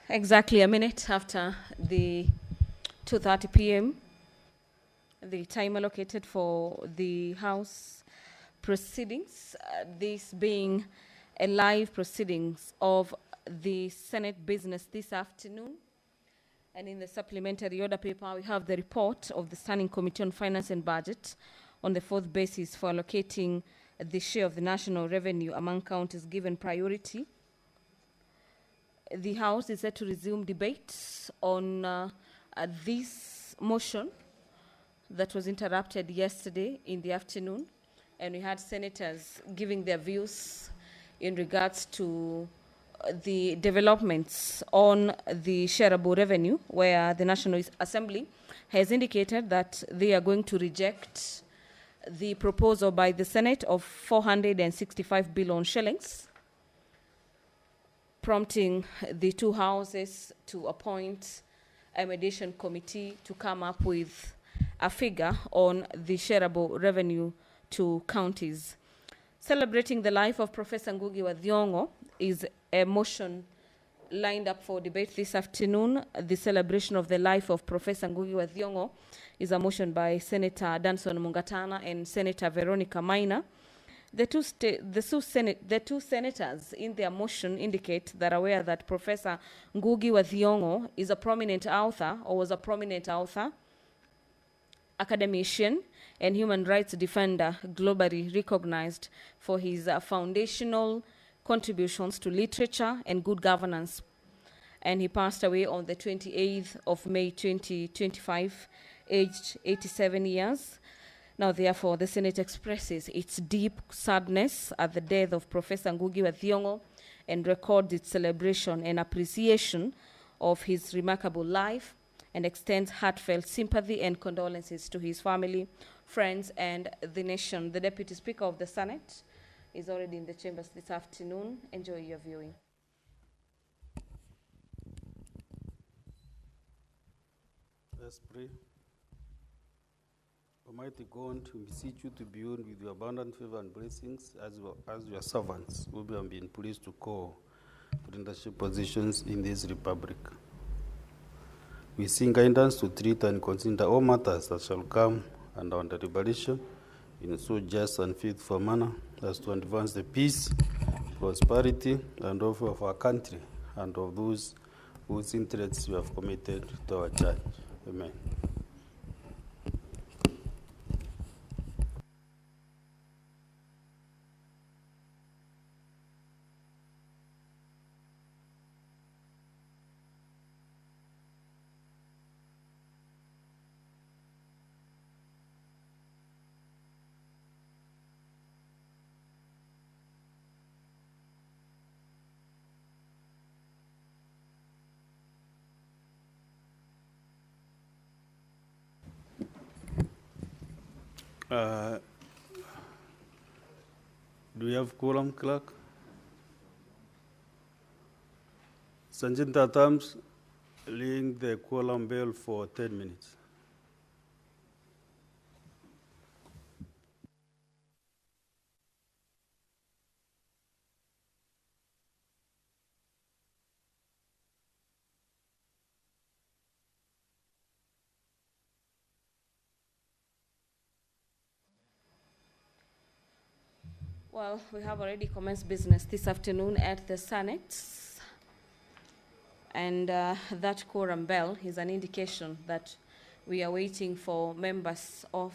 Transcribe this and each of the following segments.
Exactly a minute after the 2:30 p.m., the time allocated for the House proceedings, this being a live proceedings of the Senate business this afternoon. And in the supplementary order paper, we have the report of the Standing Committee on Finance and Budget on the fourth basis for allocating the share of the national revenue among counties given priority. The House is set to resume debates on this motion that was interrupted yesterday in the afternoon, and we had senators giving their views in regards to the developments on the shareable revenue, where the National Assembly has indicated that they are going to reject the proposal by the Senate of 465 billion shillings, prompting the two houses to appoint a mediation committee to come up with a figure on the shareable revenue to counties. Celebrating the life of Professor Ngugi wa Thiong'o is a motion lined up for debate this afternoon. The celebration of the life of Professor Ngugi wa Thiong'o is a motion by Senator Danson Mungatana and Senator Veronica Maina. The two senators in their motion indicate that are aware that Professor Ngugi wa Thiong'o is a prominent author, or was a prominent author, academician, and human rights defender, globally recognized for his foundational contributions to literature and good governance. And he passed away on the 28th of May 2025, aged 87 years. Now, therefore, the Senate expresses its deep sadness at the death of Professor Ngugi wa Thiong'o and records its celebration and appreciation of his remarkable life, and extends heartfelt sympathy and condolences to his family, friends, and the nation. The Deputy Speaker of the Senate is already in the chambers this afternoon. Enjoy your viewing. Let's pray. Almighty God, we beseech you to be on with your abundant favor and blessings as your servants who have been pleased to call for leadership positions in this republic. We seek guidance to treat and consider all matters that shall come under our deliberation in so just and faithful manner as to advance the peace, prosperity, and welfare of our country and of those whose interests we have committed to our church. Amen. Do we have quorum, clerk? Sanjinta Tams, ring the quorum bell for 10 minutes. Well, we have already commenced business this afternoon at the Senate, and that quorum bell is an indication that we are waiting for members of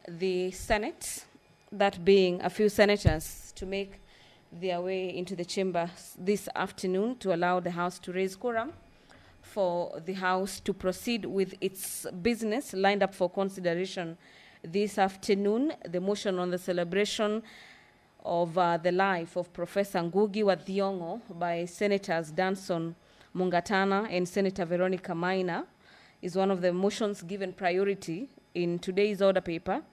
the Senate, that being a few senators, to make their way into the chamber this afternoon to allow the House to raise quorum for the House to proceed with its business lined up for consideration this afternoon. The motion on the celebration of the life of Professor Ngugi wa Thiong'o by Senators Danson Mungatana and Senator Veronica Maina is one of the motions given priority in today's order paper.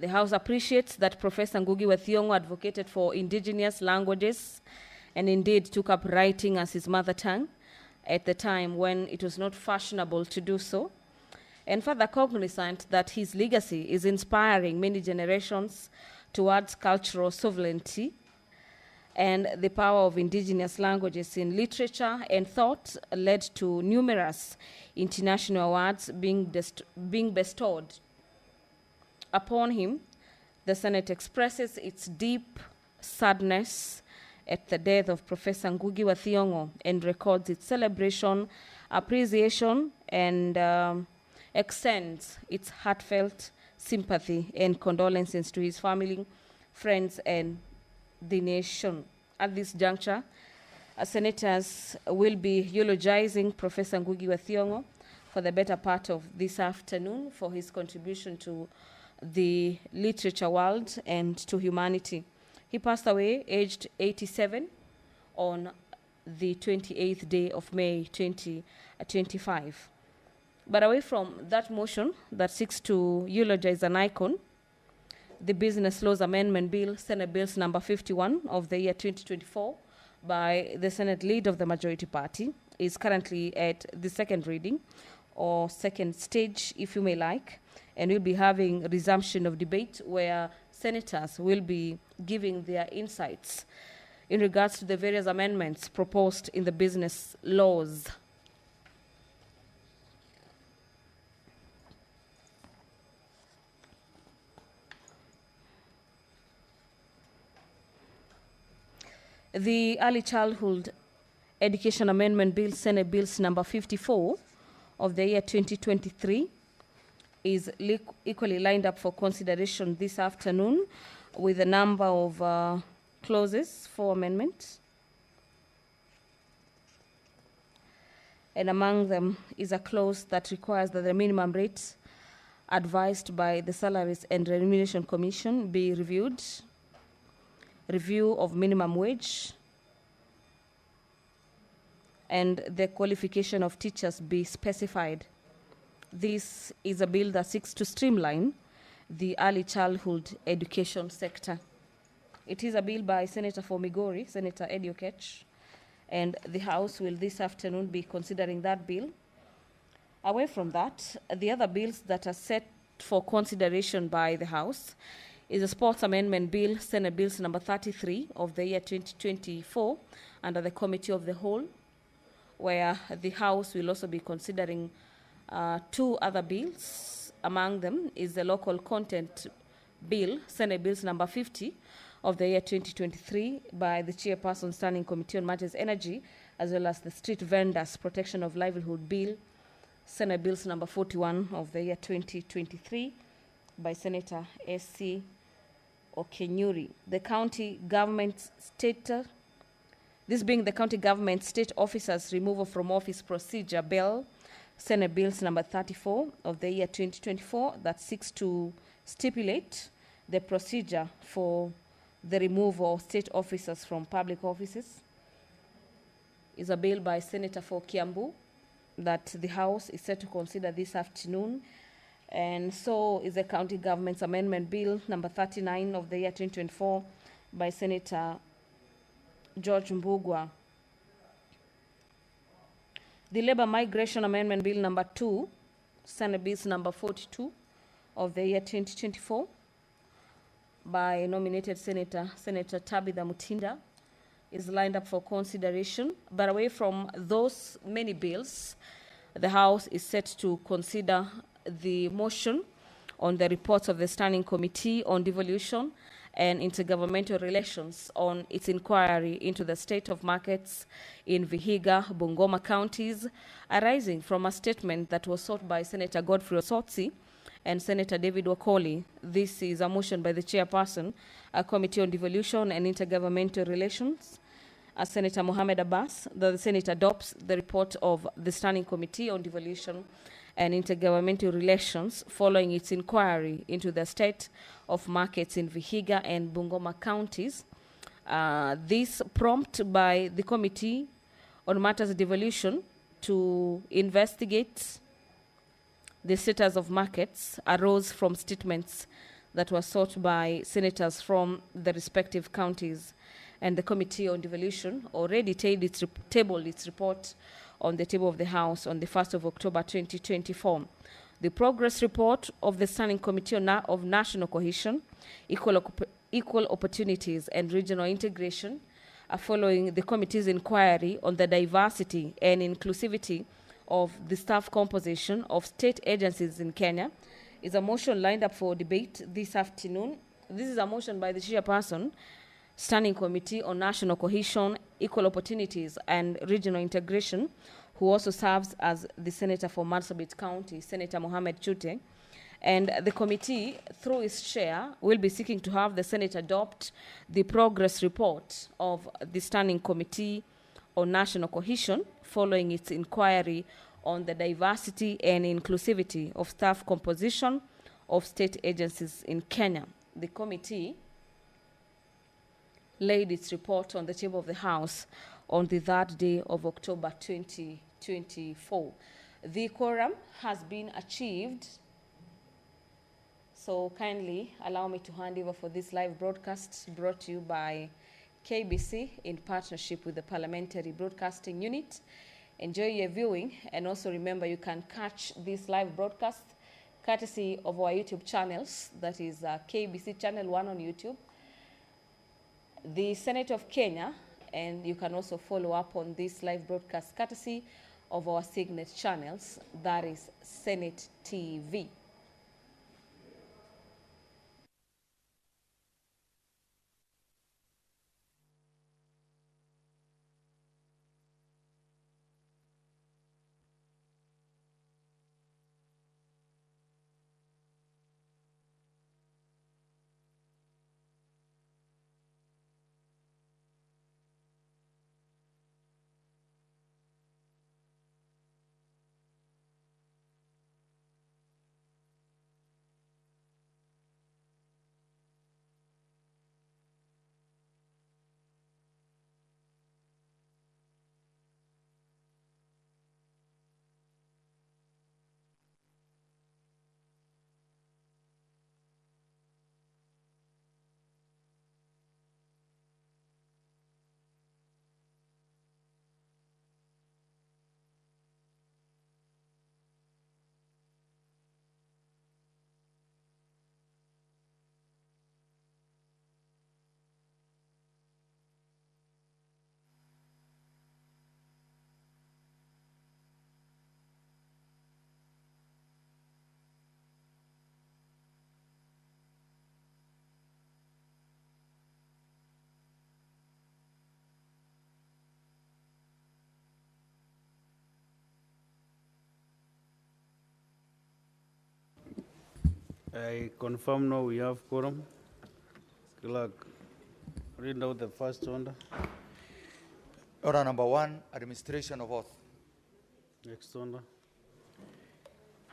The House appreciates that Professor Ngugi wa Thiong'o advocated for indigenous languages and indeed took up writing as his mother tongue at the time when it was not fashionable to do so, and further cognizant that his legacy is inspiring many generations towards cultural sovereignty and the power of indigenous languages in literature and thought led to numerous international awards being bestowed upon him. The Senate expresses its deep sadness at the death of Professor Ngugi wa Thiong'o and records its celebration, appreciation, and extends its heartfelt sympathy and condolences to his family, friends, and the nation. At this juncture, senators will be eulogizing Professor Ngugi wa Thiong'o for the better part of this afternoon for his contribution to the literature world and to humanity. He passed away aged 87 on the 28th day of May 2025. But away from that motion that seeks to eulogize an icon, the Business Laws Amendment Bill, Senate Bills number 51 of the year 2024 by the Senate lead of the majority party, is currently at the second reading, or second stage, if you may like, and we'll be having a resumption of debate where senators will be giving their insights in regards to the various amendments proposed in the business laws. The Early Childhood Education Amendment Bill, Senate Bills number 54 of the year 2023, is equally lined up for consideration this afternoon with a number of clauses for amendment. And among them is a clause that requires that the minimum rate advised by the Salaries and Remuneration Commission be reviewed, review of minimum wage, and the qualification of teachers be specified. This is a bill that seeks to streamline the early childhood education sector. It is a bill by Senator for Migori, Senator Eddie Oketch, and the House will this afternoon be considering that bill. Away from that, the other bills that are set for consideration by the House is a Sports Amendment Bill, Senate Bills number 33 of the year 2024, under the Committee of the Whole, where the House will also be considering two other bills. Among them is the Local Content Bill, Senate Bills number 50 of the year 2023 by the Chairperson Standing Committee on Matters Energy, as well as the Street Vendors Protection of Livelihood Bill, Senate Bills number 41 of the year 2023 by Senator S.C. Okenyuri. The county government state, this being the county government state officers removal from office procedure bill, Senate Bills number 34 of the year 2024, that seeks to stipulate the procedure for the removal of state officers from public offices, is a bill by Senator for Kiambu that the House is set to consider this afternoon. And so is the County Government's Amendment Bill number 39 of the year 2024 by Senator George Mbugua. The Labor Migration Amendment Bill number 2, Senate Bills number 42 of the year 2024 by nominated Senator Tabitha Mutinda, is lined up for consideration. But away from those many bills, the House is set to consider the motion on the reports of the Standing Committee on Devolution and Intergovernmental Relations on its inquiry into the state of markets in Vihiga, Bungoma counties, arising from a statement that was sought by Senator Godfrey Osotsi and Senator David Wakoli. This is a motion by the Chairperson, a Committee on Devolution and Intergovernmental Relations, Senator Mohammed Abbas, that the Senate adopts the report of the Standing Committee on Devolution and Intergovernmental Relations following its inquiry into the state of markets in Vihiga and Bungoma counties. This prompt by the Committee on Matters of Devolution to investigate the status of markets arose from statements that were sought by senators from the respective counties. And the Committee on Devolution already tabled its report on the table of the House on the 1st of October 2024. The progress report of the Standing Committee of National Cohesion, Equal Opportunities and Regional Integration following the committee's inquiry on the diversity and inclusivity of the staff composition of state agencies in Kenya, is a motion lined up for debate this afternoon. This is a motion by the chairperson, Standing Committee on National Cohesion, Equal Opportunities and Regional Integration, who also serves as the Senator for Marsabit County, Senator Mohamed Chute. And the committee, through its chair, will be seeking to have the Senate adopt the progress report of the Standing Committee on National Cohesion following its inquiry on the diversity and inclusivity of staff composition of state agencies in Kenya. The committee laid its report on the table of the House on the 3rd day of October 2024. The quorum has been achieved, so kindly allow me to hand over for this live broadcast brought to you by KBC in partnership with the Parliamentary Broadcasting Unit. Enjoy your viewing, and also remember you can catch this live broadcast courtesy of our YouTube channels, that is KBC Channel 1 on YouTube, the Senate of Kenya, and you can also follow up on this live broadcast courtesy of our Signet channels, that is Senate TV. I confirm now we have quorum. Clerk, read out the first order. Order number 1, administration of oath. Next order.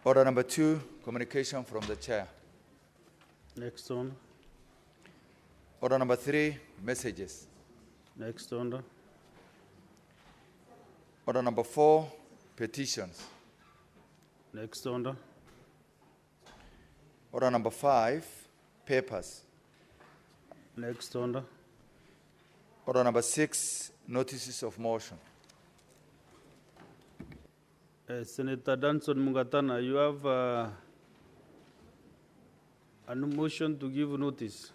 Order number 2, communication from the chair. Next order. Order number 3, messages. Next order. Order number 4, petitions. Next order. Order number 5, papers. Next order. Order number 6, notices of motion. Senator Danson Mungatana, you have a motion to give notice.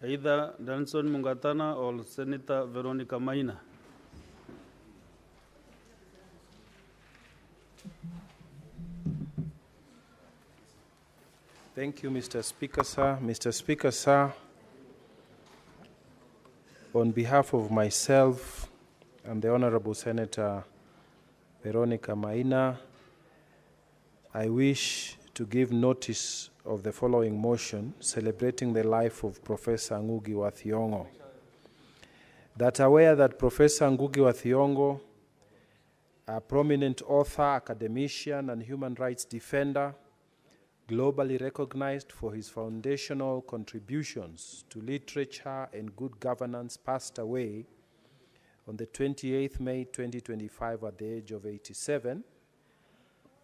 Either Danson Mungatana or Senator Veronica Maina. Thank you, Mr. Speaker, sir. Mr. Speaker, sir, on behalf of myself and the Honorable Senator Veronica Maina, I wish to give notice of the following motion celebrating the life of Professor Ngugi wa Thiong'o. That aware that Professor Ngugi wa Thiong'o, a prominent author, academician, and human rights defender, globally recognized for his foundational contributions to literature and good governance, passed away on the 28th May 2025 at the age of 87,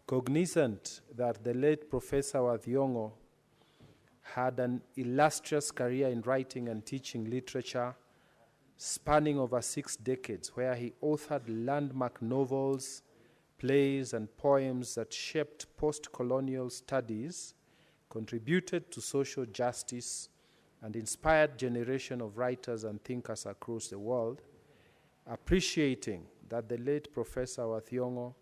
cognizant that the late Professor wa Thiong'o had an illustrious career in writing and teaching literature spanning over 6 decades, where he authored landmark novels, plays, and poems that shaped post-colonial studies, contributed to social justice, and inspired generation of writers and thinkers across the world, appreciating that the late Professor Wathiongo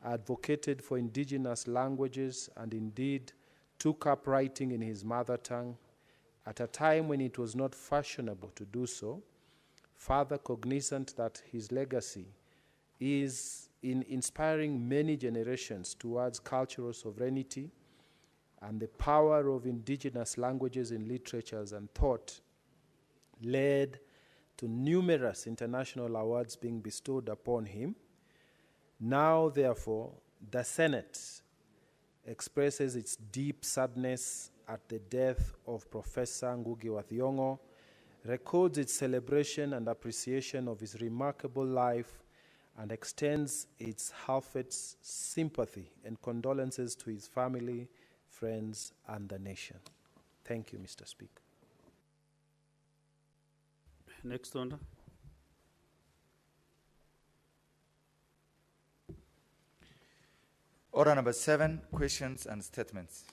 advocated for indigenous languages and indeed took up writing in his mother tongue at a time when it was not fashionable to do so, further cognizant that his legacy is in inspiring many generations towards cultural sovereignty and the power of indigenous languages in literatures and thought, led to numerous international awards being bestowed upon him. Now, therefore, the Senate expresses its deep sadness at the death of Professor Ngugi Wathiongo, records its celebration and appreciation of his remarkable life, and extends its heartfelt sympathy and condolences to his family, friends, and the nation. Thank you, Mr. Speaker. Next order. Order number 7, questions and statements.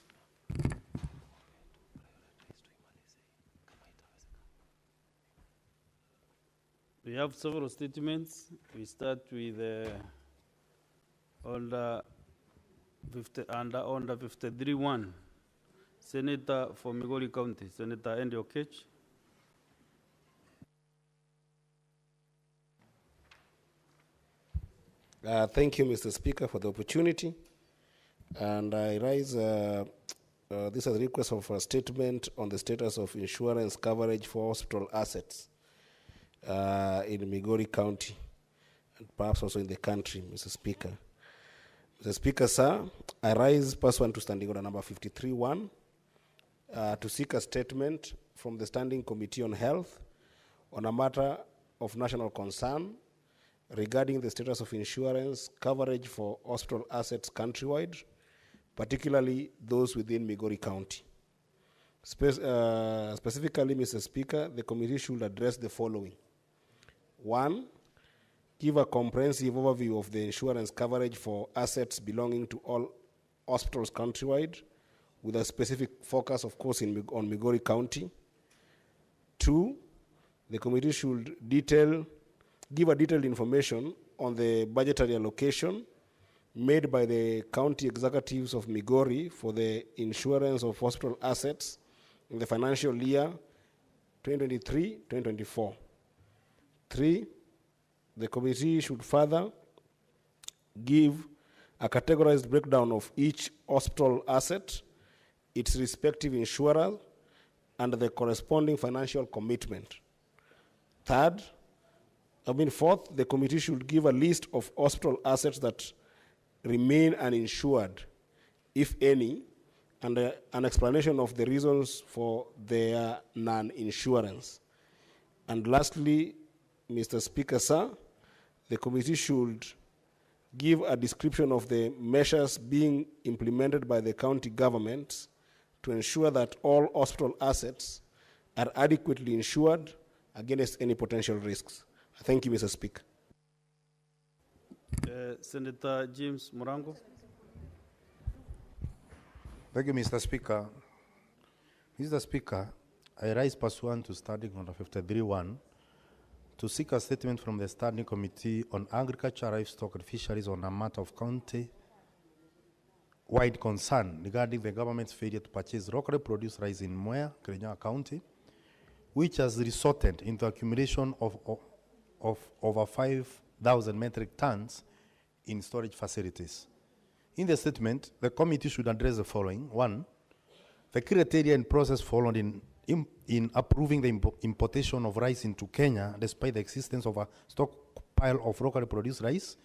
We have several statements. We start with under 53-1, Senator for Migori County, Senator Andy Okech. Thank you, Mr. Speaker, for the opportunity. And I raise this as a request of a statement on the status of insurance coverage for hospital assets in Migori County and perhaps also in the country, Mr. Speaker. Mr. Speaker, sir, I rise pursuant to Standing Order number 53-1 to seek a statement from the Standing Committee on Health on a matter of national concern regarding the status of insurance coverage for hospital assets countrywide, particularly those within Migori County. Specifically, Mr. Speaker, the committee should address the following. 1, give a comprehensive overview of the insurance coverage for assets belonging to all hospitals countrywide, with a specific focus, of course, on Migori County. 2, the committee should give a detailed information on the budgetary allocation made by the county executives of Migori for the insurance of hospital assets in the financial year 2023-2024. 3, the committee should further give a categorized breakdown of each hospital asset, its respective insurer, and the corresponding financial commitment. Fourth, the committee should give a list of hospital assets that remain uninsured, if any, and an explanation of the reasons for their non-insurance. And lastly, Mr. Speaker, sir, the committee should give a description of the measures being implemented by the county government to ensure that all hospital assets are adequately insured against any potential risks. Thank you, Mr. Speaker. Senator James Morango. Thank you, Mr. Speaker. Mr. Speaker, I rise pursuant to Standing Order 53-1 to seek a statement from the Standing Committee on Agriculture, Livestock and Fisheries on a matter of county-wide concern regarding the government's failure to purchase locally produced rice in Mwea, Kirinyaga County, which has resulted in the accumulation of over 5,000 metric tons in storage facilities. In the statement, the committee should address the following. 1, the criteria and process followed in approving the importation of rice into Kenya despite the existence of a stockpile of locally produced rice,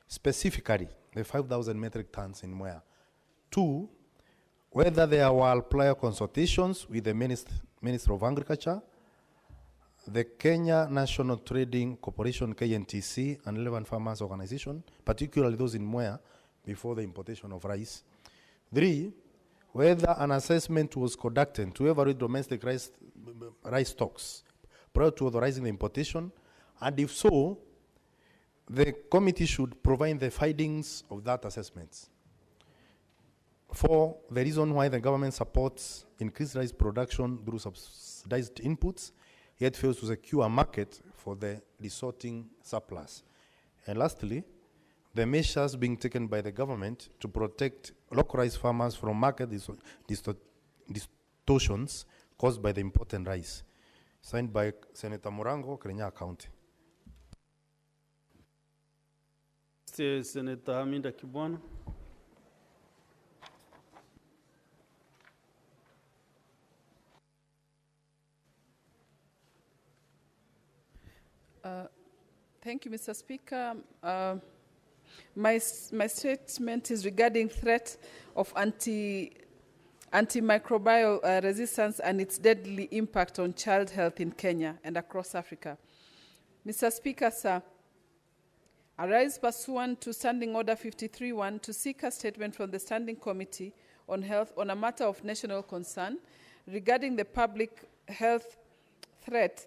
specifically the 5,000 metric tons in Mwea. 2, whether there were prior consultations with the Minister of Agriculture, the Kenya National Trading Corporation, KNTC, and relevant farmers' organization, particularly those in Mwea, before the importation of rice. 3, whether an assessment was conducted to evaluate domestic rice stocks prior to authorizing the importation, and if so, the committee should provide the findings of that assessment. 4, the reason why the government supports increased rice production through subsidized inputs, yet fails to secure a market for the resulting surplus. And lastly, the measures being taken by the government to protect local rice farmers from market distortions caused by the imported rice. Signed by Senator Morango, Kirinyaga County. Senator Haminda Kibwana. Thank you, Mr. Speaker. My statement is regarding threat of antimicrobial resistance and its deadly impact on child health in Kenya and across Africa. Mr. Speaker, sir, I rise pursuant to Standing Order 53-1 to seek a statement from the Standing Committee on Health on a matter of national concern regarding the public health threat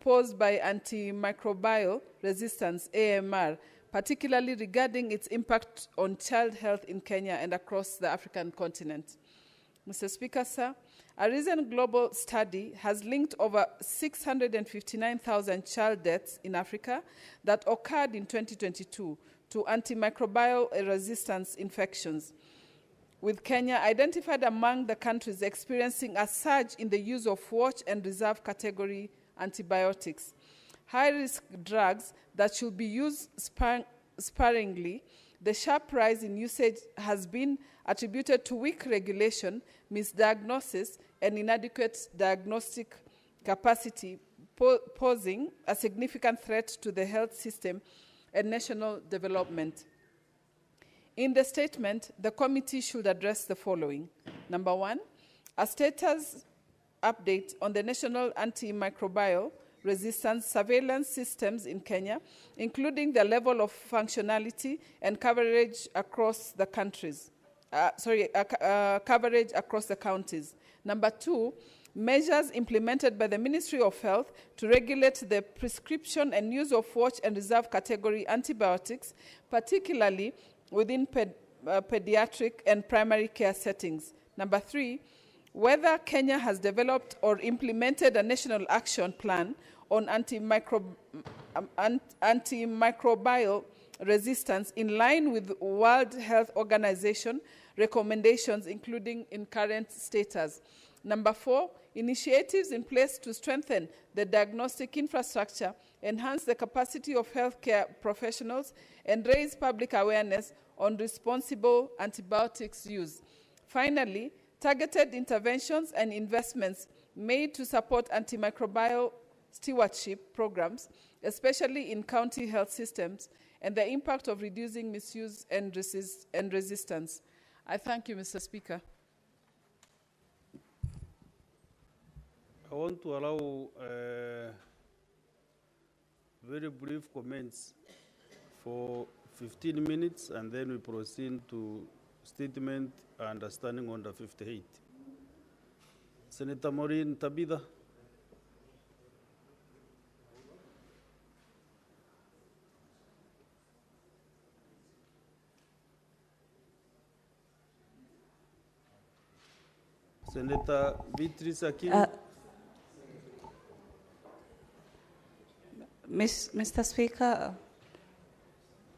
posed by antimicrobial resistance, AMR, particularly regarding its impact on child health in Kenya and across the African continent. Mr. Speaker, sir, a recent global study has linked over 659,000 child deaths in Africa that occurred in 2022 to antimicrobial resistance infections, with Kenya identified among the countries experiencing a surge in the use of watch and reserve category antibiotics. High-risk drugs that should be used sparingly. The sharp rise in usage has been attributed to weak regulation, misdiagnosis, and inadequate diagnostic capacity, posing a significant threat to the health system and national development. In the statement, the committee should address the following. Number 1, a status update on the national antimicrobial resistance surveillance systems in Kenya, including the level of functionality and coverage across the countries. Coverage across the counties. Number 2, measures implemented by the Ministry of Health to regulate the prescription and use of watch and reserve category antibiotics, particularly within pediatric and primary care settings. Number 3, whether Kenya has developed or implemented a national action plan on antimicrobial resistance in line with World Health Organization recommendations, including in current status. Number 4, initiatives in place to strengthen the diagnostic infrastructure, enhance the capacity of healthcare professionals, and raise public awareness on responsible antibiotics use. Finally, targeted interventions and investments made to support antimicrobial stewardship programs, especially in county health systems, and the impact of reducing misuse and resistance. I thank you, Mr. Speaker. I want to allow very brief comments for 15 minutes, and then we proceed to statement under Standing Order 58. Senator Maureen Tabitha. Senator Beatrice Akin. Mr. Speaker,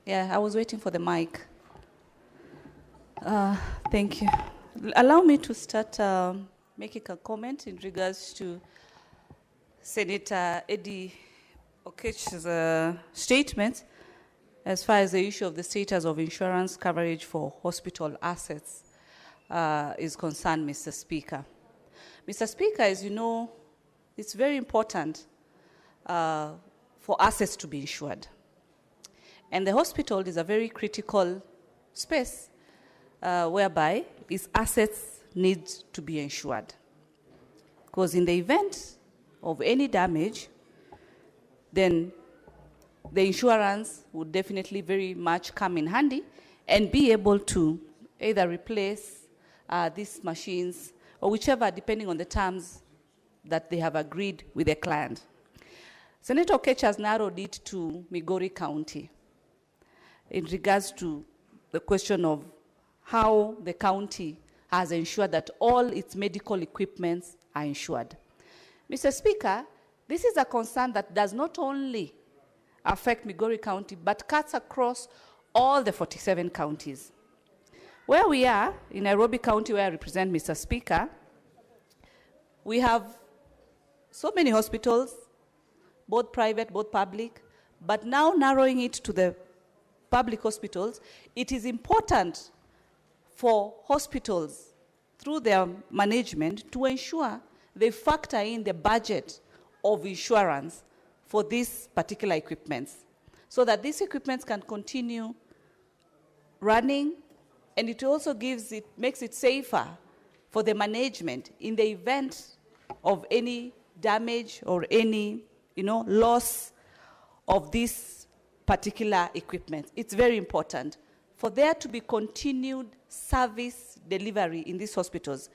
I was waiting for the mic. Thank you. Allow me to start making a comment in regards to Senator Eddie Okech's statement as far as the issue of the status of insurance coverage for hospital assets is concerned, Mr. Speaker. Mr. Speaker, as you know, it's very important for assets to be insured. And the hospital is a very critical space whereby its assets need to be insured. Because in the event of any damage, then the insurance would definitely very much come in handy and be able to either replace these machines or whichever, depending on the terms that they have agreed with the client. Senator Okech has narrowed it to Migori County in regards to the question of how the county has ensured that all its medical equipments are insured. Mr. Speaker, this is a concern that does not only affect Migori County, but cuts across all the 47 counties. Where we are, in Nairobi County, where I represent, Mr. Speaker, we have so many hospitals, both private, both public, but now narrowing it to the public hospitals, it is important for hospitals, through their management, to ensure they factor in the budget of insurance for these particular equipments, so that these equipments can continue running, and it also makes it safer for the management in the event of any damage or any loss of this particular equipment. It's very important for there to be continued service delivery in these hospitals.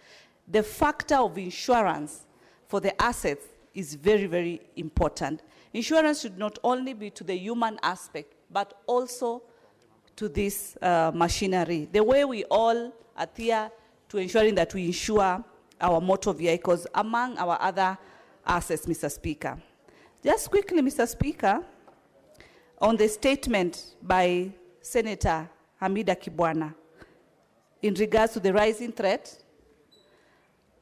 The factor of insurance for the assets is very, very important. Insurance should not only be to the human aspect, but also to this machinery. The way we all adhere to ensuring that we insure our motor vehicles, among our other assets, Mr. Speaker. Just quickly, Mr. Speaker, on the statement by Senator Hamida Kibwana in regards to the rising threat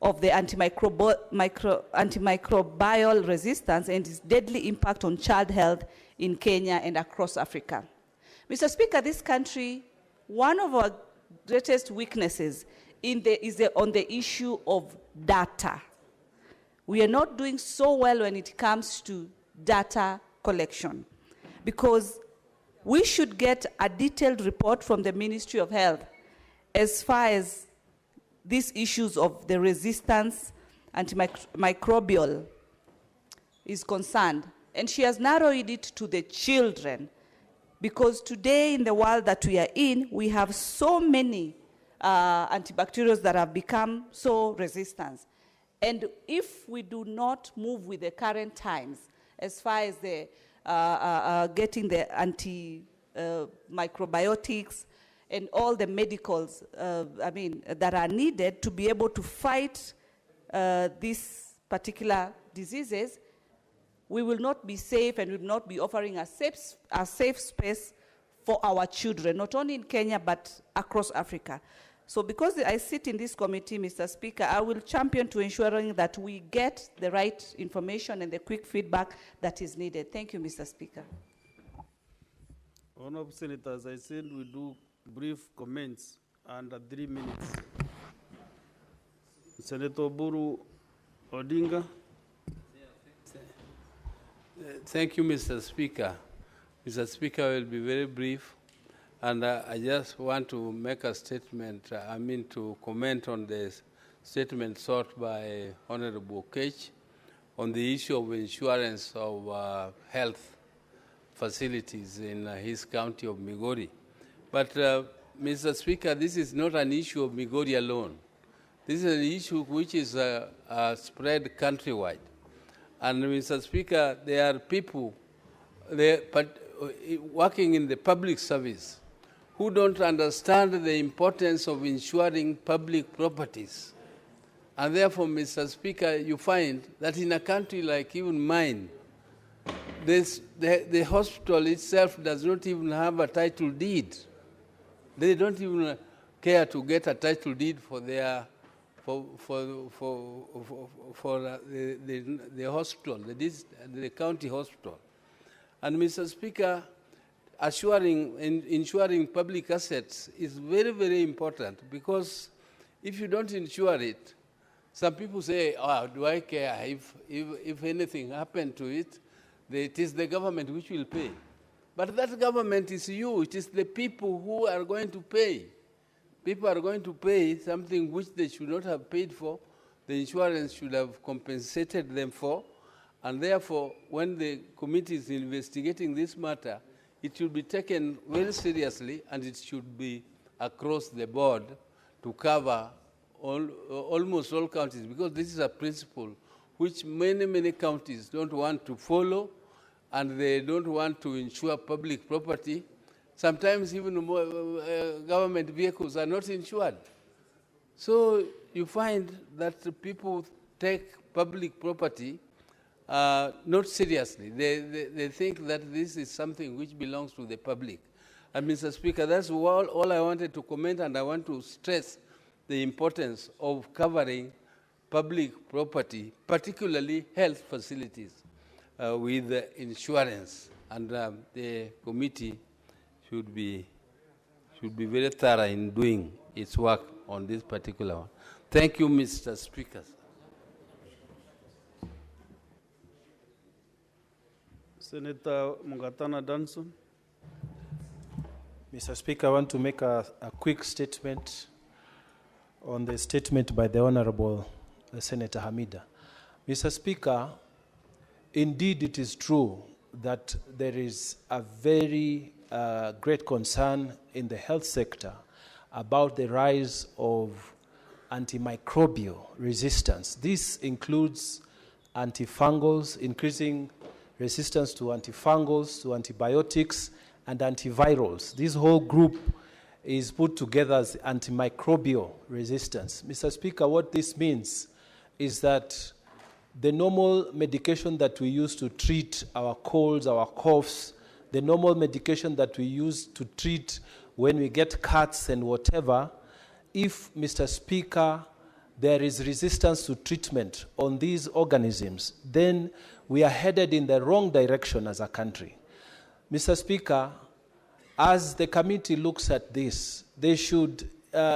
of the antimicrobial resistance and its deadly impact on child health in Kenya and across Africa. Mr. Speaker, this country, one of our greatest weaknesses on the issue of data. We are not doing so well when it comes to data collection, because we should get a detailed report from the Ministry of Health as far as these issues of the resistance antimicrobial is concerned. And she has narrowed it to the children, because today in the world that we are in, we have so many antibacterials that have become so resistant. And if we do not move with the current times, as far as the getting the antimicrobiotics and all the medicals, that are needed to be able to fight these particular diseases, we will not be safe and will not be offering a safe space for our children, not only in Kenya, but across Africa. So because I sit in this committee, Mr. Speaker, I will champion to ensuring that we get the right information and the quick feedback that is needed. Thank you, Mr. Speaker. Honorable Senators, I said we do brief comments under 3 minutes. Senator Oburu Odinga. Thank you, Mr. Speaker. Mr. Speaker, I will be very brief. And I just want to make a statement, to comment on the statement sought by Honorable Okech on the issue of insurance of health facilities in his county of Migori. But, Mr. Speaker, this is not an issue of Migori alone. This is an issue which is spread countrywide. And, Mr. Speaker, there are people working in the public service who don't understand the importance of insuring public properties. And therefore, Mr. Speaker, you find that in a country like even mine, the hospital itself does not even have a title deed. They don't even care to get a title deed for their the hospital, the county hospital. And Mr. Speaker, insuring public assets is very, very important, because if you don't insure it, some people say, oh, do I care if anything happened to it? It is the government which will pay. But that government is you. It is the people who are going to pay. People are going to pay something which they should not have paid for. The insurance should have compensated them for. And therefore, when the committee is investigating this matter, it should be taken very seriously, and it should be across the board to cover almost all counties, because this is a principle which many, many counties don't want to follow, and they don't want to insure public property. Sometimes even government vehicles are not insured. So you find that people take public property not seriously. They think that this is something which belongs to the public. And Mr. Speaker, that's all I wanted to comment, and I want to stress the importance of covering public property, particularly health facilities, with insurance. And the committee should be very thorough in doing its work on this particular one. Thank you, Mr. Speaker. Senator Mugatana Danson. Mr. Speaker, I want to make a quick statement on the statement by the Honorable Senator Hamida. Mr. Speaker, indeed it is true that there is a very great concern in the health sector about the rise of antimicrobial resistance. This includes antifungals, increasing resistance to antifungals, to antibiotics, and antivirals. This whole group is put together as antimicrobial resistance. Mr. Speaker, what this means is that the normal medication that we use to treat our colds, our coughs, the normal medication that we use to treat when we get cuts and whatever, if, Mr. Speaker, there is resistance to treatment on these organisms, then we are headed in the wrong direction as a country. Mr. Speaker, as the committee looks at this, they should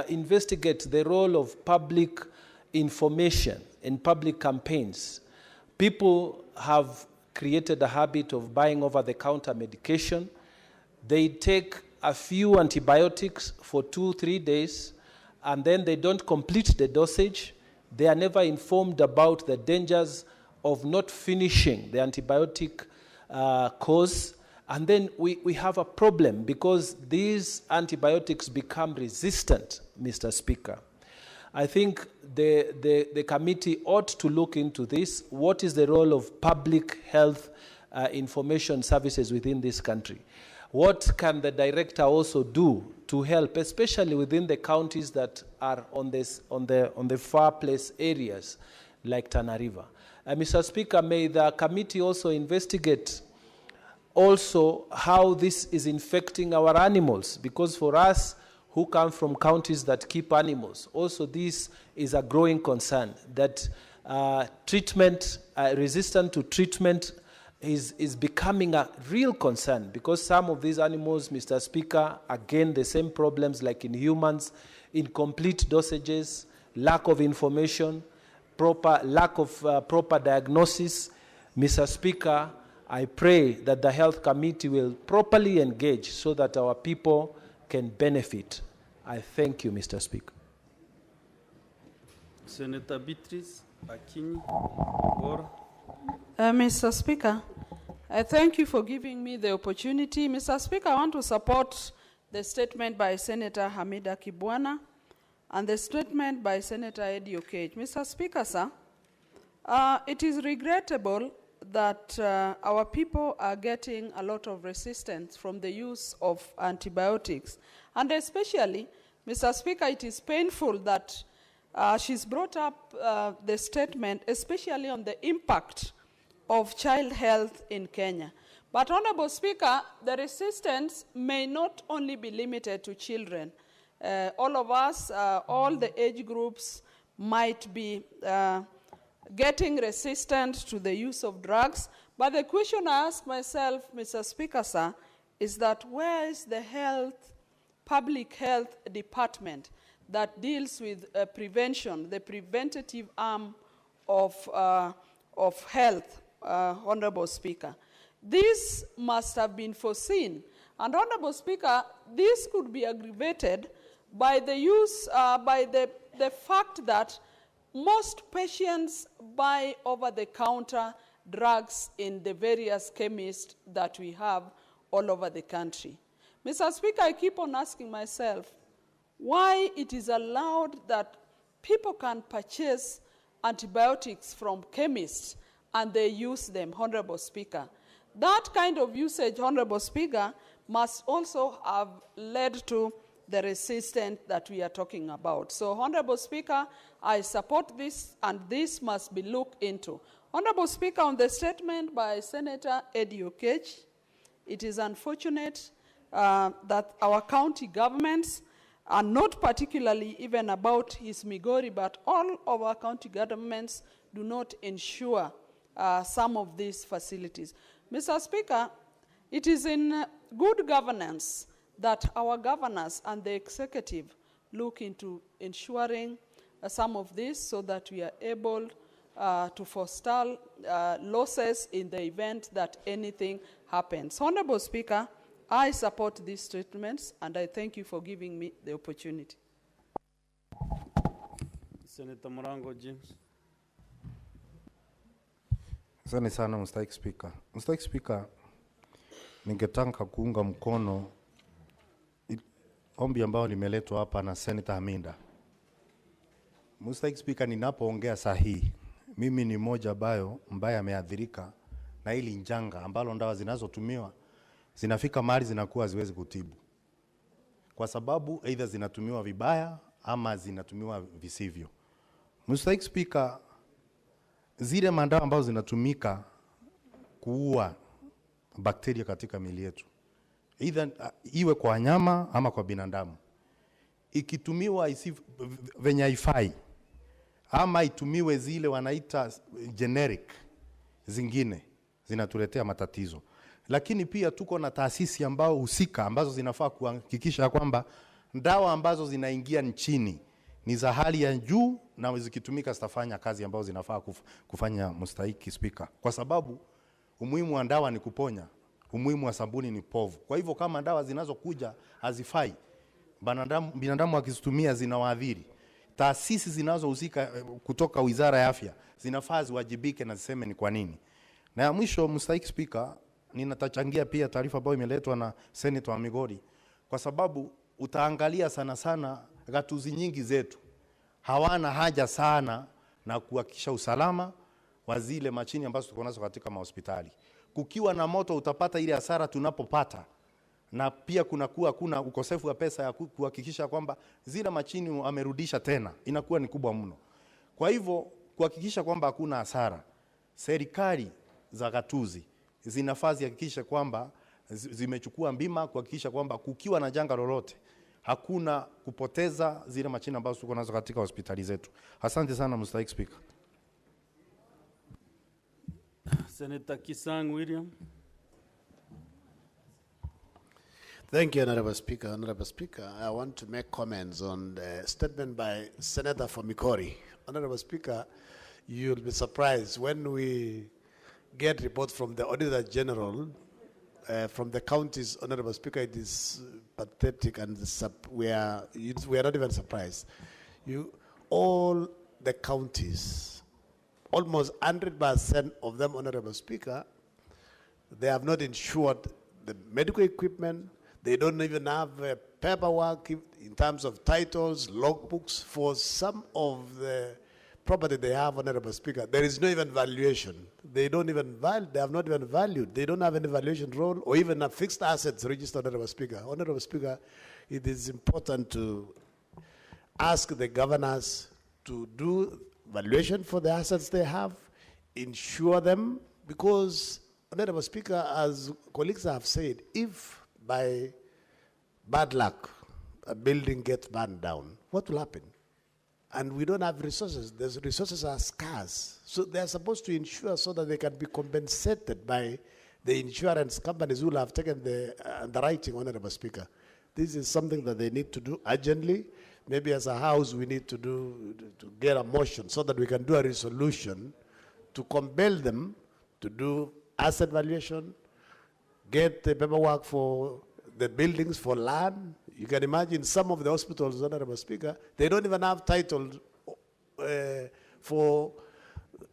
investigate the role of public information in public campaigns. People have created a habit of buying over-the-counter medication. They take a few antibiotics for 2-3 days, and then they don't complete the dosage. They are never informed about the dangers of not finishing the antibiotic course. And then we have a problem because these antibiotics become resistant, Mr. Speaker. I think the committee ought to look into this. What is the role of public health information services within this country? What can the director also do to help, especially within the counties that are on the far place areas like Tana River? Mr. Speaker, may the committee also investigate also how this is infecting our animals, because for us who come from counties that keep animals, also this is a growing concern, that treatment, resistance to treatment is becoming a real concern, because some of these animals, Mr. Speaker, again, the same problems like in humans, incomplete dosages, lack of information, lack of proper diagnosis. Mr. Speaker, I pray that the Health Committee will properly engage so that our people can benefit. I thank you, Mr. Speaker. Senator Beatrice Akinyi, or Mr. Speaker, I thank you for giving me the opportunity. Mr. Speaker, I want to support the statement by Senator Hamida Kibwana and the statement by Senator Eddie Oketch. Mr. Speaker, sir, it is regrettable that our people are getting a lot of resistance from the use of antibiotics. And especially, Mr. Speaker, it is painful that she's brought up the statement, especially on the impact of child health in Kenya. But, Honorable Speaker, the resistance may not only be limited to children. All of us, all the age groups might be getting resistant to the use of drugs. But the question I ask myself, Mr. Speaker, sir, is that where is the public health department that deals with prevention, the preventative arm of health, Honorable Speaker? This must have been foreseen. And, Honorable Speaker, this could be aggravated by the use, by the fact that most patients buy over-the-counter drugs in the various chemists that we have all over the country. Mr. Speaker, I keep on asking myself why it is allowed that people can purchase antibiotics from chemists and they use them, Honorable Speaker. That kind of usage, Honorable Speaker, must also have led to the resistance that we are talking about. So, Honorable Speaker, I support this, and this must be looked into. Honorable Speaker, on the statement by Senator Eddie Okech, it is unfortunate that our county governments are not particularly even about his Migori, but all of our county governments do not ensure some of these facilities. Mr. Speaker, it is in good governance that our governors and the executive look into ensuring some of this so that we are able to forestall losses in the event that anything happens. Honorable Speaker, I support these statements, and I thank you for giving me the opportunity. Senator Morango James. Asante sana Mstahiki Speaker. Mstahiki Speaker, ningetaka kuunga mkono ombi ambao limeletwa hapa na Senator Aminda. Mstahiki Speaker, ninapoongea sahihi, mimi ni mmoja ambaye ameathirika na hili njanga ambalo ndawa zinazotumiwa zinafika mahali zinakuwa haziwezi kutibu. Kwa sababu either zinatumiwa vibaya ama zinatumiwa visivyo. Mstahiki Speaker, zile madawa ambazo zinatumika kuua bakteria katika miili yetu, either iwe kwa wanyama ama kwa binadamu, ikitumiwa venye haifai ama itumiwe zile wanaita generic zingine, zinatuletea matatizo. Lakini pia tuko na taasisi ambao husika ambazo zinafaa kuhakikisha kwamba dawa ambazo zinaingia nchini ni za hali ya juu na zikitumika zitafanya kazi ambazo zinafaa kufanya. Mstahiki Speaker, kwa sababu umuhimu wa dawa ni kuponya, umuhimu wa sabuni ni povu. Kwa hivyo kama dawa zinazokuja hazifai, binadamu wakizitumia zinawaadhiri, taasisi zinazohusika kutoka Wizara ya Afya zinafaa ziwajibike na ziseme ni kwa nini. Na ya mwisho, Mstahiki Speaker, ninatachangia pia taarifa ambayo imeletwa na Senator wa Migori, kwa sababu utaangalia sana gatuzi nyingi zetu hawana haja sana na kuhakikisha usalama wa zile machini ambazo tuko nazo katika mahospitali. Kukiwa na moto utapata ile hasara tunapopata, na pia kuna ukosefu wa pesa ya kuhakikisha kwamba zile machini amerudisha tena, inakuwa ni kubwa mno. Kwa hivyo kuhakikisha kwamba hakuna hasara, serikali za gatuzi zinafaa zihakikishe kwamba zimechukua bima kuhakikisha kwamba kukiwa na janga lolote hakuna kupoteza zile machini ambazo tuko nazo katika hospitali zetu. Asante sana Mstahiki Speaker. Senator Kisang William. Thank you, Honorable Speaker. Honorable Speaker, I want to make comments on the statement by Senator from Migori. Honorable Speaker, you'll be surprised when we get reports from the Auditor General from the counties. Honorable Speaker, it is pathetic, and we are not even surprised. All the counties, almost 100% of them, Honorable Speaker, they have not insured the medical equipment. They don't even have paperwork in terms of titles, logbooks for some of the property they have, Honorable Speaker. There is no even valuation. They have not even valued. They don't have any valuation role or even a fixed assets register, Honorable Speaker. Honorable Speaker, it is important to ask the governors to do valuation for the assets they have, insure them, because, Honorable Speaker, as colleagues have said, if by bad luck a building gets burned down, what will happen? And we don't have resources. The resources are scarce. So they are supposed to insure so that they can be compensated by the insurance companies who will have taken the underwriting, Honorable Speaker. This is something that they need to do urgently. Maybe as a house we need to get a motion so that we can do a resolution to compel them to do asset valuation, get the paperwork for the buildings, for land. You can imagine some of the hospitals, Honorable Speaker, they don't even have title for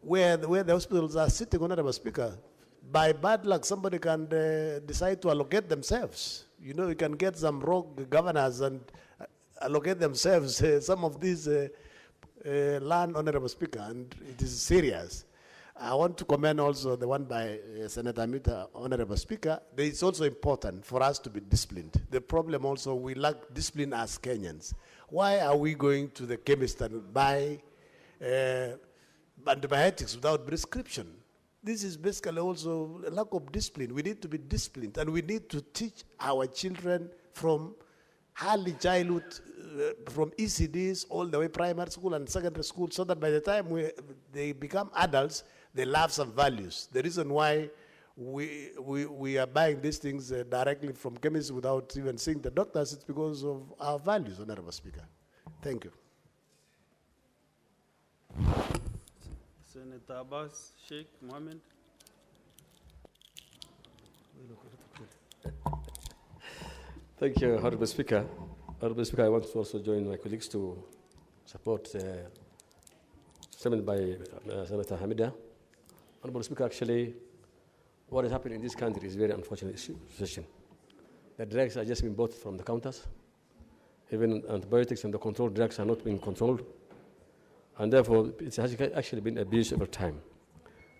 where the hospitals are sitting, Honorable Speaker. By bad luck, somebody can decide to allocate themselves. You know, you can get some rogue governors and allocate themselves some of these land, Honorable Speaker, and it is serious. I want to commend also the one by Senator Mita, Honorable Speaker. It's also important for us to be disciplined. The problem also, we lack discipline as Kenyans. Why are we going to the chemist and buy antibiotics without prescription? This is basically also a lack of discipline. We need to be disciplined, and we need to teach our children from early childhood, from ECDs all the way primary school and secondary school, so that by the time they become adults, they love some values. The reason why we are buying these things directly from chemists without even seeing the doctors, it's because of our values, Honorable Speaker. Thank you. Senator Abbas Sheikh Mohammed. Thank you, Honorable Speaker. Honorable Speaker, I want to also join my colleagues to support statement by Senator Hamida. Honorable Speaker, actually, what is happening in this country is a very unfortunate situation. The drugs are just being bought from the counters. Even antibiotics and the controlled drugs are not being controlled. And therefore, it has actually been abused over time.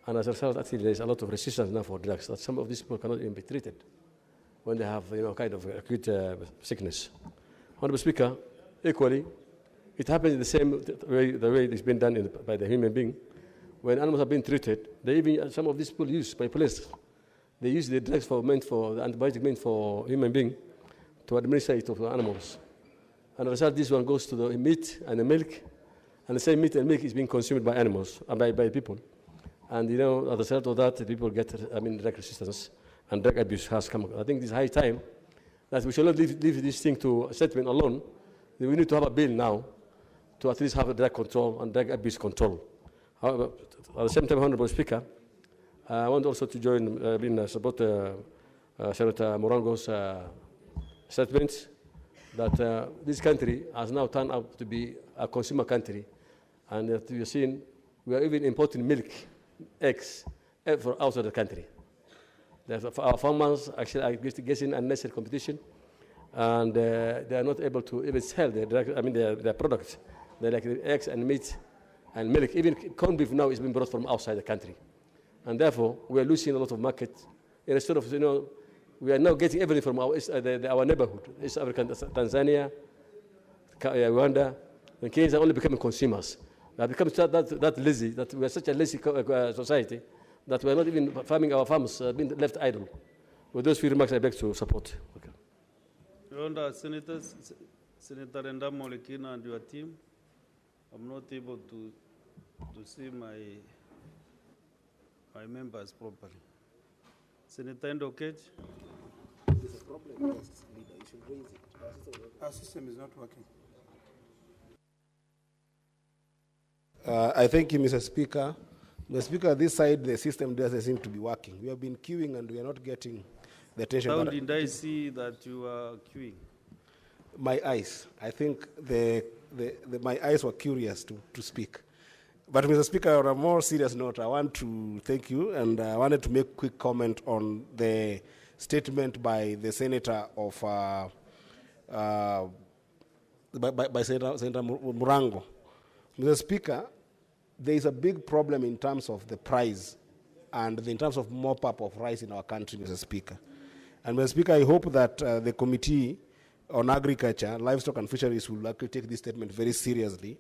And as a result, actually, there's a lot of resistance now for drugs, that some of these people cannot even be treated when they have, kind of acute sickness. Honorable Speaker, equally, it happens the same way, the way it's been done by the human being. When animals are being treated, they even, some of these people use by police. They use the drugs the antibiotic meant for human being to administer it to animals. And as a result, this one goes to the meat and the milk, and the same meat and milk is being consumed by animals, by people. And as a result of that, people get, drug resistance, and drug abuse has come. I think it's high time that we should not leave this thing to a settlement alone. We need to have a bill now to at least have a drug control and drug abuse control. However, at the same time, Honorable Speaker, I want also to join support Senator Morango's statements that this country has now turned out to be a consumer country, and that we are seeing we are even importing milk, eggs from outside the country. Our farmers actually are getting unnecessary competition, and they are not able to even sell their products. They're like eggs and meat and milk. Even corned beef now is being brought from outside the country. And therefore, we are losing a lot of market. Instead of, we are now getting everything from our neighborhood, East Africa, Tanzania, Rwanda, and Kenyans are only becoming consumers. We have become that lazy, that we are such a lazy society, that we are not even farming our farms, being left idle. With those few remarks, I beg to support. Okay. Your Honor, Senators, Senator Renda Molekina and your team, I'm not able to see my members properly. Senator Ndokech. There's a problem, leader. You should raise it. Our system is not working. I thank you, Mr. Speaker. Mr. Speaker, this side, the system doesn't seem to be working. We have been queuing and we are not getting the attention. How did I see that you are queuing? My eyes. I think my eyes were curious to speak. But, Mr. Speaker, on a more serious note, I want to thank you, and I wanted to make a quick comment on the statement by the Senator of, by Senator Murango. Mr. Speaker, there is a big problem in terms of the price and in terms of mop-up of rice in our country, Mr. Speaker. And, Mr. Speaker, I hope that the Committee on Agriculture, Livestock and Fisheries will actually take this statement very seriously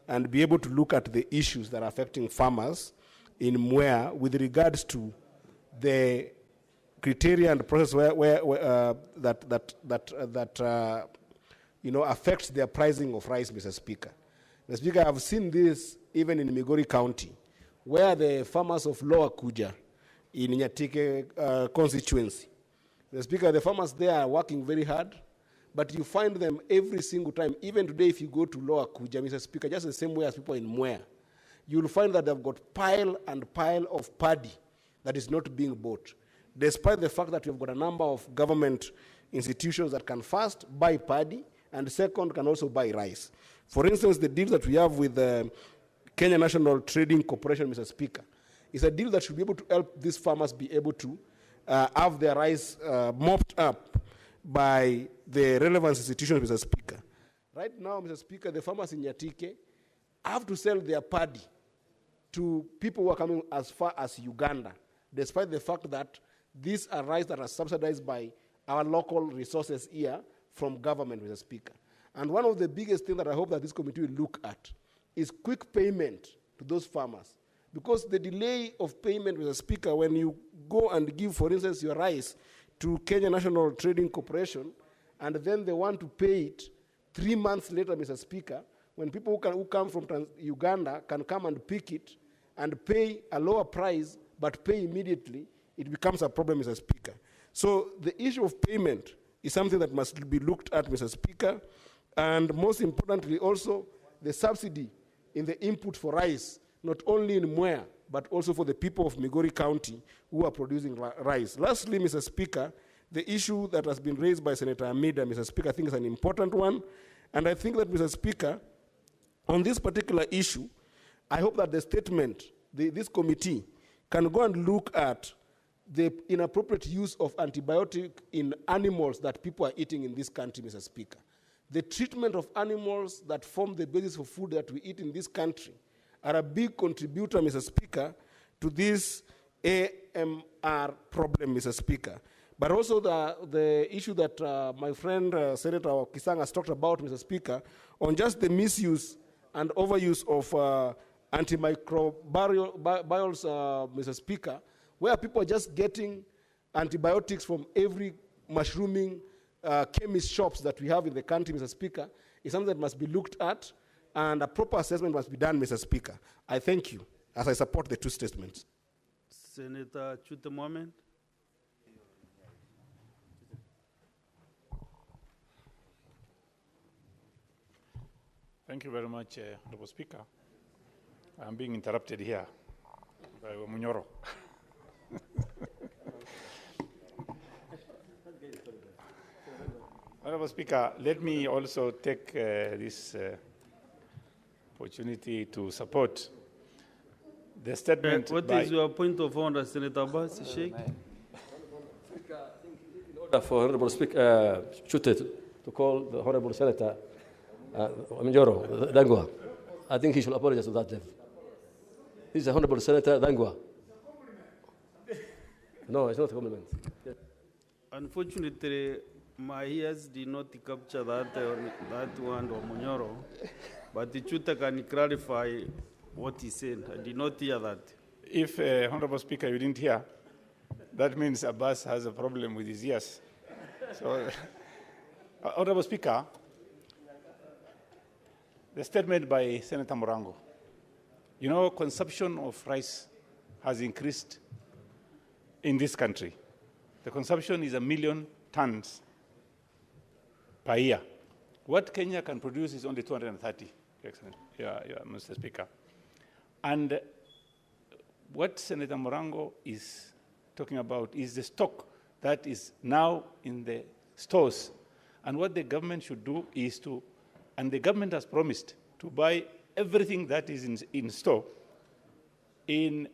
and be able to look at the issues that are affecting farmers in Mwea with regards to the criteria and process that affects their pricing of rice, Mr. Speaker. Mr. Speaker, I've seen this even in Migori County, where the farmers of Lower Kuja in Nyatike constituency, Mr. Speaker, the farmers there are working very hard, but you find them every single time. Even today, if you go to Lower Kuja, Mr. Speaker, just the same way as people in Mwea, you'll find that they've got pile and pile of paddy that is not being bought, despite the fact that we've got a number of government institutions that can first buy paddy and second can also buy rice. For instance, the deal that we have with the Kenya National Trading Corporation, Mr. Speaker, is a deal that should be able to help these farmers be able to have their rice mopped up by the relevant institutions, Mr. Speaker. Right now, Mr. Speaker, the farmers in Nyatike have to sell their paddy to people who are coming as far as Uganda, despite the fact that these are rice that are subsidized by our local resources here from government, Mr. Speaker. And one of the biggest things that I hope that this committee will look at is quick payment to those farmers. Because the delay of payment, Mr. Speaker, when you go and give, for instance, your rice to Kenya National Trading Corporation, and then they want to pay it 3 months later, Mr. Speaker, when people who come from Uganda can come and pick it and pay a lower price, but pay immediately, it becomes a problem, Mr. Speaker. So the issue of payment is something that must be looked at, Mr. Speaker, and most importantly also, the subsidy in the input for rice, not only in Mwea, but also for the people of Migori County who are producing rice. Lastly, Mr. Speaker, the issue that has been raised by Senator Amida, Mr. Speaker, I think is an important one. And I think that, Mr. Speaker, on this particular issue, I hope that the statement, this committee, can go and look at the inappropriate use of antibiotic in animals that people are eating in this country, Mr. Speaker. The treatment of animals that form the basis for food that we eat in this country are a big contributor, Mr. Speaker, to this AMR problem, Mr. Speaker. But also the issue that my friend Senator Kisang has talked about, Mr. Speaker, on just the misuse and overuse of antimicrobials, Mr. Speaker, where people are just getting antibiotics from every mushrooming chemist shops that we have in the country, Mr. Speaker, is something that must be looked at, and a proper assessment must be done, Mr. Speaker. I thank you, as I support the two statements. Senator Chute Mohamed. Thank you very much, Honorable Speaker. I'm being interrupted here by Munyoro. Honorable Speaker, let me also take this opportunity to support the statement. What is your point of order, Senator Abbas Sheikh? In order for Honorable Speaker Chute to call the Honorable Senator Minjoro Dangwa, I think he should apologize to that level. This is Honorable Senator Dangwa. No, it's not a compliment. Yes. Unfortunately, my ears did not capture that one of Munyoro, but the Chute can clarify what he said. I did not hear that. If, Honorable Speaker, you didn't hear, that means Abbas has a problem with his ears. So, Honorable Speaker, the statement by Senator Morango, you know, consumption of rice has increased in this country. The consumption is 1 million tons per year. What Kenya can produce is only 230, Mr. Speaker. And what Senator Morango is talking about is the stock that is now in the stores. And what the government should do is to, and the government has promised to buy everything that is in store in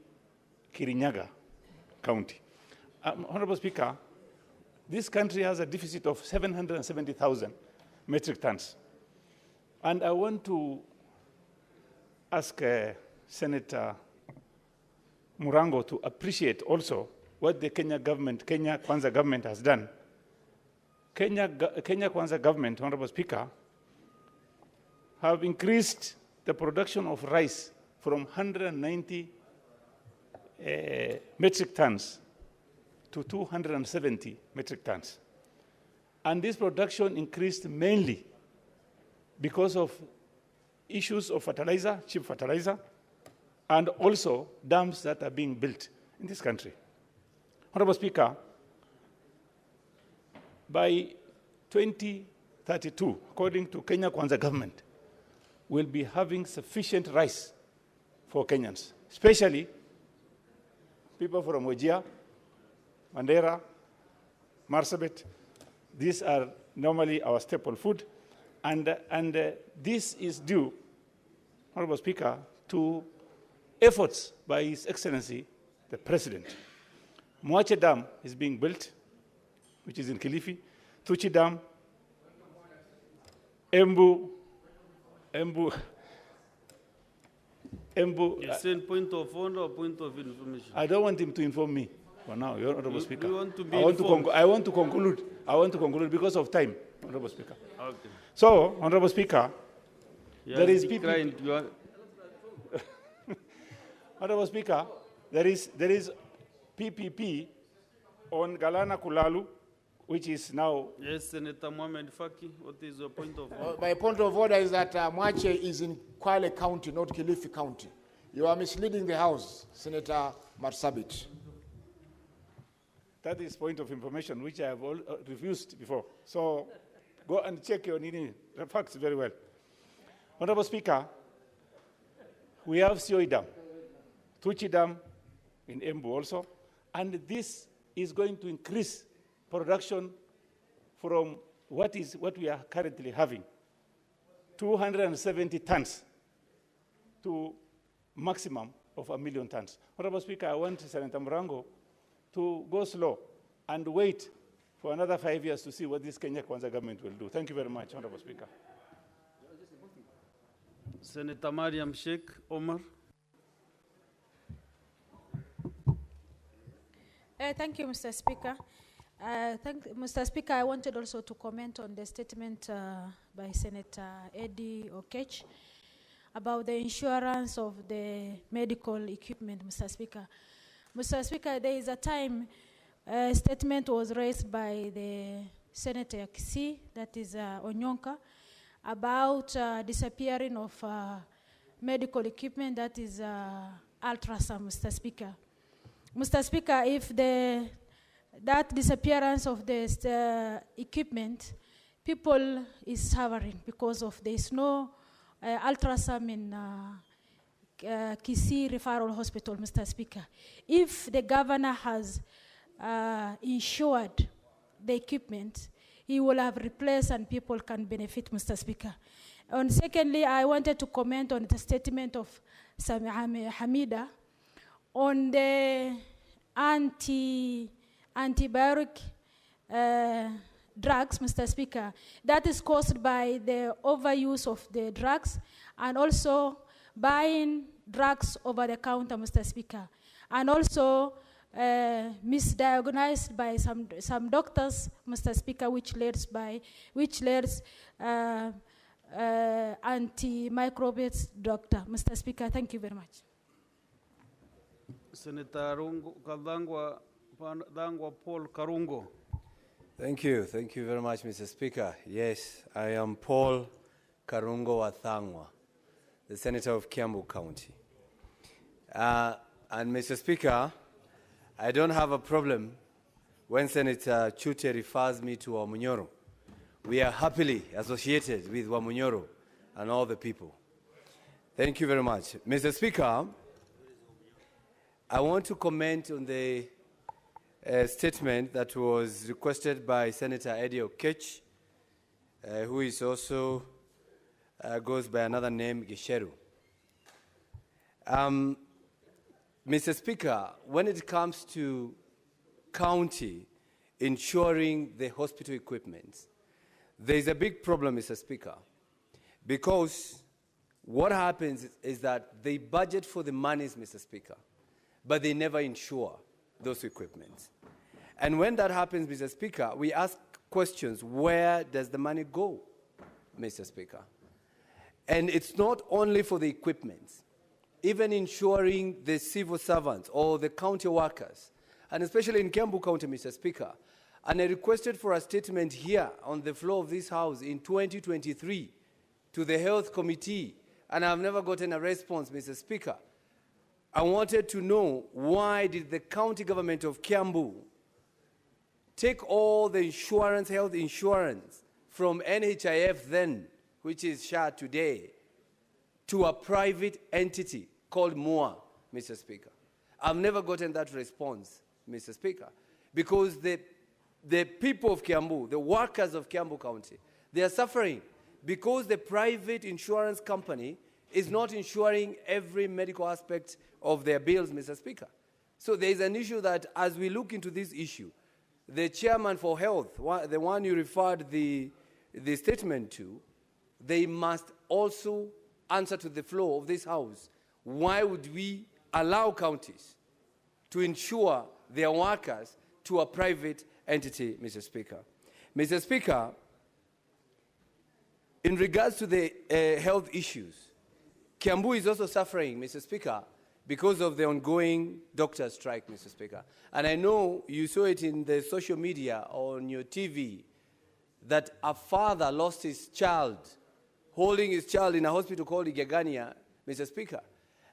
Kirinyaga County. Honorable Speaker, this country has a deficit of 770,000 metric tons. And I want to ask Senator Morango to appreciate also what the Kenya Kwanza government has done. Kenya Kwanza government, Honorable Speaker, have increased the production of rice from 190 metric tons to 270 metric tons. And this production increased mainly because of issues of fertilizer, cheap fertilizer, and also dams that are being built in this country. Honorable Speaker, by 2032, according to Kenya Kwanza government, we'll be having sufficient rice for Kenyans, especially people from Wajir, Mandera, Marsabit. These are normally our staple food. And this is due, Honorable Speaker, to efforts by His Excellency, the President. Mwache Dam is being built, which is in Kilifi. Tuchi Dam, Embu, Embu, You saying point of order or point of information? I don't want him to inform me for now, Your Honorable Speaker. You want to be I want to informed? I want to conclude because of time, Honorable Speaker. Okay. So, Honorable Speaker, He there has is declined. You are- Honorable Speaker, there is PPP on Galana Kulalu, which is now. Yes, Senator Mohamed Faki, what is your point of order? My point of order is that Mwache is in Kwale County, not Kilifi County. You are misleading the House, Senator Marsabit. That is point of information which I have refused before. So go and check your facts very well. Honorable Speaker, we have Sioi Dam, Tuchi Dam in Embu also, and this is going to increase production from what we are currently having, 270 tons to maximum of 1 million tons. Honorable Speaker, I want Senator Murango to go slow and wait for another 5 years to see what this Kenya Kwanza government will do. Thank you very much, Honorable Speaker. Senator Mariam Sheikh Omar. Thank you, Mr. Speaker. Mr. Speaker, I wanted also to comment on the statement by Senator Eddie Okech about the insurance of the medical equipment, Mr. Speaker. Mr. Speaker, there is a time a statement was raised by the Senator Kisi, that is Onyonka, about disappearing of medical equipment, that is ultrasound, Mr. Speaker. Mr. Speaker, if that disappearance of the equipment, people is suffering because of there is no ultrasound in Kisii Referral Hospital, Mr. Speaker. If the governor has insured the equipment, he will have replaced and people can benefit, Mr. Speaker. And secondly, I wanted to comment on the statement of Hamida on the antibiotic drugs, Mr. Speaker. That is caused by the overuse of the drugs and also buying drugs over the counter, Mr. Speaker. And also misdiagnosed by some doctors, Mr. Speaker, which leads antimicrobials doctor. Mr. Speaker, thank you very much. Senator Dangwa Paul Karungo. Thank you very much, Mr. Speaker. Yes, I am Paul Karungo Wathangwa, the Senator of Kiambu County. And Mr. Speaker, I don't have a problem when Senator Chute refers me to Wamunyoro. We are happily associated with Wamunyoro and all the people. Thank you very much. Mr. Speaker, I want to comment on the statement that was requested by Senator Eddie Okech, who is also goes by another name, Gisheru. Mr. Speaker, when it comes to county insuring the hospital equipment, there is a big problem, Mr. Speaker, because what happens is that they budget for the monies, Mr. Speaker, but they never insure those equipment. And when that happens, Mr. Speaker, we ask questions, where does the money go, Mr. Speaker? And it's not only for the equipment, even ensuring the civil servants or the county workers, and especially in Kiambu County, Mr. Speaker. And I requested for a statement here on the floor of this House in 2023 to the Health Committee, and I've never gotten a response, Mr. Speaker. I wanted to know, why did the county government of Kiambu take all the insurance, health insurance, from NHIF then, which is SHA today, to a private entity called MOA, Mr. Speaker? I've never gotten that response, Mr. Speaker, because the people of Kiambu, the workers of Kiambu County, they are suffering because the private insurance company is not insuring every medical aspect of their bills, Mr. Speaker. So there is an issue that, as we look into this issue, the chairman for health, the one you referred the statement to, they must also answer to the floor of this House why would we allow counties to insure their workers to a private entity, Mr. Speaker? Mr. Speaker, in regards to the health issues, Kiambu is also suffering, Mr. Speaker, because of the ongoing doctor strike, Mr. Speaker. And I know you saw it in the social media or on your TV that a father lost his child, holding his child in a hospital called Igegania, Mr. Speaker.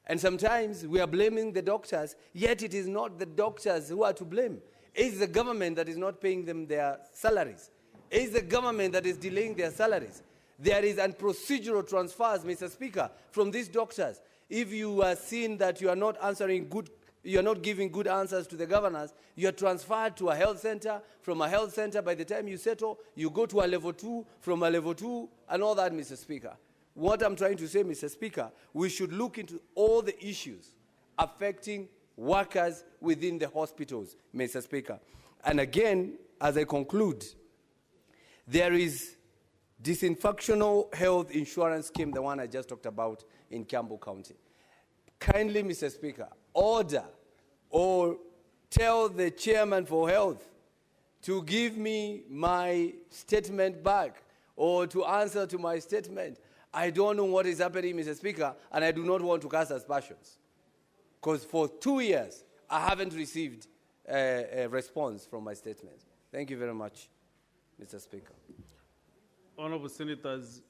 And sometimes we are blaming the doctors, yet it is not the doctors who are to blame. It's the government that is not paying them their salaries. It's the government that is delaying their salaries. There is procedural transfers, Mr. Speaker, from these doctors. If you are seen that you are not giving good answers to the governors, you are transferred to a health center. From a health center, by the time you settle, you go to a level 2, from a level 2, and all that, Mr. Speaker. What I'm trying to say, Mr. Speaker, we should look into all the issues affecting workers within the hospitals, Mr. Speaker. And again, as I conclude, there is disinfectional health insurance scheme, the one I just talked about in Kiambu County. Kindly, Mr. Speaker, order or tell the chairman for health to give me my statement back or to answer to my statement. I don't know what is happening, Mr. Speaker, and I do not want to cast aspersions. Because for 2 years, I haven't received a response from my statement. Thank you very much, Mr. Speaker. Honorable Senators,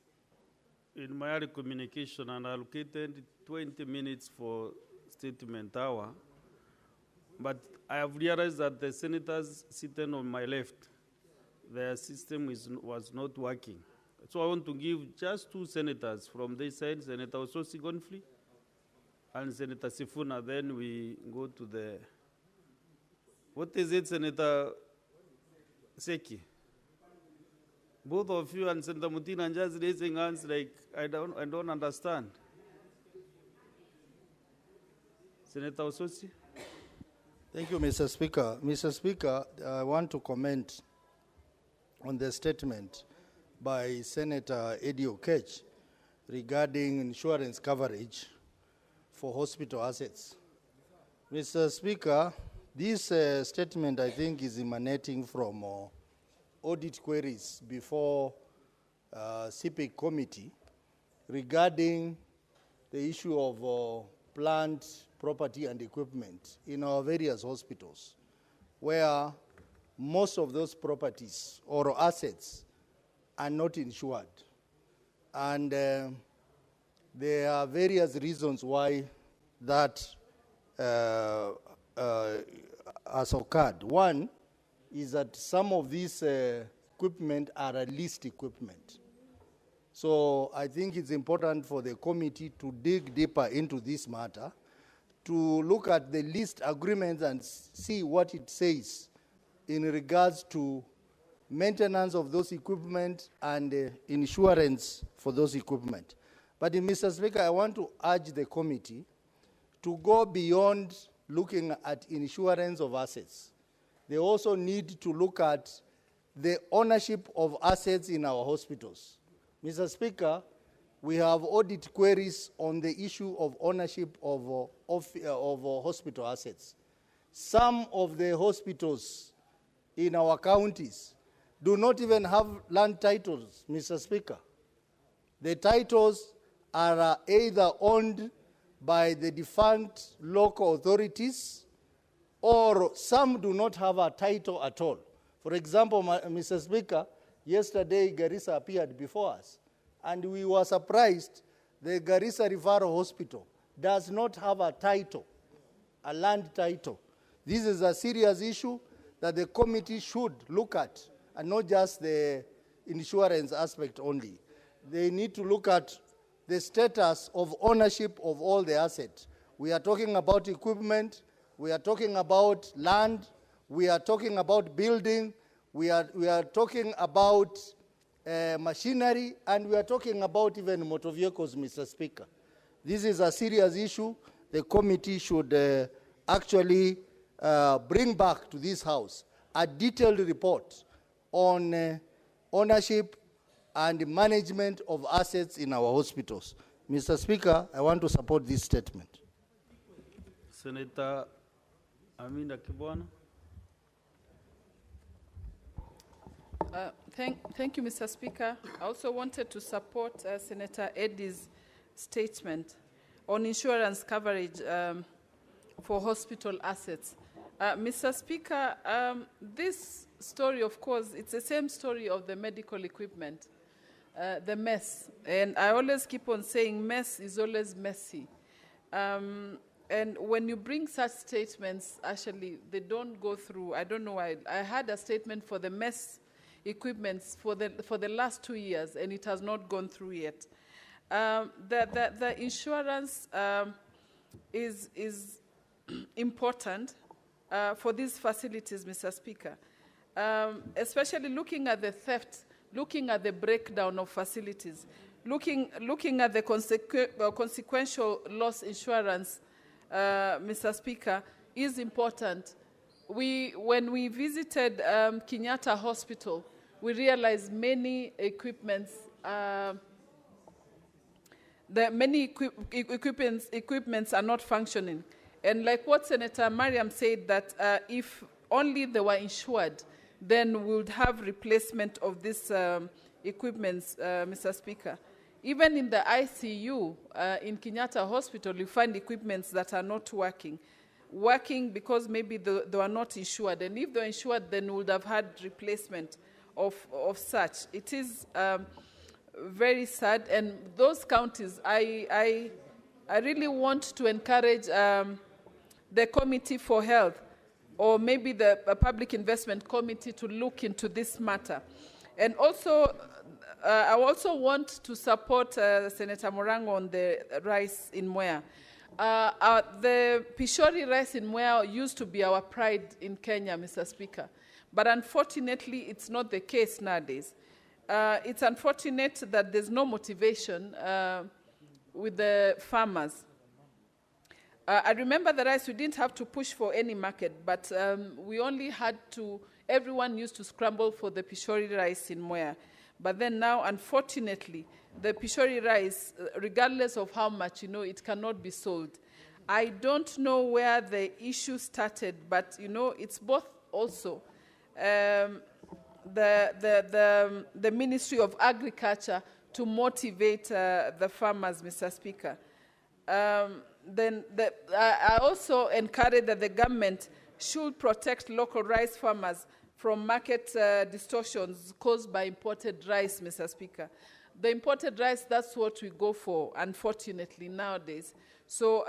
in my early communication, and I allocated 20 minutes for statement hour, but I have realized that the senators sitting on my left, their system was not working. So I want to give just 2 senators from this side, Senator Ososi Gonfrey and Senator Sifuna. Then we go to the, what is it, Senator Seki? Both of you and Senator Mutina are just raising hands like, I don't understand. Senator Ososi. Thank you, Mr. Speaker. Mr. Speaker, I want to comment on the statement by Senator Eddie Okech regarding insurance coverage for hospital assets. Mr. Speaker, this statement, I think, is emanating from audit queries before CPIC committee regarding the issue of plant, property, and equipment in our various hospitals, where most of those properties or assets are not insured. And there are various reasons why that has occurred. One is that some of these equipment are leased equipment. So I think it's important for the committee to dig deeper into this matter, to look at the leased agreements and see what it says in regards to maintenance of those equipment and insurance for those equipment. But Mr. Speaker, I want to urge the committee to go beyond looking at insurance of assets. They also need to look at the ownership of assets in our hospitals. Mr. Speaker, we have audit queries on the issue of ownership of hospital assets. Some of the hospitals in our counties do not even have land titles, Mr. Speaker. The titles are either owned by the defunct local authorities, or some do not have a title at all. For example, Mr. Speaker, yesterday Garissa appeared before us, and we were surprised the Garissa Referral Hospital does not have a title, a land title. This is a serious issue that the committee should look at, and not just the insurance aspect only. They need to look at the status of ownership of all the assets. We are talking about equipment, we are talking about land, we are talking about building, we are talking about machinery, and we are talking about even motor vehicles, Mr. Speaker. This is a serious issue. The committee should actually bring back to this House a detailed report on ownership and management of assets in our hospitals. Mr. Speaker, I want to support this statement. Senator Amina Kibwana. Thank you, Mr. Speaker. I also wanted to support Senator Eddie's statement on insurance coverage for hospital assets. Mr. Speaker, this story, of course, it's the same story of the medical equipment, the mess. And I always keep on saying mess is always messy. And when you bring such statements, actually, they don't go through. I don't know why. I had a statement for the mess equipments for the last 2 years, and it has not gone through yet. The insurance is important for these facilities, Mr. Speaker, especially looking at the theft, looking at the breakdown of facilities, looking at the consequential loss insurance, Mr. Speaker, is important. When we visited Kenyatta Hospital, we realized many equipments, equipments are not functioning. And like what Senator Mariam said, that if only they were insured, then we would have replacement of these equipments, Mr. Speaker. Even in the ICU in Kenyatta Hospital, you find equipments that are not working because maybe they were not insured. And if they were insured, then we would have had replacement of such. It is very sad. And those counties, I really want to encourage the Committee for Health or maybe the Public Investment Committee to look into this matter. And also, I also want to support Senator Morango on the rice in Mwea. The Pishori rice in Mwea used to be our pride in Kenya, Mr. Speaker. But unfortunately, it's not the case nowadays. It's unfortunate that there's no motivation with the farmers. I remember the rice, we didn't have to push for any market, but we only had to, everyone used to scramble for the Pishori rice in Mwea. But then now, unfortunately, the Pishori rice, regardless of how much, it cannot be sold. I don't know where the issue started, but, it's both also the Ministry of Agriculture to motivate the farmers, Mr. Speaker. Then I also encourage that the government should protect local rice farmers from market distortions caused by imported rice, Mr. Speaker. The imported rice, that's what we go for, unfortunately, nowadays. So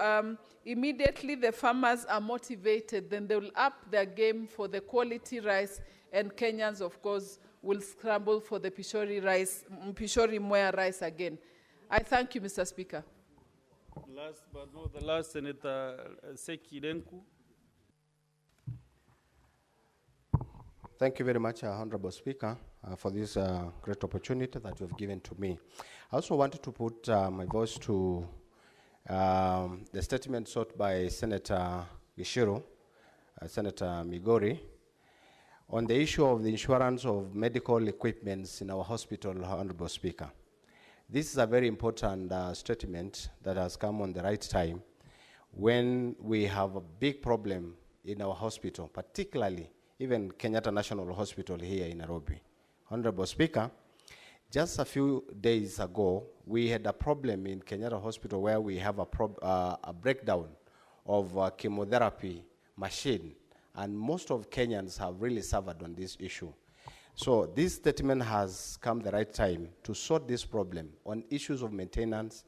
immediately the farmers are motivated, then they will up their game for the quality rice, and Kenyans, of course, will scramble for the Pishori rice, Pishori Mwea rice again. I thank you, Mr. Speaker. Last but not the last, Senator Seki Denku. Thank you very much, Honorable Speaker, for this great opportunity that you have given to me. I also wanted to put my voice to the statement sought by Senator Gishiro, Senator Migori, on the issue of the insurance of medical equipments in our hospital, Honorable Speaker. This is a very important statement that has come on the right time when we have a big problem in our hospital, particularly even Kenyatta National Hospital here in Nairobi. Honorable Speaker, just a few days ago, we had a problem in Kenyatta Hospital where we have a breakdown of chemotherapy machine, and most of Kenyans have really suffered on this issue. So this statement has come the right time to sort this problem on issues of maintenance,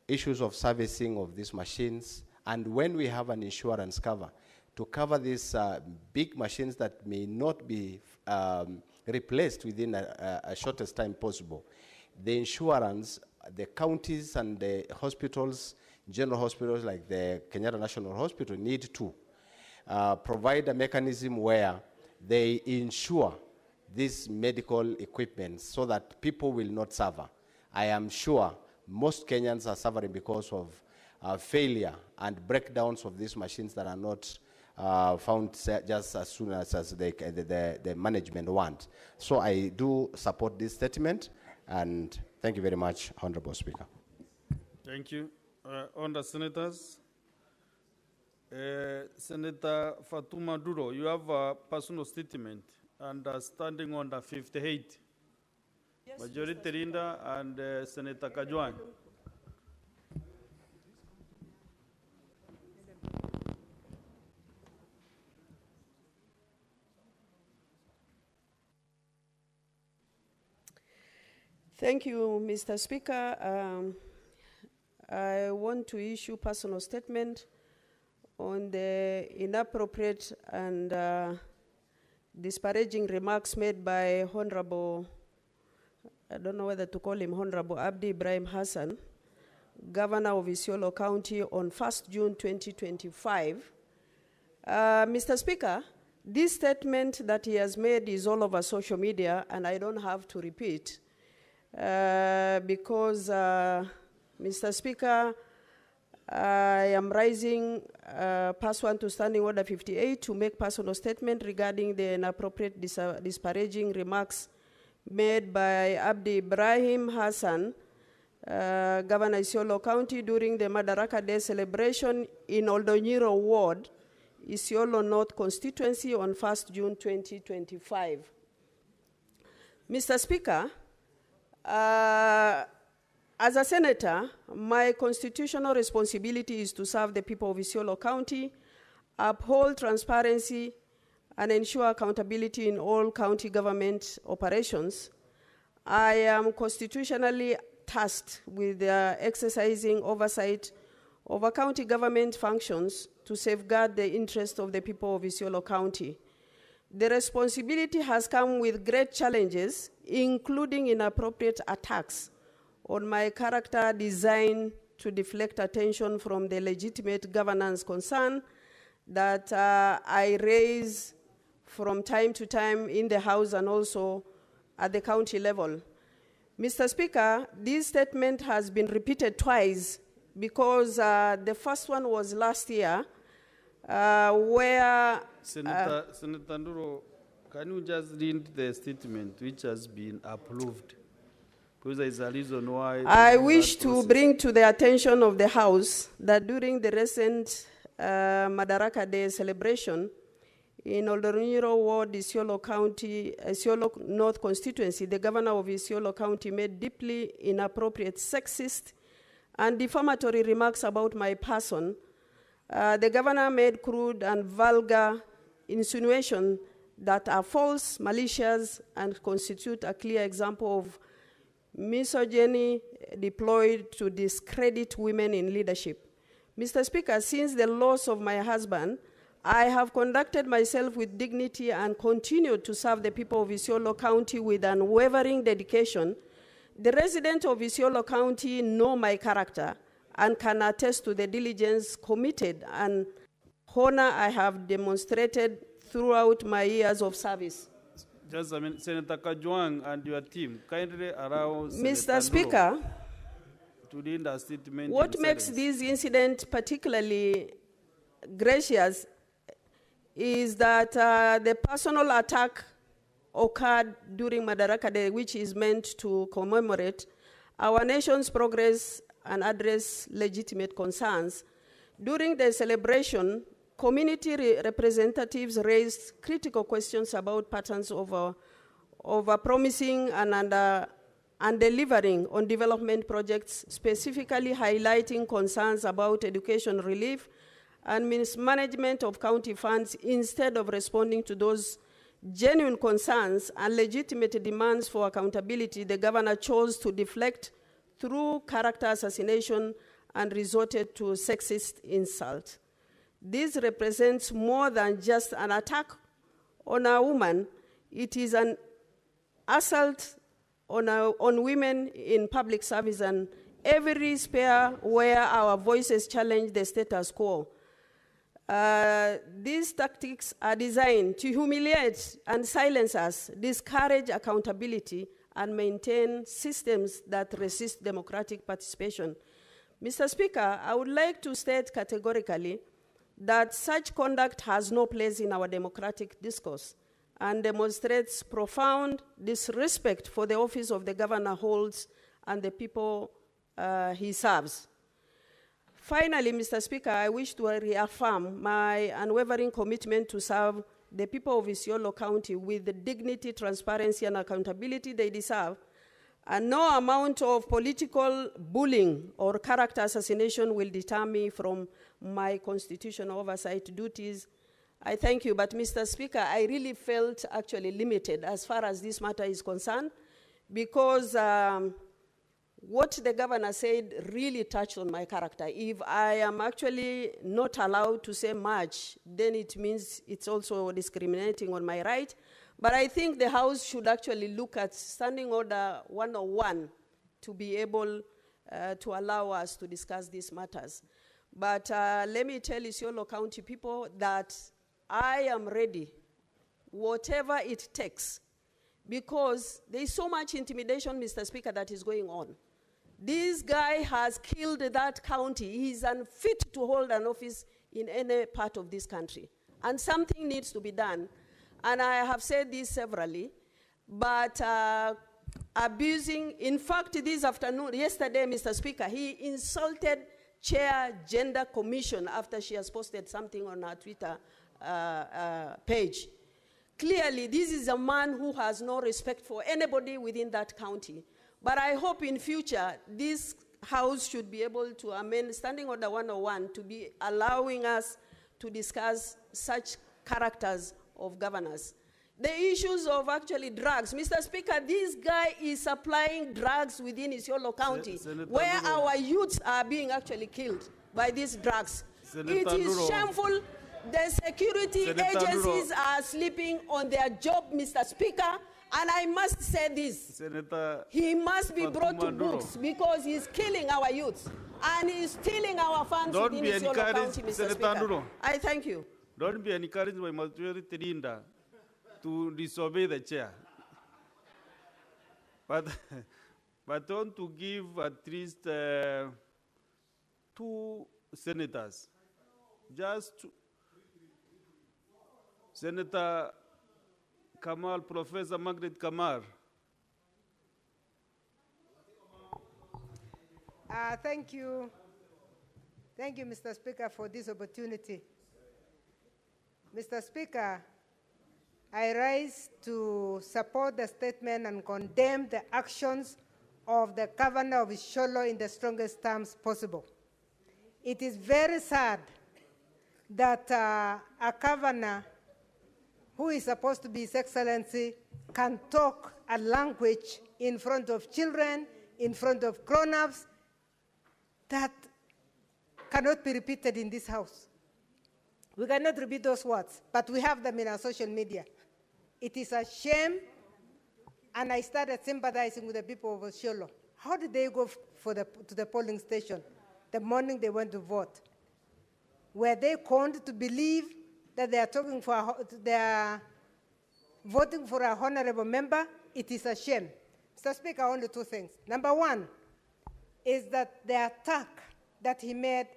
issues of servicing of these machines, and when we have an insurance cover, to cover these big machines that may not be replaced within a shortest time possible. The insurance, the counties and the hospitals, general hospitals like the Kenyatta National Hospital need to provide a mechanism where they insure these medical equipment so that people will not suffer. I am sure most Kenyans are suffering because of failure and breakdowns of these machines that are not found just as soon as the management want. So I do support this statement, and thank you very much, Honorable Speaker. Thank you. Honourable Senators, Senator Fatuma Duro, you have a personal statement and standing on the 58. Yes, Majority Leader and Senator Kajwang. Thank you, Mr. Speaker. I want to issue personal statement on the inappropriate and disparaging remarks made by Honorable, I don't know whether to call him Honorable Abdi Ibrahim Hassan, Governor of Isiolo County on 1st June 2025. Mr. Speaker, this statement that he has made is all over social media, and I don't have to repeat because, Mr. Speaker, I am rising pursuant to Standing Order 58 to make personal statement regarding the inappropriate disparaging remarks made by Abdi Ibrahim Hassan, Governor Isiolo County, during the Madaraka Day celebration in Oldonyiro Ward, Isiolo North constituency on 1st June 2025. Mr. Speaker, as a senator, my constitutional responsibility is to serve the people of Isiolo County, uphold transparency, and ensure accountability in all county government operations. I am constitutionally tasked with exercising oversight over county government functions to safeguard the interests of the people of Isiolo County. The responsibility has come with great challenges, including inappropriate attacks on my character designed to deflect attention from the legitimate governance concern that I raise from time to time in the House and also at the county level. Mr. Speaker, this statement has been repeated twice because the first one was last year where... Senator Nduro, can you just read the statement which has been approved? Because there is a reason why... I wish to bring to the attention of the House that during the recent Madaraka Day celebration in Oldonyiro Ward, Isiolo County, Isiolo North constituency, the governor of Isiolo County made deeply inappropriate, sexist, and defamatory remarks about my person. The governor made crude and vulgar insinuations that are false, malicious, and constitute a clear example of misogyny deployed to discredit women in leadership. Mr. Speaker, since the loss of my husband, I have conducted myself with dignity and continued to serve the people of Isiolo County with unwavering dedication. The residents of Isiolo County know my character and can attest to the diligence, committed, and honor I have demonstrated throughout my years of service. Just a minute, Senator Kajwang and your team, kindly allow Mr. Speaker, to read a statement. What makes this incident particularly gracious is that the personal attack occurred during Madaraka Day, which is meant to commemorate our nation's progress and address legitimate concerns. During the celebration, community representatives raised critical questions about patterns of promising and delivering on development projects, specifically highlighting concerns about education relief and mismanagement of county funds. Instead of responding to those genuine concerns and legitimate demands for accountability, the governor chose to deflect through character assassination and resorted to sexist insult. This represents more than just an attack on a woman. It is an assault on women in public service and every sphere where our voices challenge the status quo. These tactics are designed to humiliate and silence us, discourage accountability, and maintain systems that resist democratic participation. Mr. Speaker, I would like to state categorically that such conduct has no place in our democratic discourse and demonstrates profound disrespect for the office of the governor holds and the people he serves. Finally, Mr. Speaker, I wish to reaffirm my unwavering commitment to serve the people of Isiolo County with the dignity, transparency, and accountability they deserve. And no amount of political bullying or character assassination will deter me from my constitutional oversight duties. I thank you, but Mr. Speaker, I really felt actually limited as far as this matter is concerned, because what the governor said really touched on my character. If I am actually not allowed to say much, then it means it's also discriminating on my right. But I think the House should actually look at Standing Order 101 to be able to allow us to discuss these matters. But let me tell Isiolo County people that I am ready, whatever it takes, because there is so much intimidation, Mr. Speaker, that is going on. This guy has killed that county. He is unfit to hold an office in any part of this country. And something needs to be done. And I have said this severally, but abusing, in fact, this afternoon, yesterday, Mr. Speaker, he insulted Chair Gender Commission after she has posted something on her Twitter page. Clearly, this is a man who has no respect for anybody within that county. But I hope in future, this House should be able to amend Standing Order 101 to be allowing us to discuss such characters of governors. The issues of actually drugs. Mr. Speaker, this guy is supplying drugs within Isiolo County, where our youths are being actually killed by these drugs. It is shameful. The security agencies are sleeping on their job, Mr. Speaker, and I must say this. He must be brought to books because he's killing our youths and he's stealing our funds within Isiolo County, Mr. Speaker. I thank you. Don't be encouraged by majority leader to disobey the chair. But want to give at least 2 senators. Just Senator Kamal, Professor Margaret Kamar. Thank you. Thank you, Mr. Speaker, for this opportunity. Mr. Speaker, I rise to support the statement and condemn the actions of the governor of Isiolo in the strongest terms possible. It is very sad that a governor who is supposed to be His Excellency can talk a language in front of children, in front of grown-ups, that cannot be repeated in this House. We cannot repeat those words, but we have them in our social media. It is a shame, and I started sympathizing with the people of Isiolo. How did they go to the polling station the morning they went to vote? Were they conned to believe that they are voting for a honorable member? It is a shame. Mr. Speaker, only 2 things. Number 1 is that the attack that he made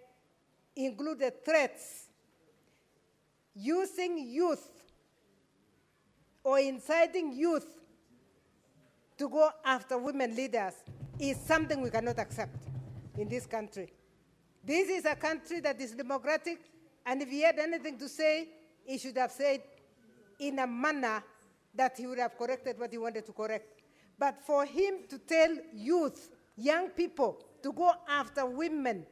included threats using youth or inciting youth to go after women leaders is something we cannot accept in this country. This is a country that is democratic, and if he had anything to say, he should have said in a manner that he would have corrected what he wanted to correct. But for him to tell youth, young people, to go after women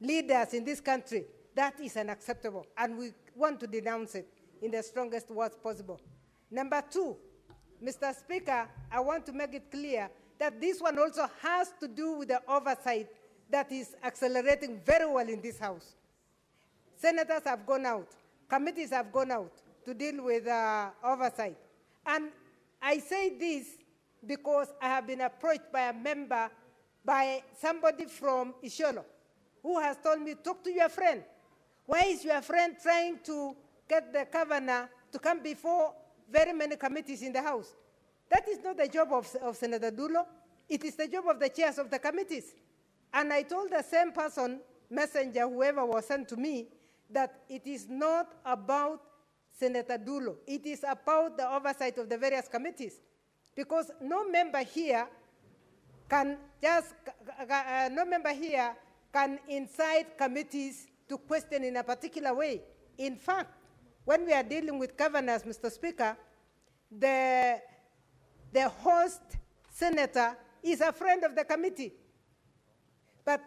leaders in this country, that is unacceptable, and we want to denounce it in the strongest words possible. Number 2, Mr. Speaker, I want to make it clear that this one also has to do with the oversight that is accelerating very well in this House. Senators have gone out, committees have gone out to deal with oversight. And I say this because I have been approached by a member, by somebody from Isiolo, who has told me, talk to your friend. Why is your friend trying to get the governor to come before very many committees in the House? That is not the job of Senator Dulo. It is the job of the chairs of the committees. And I told the same person, messenger, whoever was sent to me, that it is not about Senator Dulo. It is about the oversight of the various committees. Because no member here can can incite committees to question in a particular way. In fact, when we are dealing with governors, Mr. Speaker, the host senator is a friend of the committee. But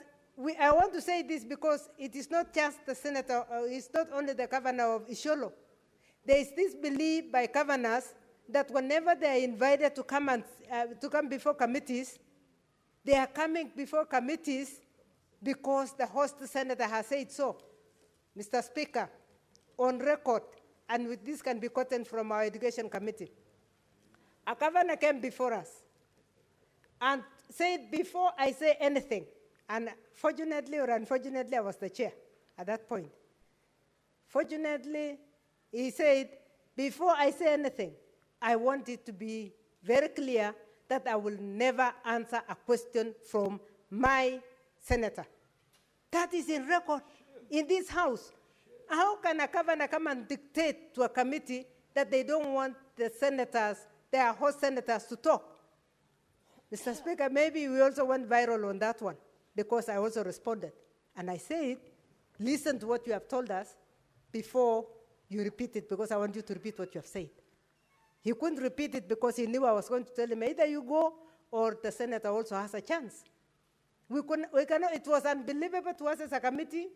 I want to say this because it is not just the senator, it's not only the governor of Isiolo. There is this belief by governors that whenever they are invited to come before committees, they are coming before committees because the host senator has said so. Mr. Speaker, on record, and with this can be quoted from our education committee, a governor came before us and said, before I say anything, and fortunately or unfortunately, I was the chair at that point. Fortunately, he said, before I say anything, I want it to be very clear that I will never answer a question from my senator. That is in record in this house. How can a governor come and dictate to a committee that they don't want the senators, their host senators, to talk? Mr. Speaker, maybe we also went viral on that one because I also responded. And I said, listen to what you have told us before you repeat it, because I want you to repeat what you have said. He couldn't repeat it because he knew I was going to tell him either you go or the senator also has a chance. We cannot, it was unbelievable to us as a committee.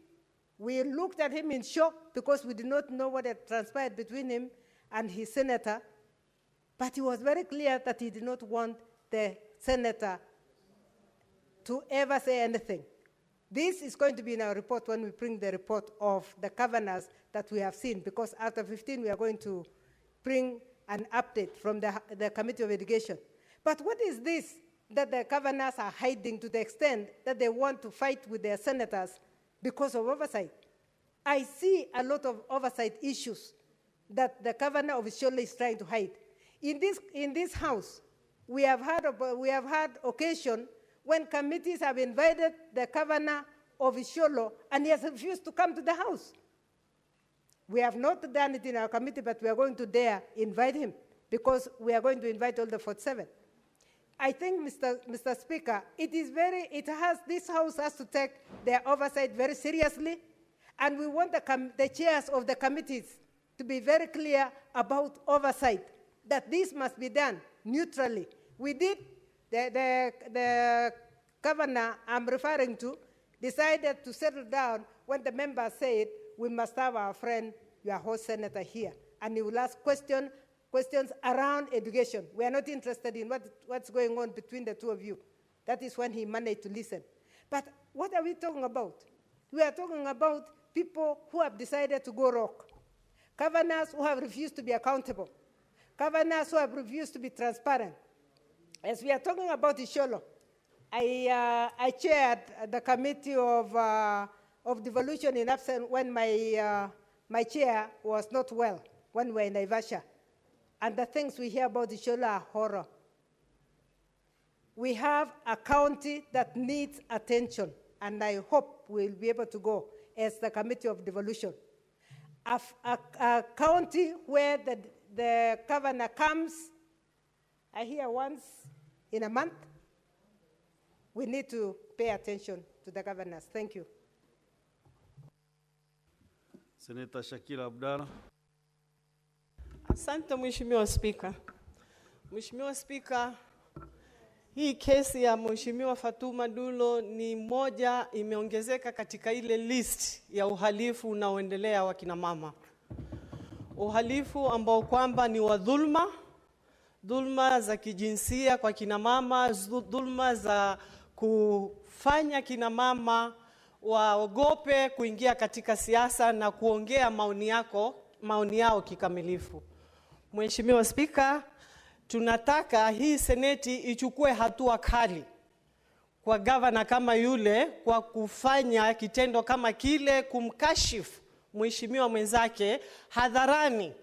We looked at him in shock because we did not know what had transpired between him and his senator. But he was very clear that he did not want the senator to ever say anything. This is going to be in our report when we bring the report of the governors that we have seen, because after 15 we are going to bring an update from the Committee of Education. But what is this that the governors are hiding to the extent that they want to fight with their senators because of oversight? I see a lot of oversight issues that the governor of Isiolo is trying to hide. In this house, we have had occasion when committees have invited the governor of Isiolo and he has refused to come to the house. We have not done it in our committee, but we are going to dare invite him because we are going to invite all the 47. I think, Mr. Speaker, this house has to take their oversight very seriously, and we want the chairs of the committees to be very clear about oversight, that this must be done neutrally. We did, the governor I'm referring to decided to settle down when the members said, we must have our friend, your host senator here, and he will ask questions around education. We are not interested in what's going on between the two of you. That is when he managed to listen. But what are we talking about? We are talking about people who have decided to go rogue, governors who have refused to be accountable, governors who have refused to be transparent. As we are talking about Isiolo, I chaired the committee of devolution in absence when my chair was not well, when we were in Naivasha. And the things we hear about Isiolo are horror. We have a county that needs attention, and I hope we'll be able to go as the Committee of Devolution. A county where the governor comes, I hear once in a month. We need to pay attention to the governors. Thank you. Senator Shakila Abdalla. Asante Mheshimiwa Spika. Mheshimiwa Spika, hii kesi ya Mheshimiwa Fatuma Dulo ni moja imeongezeka katika ile list ya uhalifu unaoendelea wa kina mama. Uhalifu ambao kwamba ni wa dhulma za kijinsia kwa kina mama, dhulma za kufanya kina mama waogope kuingia katika siasa na kuongea maoni yao kikamilifu. Mheshimiwa Spika, tunataka hii seneti ichukue hatua kali kwa gavana kama yule kwa kufanya kitendo kama kile, kumkashifu mheshimiwa mwenzake hadharani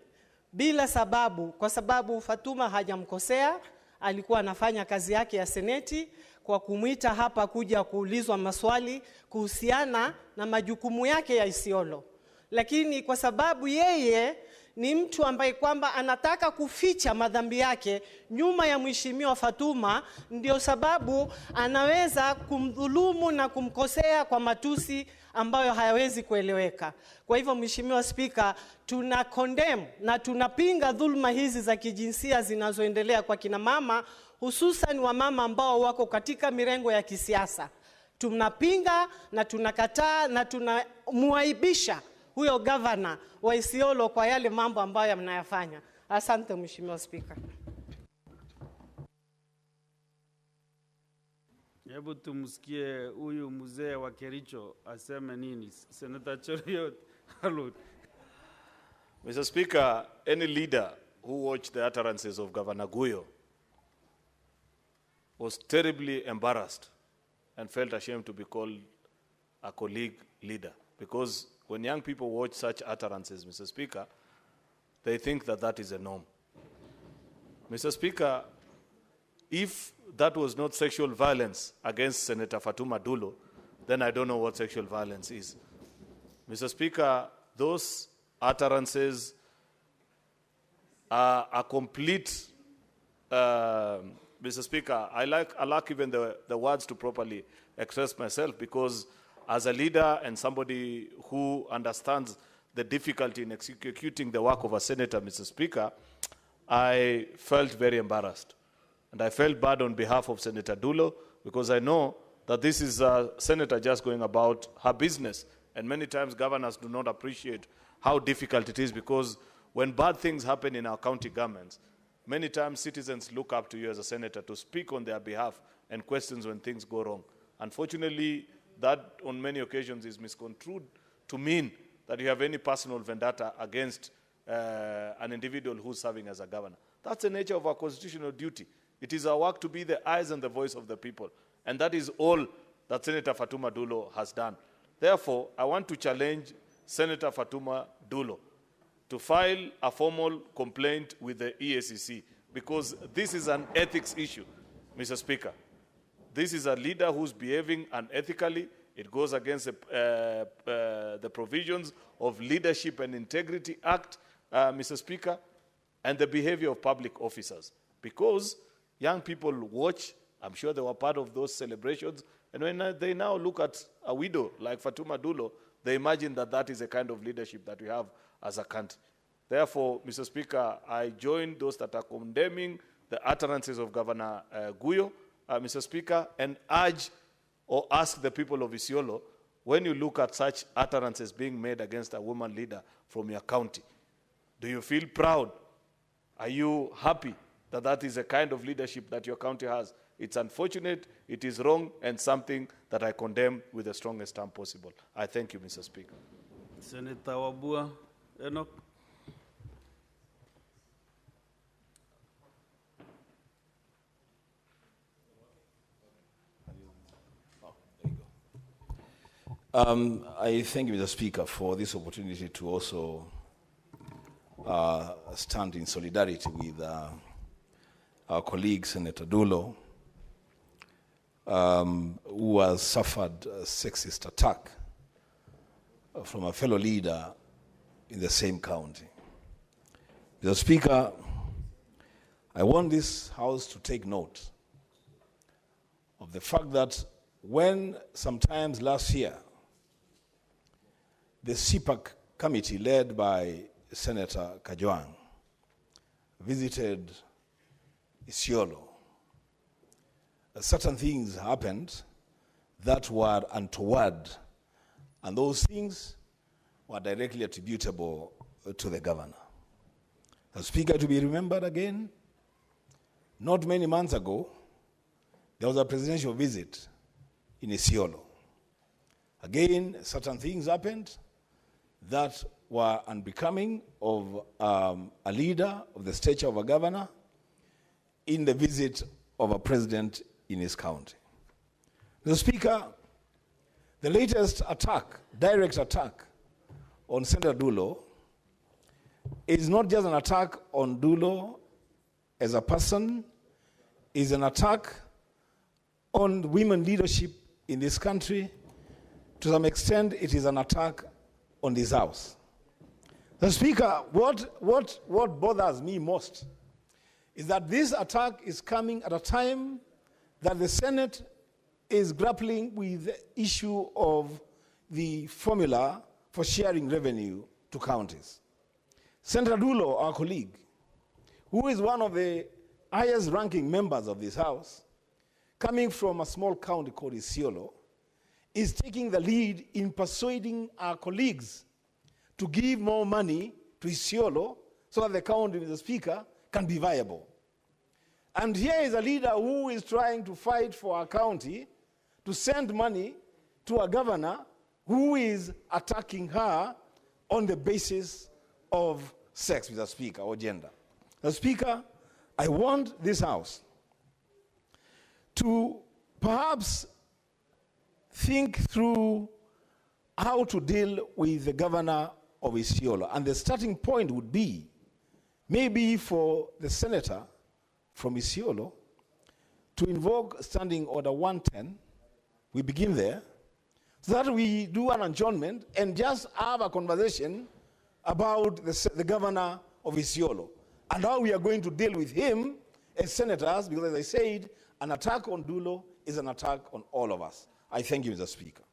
bila sababu, kwa sababu Fatuma hajamkosea, alikuwa anafanya kazi yake ya seneti kwa kumuita hapa kuja kuulizwa maswali kuhusiana na majukumu yake ya Isiolo. Lakini kwa sababu yeye ni mtu ambaye kwamba anataka kuficha madhambi yake nyuma ya Mheshimiwa Fatuma, ndio sababu anaweza kumdhulumu na kumkosea kwa matusi ambayo hayawezi kueleweka. Kwa hivyo Mheshimiwa Spika, tuna condemn na tunapinga dhulma hizi za kijinsia zinazoendelea kwa kina mama, hususan wamama ambao wako katika mirengo ya kisiasa. Tunapinga na tunakataa na tunamuaibisha huyo gavana wa Isiolo kwa yale mambo ambayo mnayafanya. Asante Mheshimiwa Spika. Hebu tumsikie huyu mzee wa Kericho aseme nini. Senator Cheriot Harlow. Mr. Speaker, any leader who watched the utterances of Governor Guyo was terribly embarrassed and felt ashamed to be called a colleague leader. Because when young people watch such utterances, Mr. Speaker, they think that that is a norm. Mr. Speaker, if that was not sexual violence against Senator Fatuma Dulo, then I don't know what sexual violence is. Mr. Speaker, those utterances are a complete, Mr. Speaker, I lack even the words to properly express myself, because as a leader and somebody who understands the difficulty in executing the work of a senator, Mr. Speaker, I felt very embarrassed. And I felt bad on behalf of Senator Dulo, because I know that this is a senator just going about her business. And many times governors do not appreciate how difficult it is, because when bad things happen in our county governments, many times citizens look up to you as a senator to speak on their behalf and questions when things go wrong. Unfortunately, that on many occasions is misconstrued to mean that you have any personal vendetta against an individual who's serving as a governor. That's the nature of our constitutional duty. It is our work to be the eyes and the voice of the people. And that is all that Senator Fatuma Dulo has done. Therefore, I want to challenge Senator Fatuma Dulo to file a formal complaint with the EACC, because this is an ethics issue, Mr. Speaker. This is a leader who's behaving unethically. It goes against the provisions of Leadership and Integrity Act, Mr. Speaker, and the behavior of public officers. Because young people watch, I'm sure they were part of those celebrations, and when they now look at a widow like Fatuma Dulo, they imagine that that is the kind of leadership that we have as a country. Therefore, Mr. Speaker, I join those that are condemning the utterances of Governor Guyo, Mr. Speaker, and urge or ask the people of Isiolo, when you look at such utterances being made against a woman leader from your county, do you feel proud? Are you happy that that is the kind of leadership that your county has? It's unfortunate, it is wrong, and something that I condemn with the strongest term possible. I thank you, Mr. Speaker. Senator Wabua Enoch. I thank you, Mr. Speaker, for this opportunity to also stand in solidarity with our colleague, Senator Dulo, who has suffered a sexist attack from a fellow leader in the same county. Mr. Speaker, I want this House to take note of the fact that when sometimes last year, the CPAC committee led by Senator Kajwang visited Isiolo, certain things happened that were untoward, and those things were directly attributable to the governor. The Speaker, to be remembered again, not many months ago, there was a presidential visit in Isiolo. Again, certain things happened that were unbecoming of a leader of the stature of a governor in the visit of a president in his county. Mr. Speaker, the latest attack, direct attack on Senator Dulo is not just an attack on Dulo as a person, is an attack on women leadership in this country. To some extent, it is an attack on this House. The Speaker, what bothers me most is that this attack is coming at a time that the Senate is grappling with the issue of the formula for sharing revenue to counties. Senator Dulo, our colleague, who is one of the highest ranking members of this House, coming from a small county called Isiolo, is taking the lead in persuading our colleagues to give more money to Isiolo so that the county, Mr. Speaker, can be viable. And here is a leader who is trying to fight for our county to send money to a governor who is attacking her on the basis of sex, Mr. Speaker, or gender. Mr. Speaker, I want this House to perhaps think through how to deal with the governor of Isiolo. And the starting point would be maybe for the senator from Isiolo to invoke Standing Order 110. We begin there, so that we do an adjournment and just have a conversation about the governor of Isiolo and how we are going to deal with him as senators, because as I said, an attack on Dulo is an attack on all of us. I thank you, Mr. Speaker.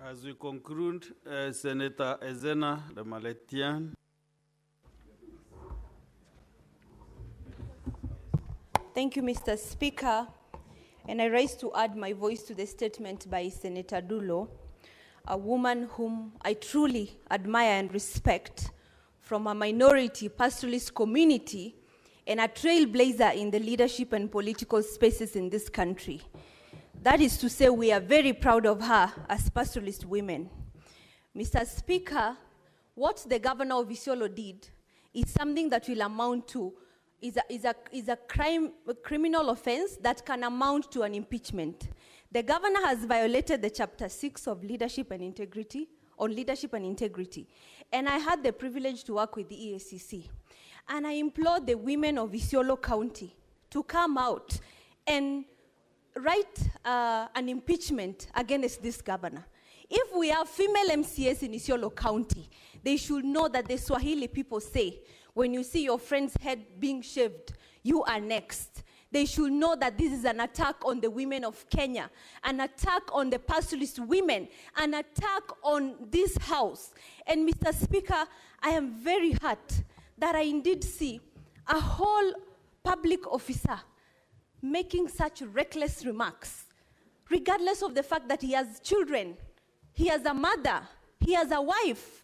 As we conclude, Senator Ezena Ramaletian. Thank you, Mr. Speaker. And I rise to add my voice to the statement by Senator Dulo, a woman whom I truly admire and respect, from a minority pastoralist community and a trailblazer in the leadership and political spaces in this country. That is to say, we are very proud of her as pastoralist women. Mr. Speaker, what the governor of Isiolo did is something that will amount to, is a criminal offense that can amount to an impeachment. The governor has violated the Chapter 6 of Leadership and Integrity, on leadership and integrity. And I had the privilege to work with the EACC. And I implored the women of Isiolo County to come out and write an impeachment against this governor. If we have female MCAs in Isiolo County, they should know that the Swahili people say, when you see your friend's head being shaved, you are next. They should know that this is an attack on the women of Kenya, an attack on the pastoralist women, an attack on this house. And Mr. Speaker, I am very hurt that I indeed see a whole public officer making such reckless remarks, regardless of the fact that he has children, he has a mother, he has a wife,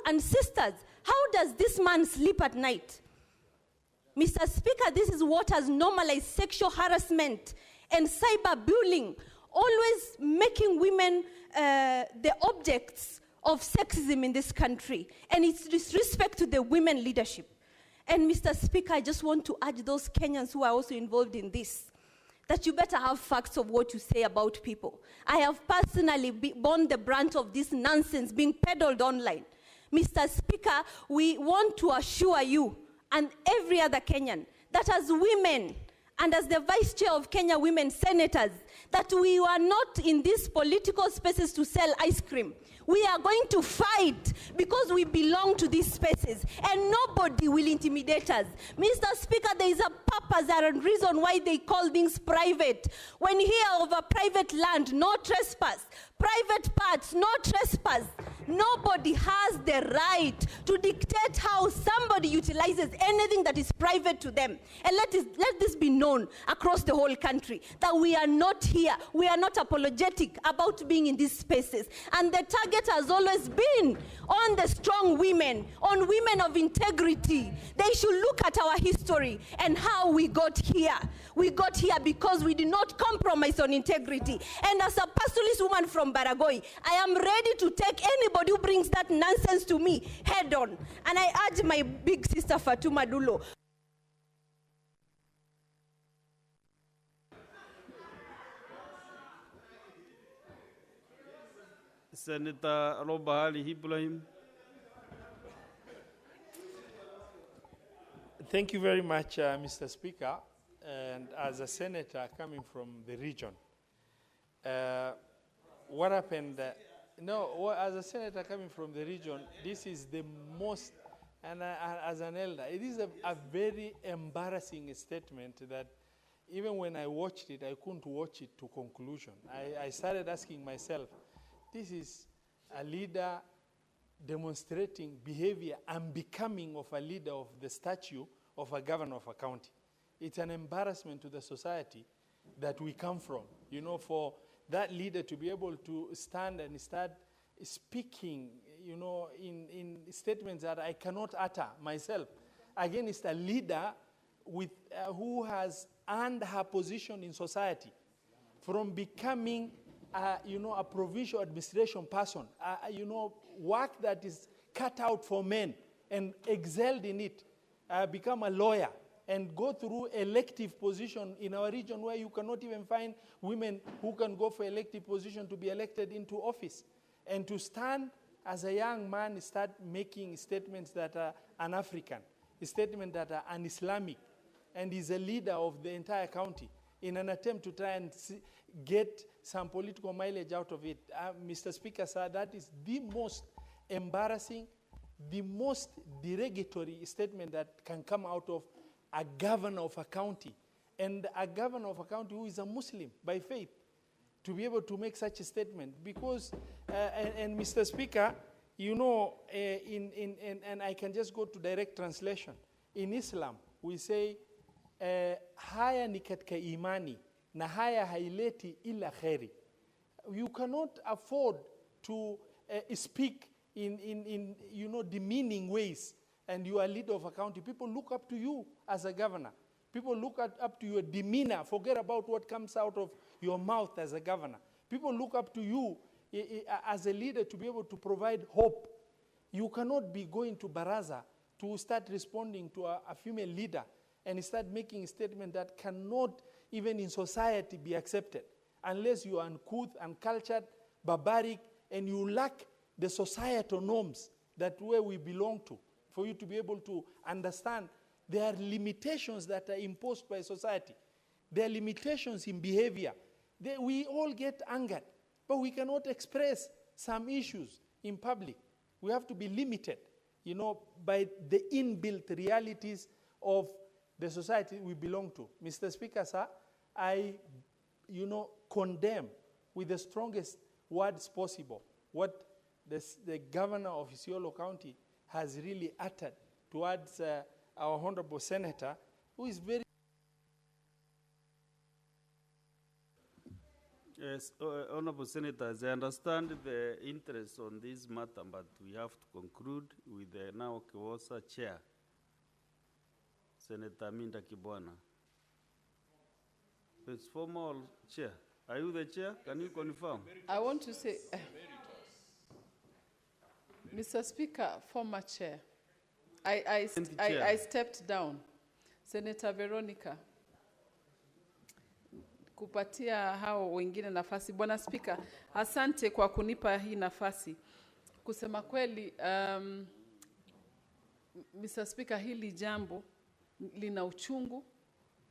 and sisters. How does this man sleep at night? Mr. Speaker, this is what has normalized sexual harassment and cyberbullying, always making women the objects of sexism in this country. And it's disrespect to the women leadership. And Mr. Speaker, I just want to urge those Kenyans who are also involved in this, that you better have facts of what you say about people. I have personally borne the brunt of this nonsense being peddled online. Mr. Speaker, we want to assure you and every other Kenyan that as women and as the Vice Chair of Kenya Women Senators, that we are not in these political spaces to sell ice cream. We are going to fight because we belong to these spaces and nobody will intimidate us. Mr. Speaker, there is a purpose and a reason why they call things private. When you hear of a private land, no trespass. Private parts, no trespass. Nobody has the right to dictate how somebody utilizes anything that is private to them. And let this be known across the whole country, that we are not here, we are not apologetic about being in these spaces. And the target has always been on the strong women, on women of integrity. They should look at our history and how we got here. We got here because we did not compromise on integrity. And as a pastoralist woman from Baragoi, I am ready to take anybody who brings that nonsense to me head on. And I urge my big sister Fatuma Dulo. Senator Robahali Ibrahim. Thank you very much, Mr. Speaker. And as a senator coming from the region, what happened No, as a senator coming from the region, this is the most, and as an elder, it is a very embarrassing statement that even when I watched it, I couldn't watch it to conclusion. I started asking myself, this is a leader demonstrating behavior unbecoming of a leader of the stature of a governor of a county. It's an embarrassment to the society that we come from. You know, for that leader to be able to stand and start speaking, you know, in statements that I cannot utter myself against a leader with, who has earned her position in society from becoming, you know, a provincial administration person, you know, work that is cut out for men and excelled in it, become a lawyer and go through elective position in our region where you cannot even find women who can go for elective position to be elected into office. And to stand as a young man, start making statements that are un-African, statements that are un-Islamic, and is a leader of the entire county in an attempt to try and get some political mileage out of it. Mr. Speaker, sir, that is the most embarrassing, the most derogatory statement that can come out of a governor of a county, and a governor of a county who is a Muslim by faith, to be able to make such a statement. Because, and Mr. Speaker, you know, and I can just go to direct translation. In Islam, we say, haya ni katika imani, na haya haileti illa kheri. You cannot afford to speak in you know, demeaning ways, and you are leader of a county. People look up to you as a governor. People look up to your demeanor. Forget about what comes out of your mouth as a governor. People look up to you as a leader to be able to provide hope. You cannot be going to Baraza to start responding to a female leader and start making a statement that cannot even in society be accepted unless you are uncouth, uncultured, barbaric, and you lack the societal norms that where we belong to, for you to be able to understand there are limitations that are imposed by society. There are limitations in behavior. We all get angered, but we cannot express some issues in public. We have to be limited, you know, by the inbuilt realities of the society we belong to. Mr. Speaker, sir, I, you know, condemn with the strongest words possible what the governor of Isiolo County has really uttered towards our honorable senator, who is very... Yes, Honorable Senators, I understand the interest on this matter, but we have to conclude with the now Kiwosa Chair, Senator Minda Kibwana. It's formal Chair. Are you the Chair? Can you confirm? I want to say, Mr. Speaker, former Chair, I stepped down. Senator Veronica, kupatia hao wengine nafasi. Bwana Speaker, asante kwa kunipa hii nafasi. Kusema kweli, Mr. Speaker, hili jambo lina uchungu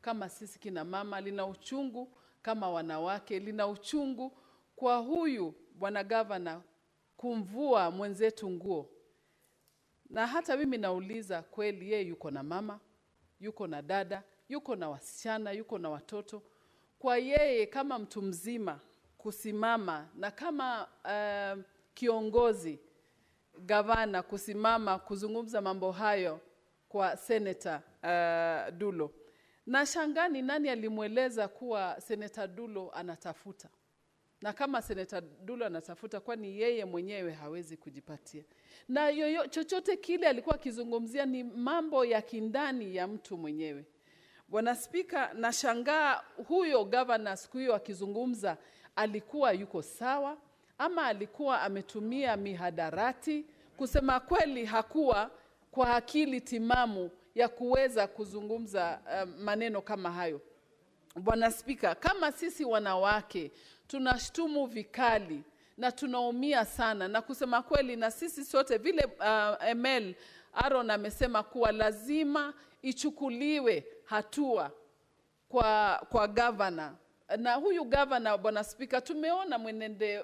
kama sisi kina mama, lina uchungu kama wanawake, lina uchungu kwa huyu bwana governor kumvua mwenzetu nguo. Na hata mimi nauliza, kweli yeye yuko na mama, yuko na dada, yuko na wasichana, yuko na watoto. Kwa yeye kama mtu mzima kusimama na kama kiongozi gavana kusimama kuzungumza mambo hayo kwa Senator Dulo. Na shangani nani alimueleza kuwa Senator Dulo anatafuta? Na kama Senator Dulo anatafuta, kwani yeye mwenyewe hawezi kujipatia? Na chochote kile alikuwa akizungumzia ni mambo ya kindani ya mtu mwenyewe. Bwana Speaker, nashangaa huyo governor siku hiyo akizungumza alikuwa yuko sawa ama alikuwa ametumia mihadarati. Kusema kweli hakuwa kwa akili timamu ya kuweza kuzungumza maneno kama hayo. Bwana Speaker, kama sisi wanawake tunashtumu vikali na tunaumia sana, na kusema kweli na sisi sote vile ML Aaron amesema kuwa lazima ichukuliwe hatua kwa governor na huyu gavana, Bwana Spika, tumeona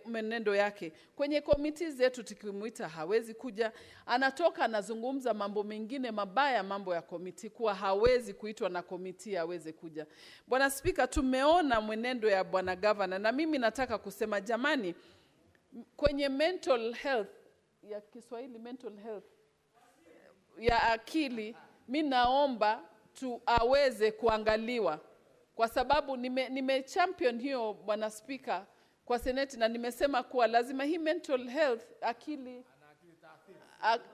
mwenendo yake kwenye komiti zetu. Tukimuita hawezi kuja, anatoka anazungumza mambo mengine mabaya, mambo ya komiti, kuwa hawezi kuitwa na komiti hawezi kuja. Bwana Spika, tumeona mwenendo ya bwana gavana, na mimi nataka kusema jamani, kwenye mental health ya Kiswahili, mental health ya akili, mimi naomba aweze kuangaliwa, kwa sababu nime champion hiyo Bwana Spika kwa Seneti, na nimesema kuwa lazima hii mental health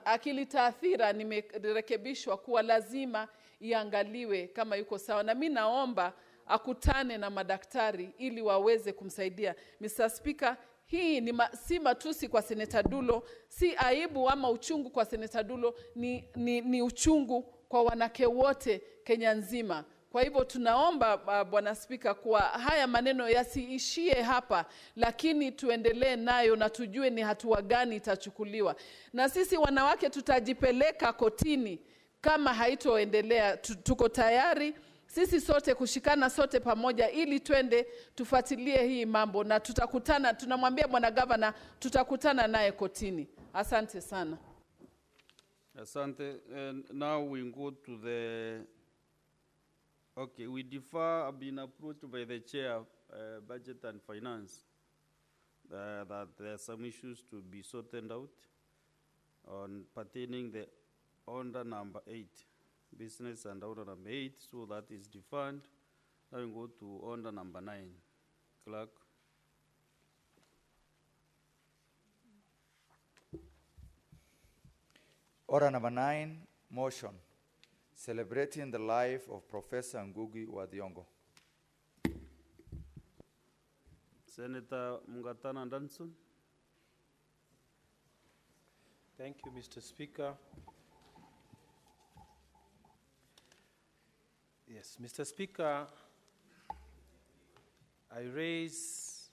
akili taathira nimerekebishwa kuwa lazima iangaliwe kama yuko sawa, na mimi naomba akutane na madaktari ili waweze kumsaidia. Mr. Speaker, hii si matusi kwa Seneta Dulo, si aibu ama uchungu kwa Seneta Dulo, ni uchungu kwa wanawake wote Kenya nzima. Kwa hivyo tunaomba Bwana Spika kuwa haya maneno yasiishie hapa, lakini tuendelee nayo na tujue ni hatua gani itachukuliwa. Na sisi wanawake tutajipeleka kotini kama haitoendelea. Tuko tayari sisi sote kushikana sote pamoja ili twende tufuatilie hii mambo, na tutakutana, tunamwambia bwana gavana tutakutana naye kotini. Asante sana. Asante. And now we go to the... Okay, we defer, been approached by the chair, Budget and Finance, that there are some issues to be sorted out on pertaining the order number 8, business and order number 8, so that is deferred. Now we go to order number 9. Clerk. Order number 9, motion. Celebrating the life of Professor Ngugi wa Thiong'o. Senator Mungatana Danson. Thank you, Mr. Speaker. Yes, Mr. Speaker, I raise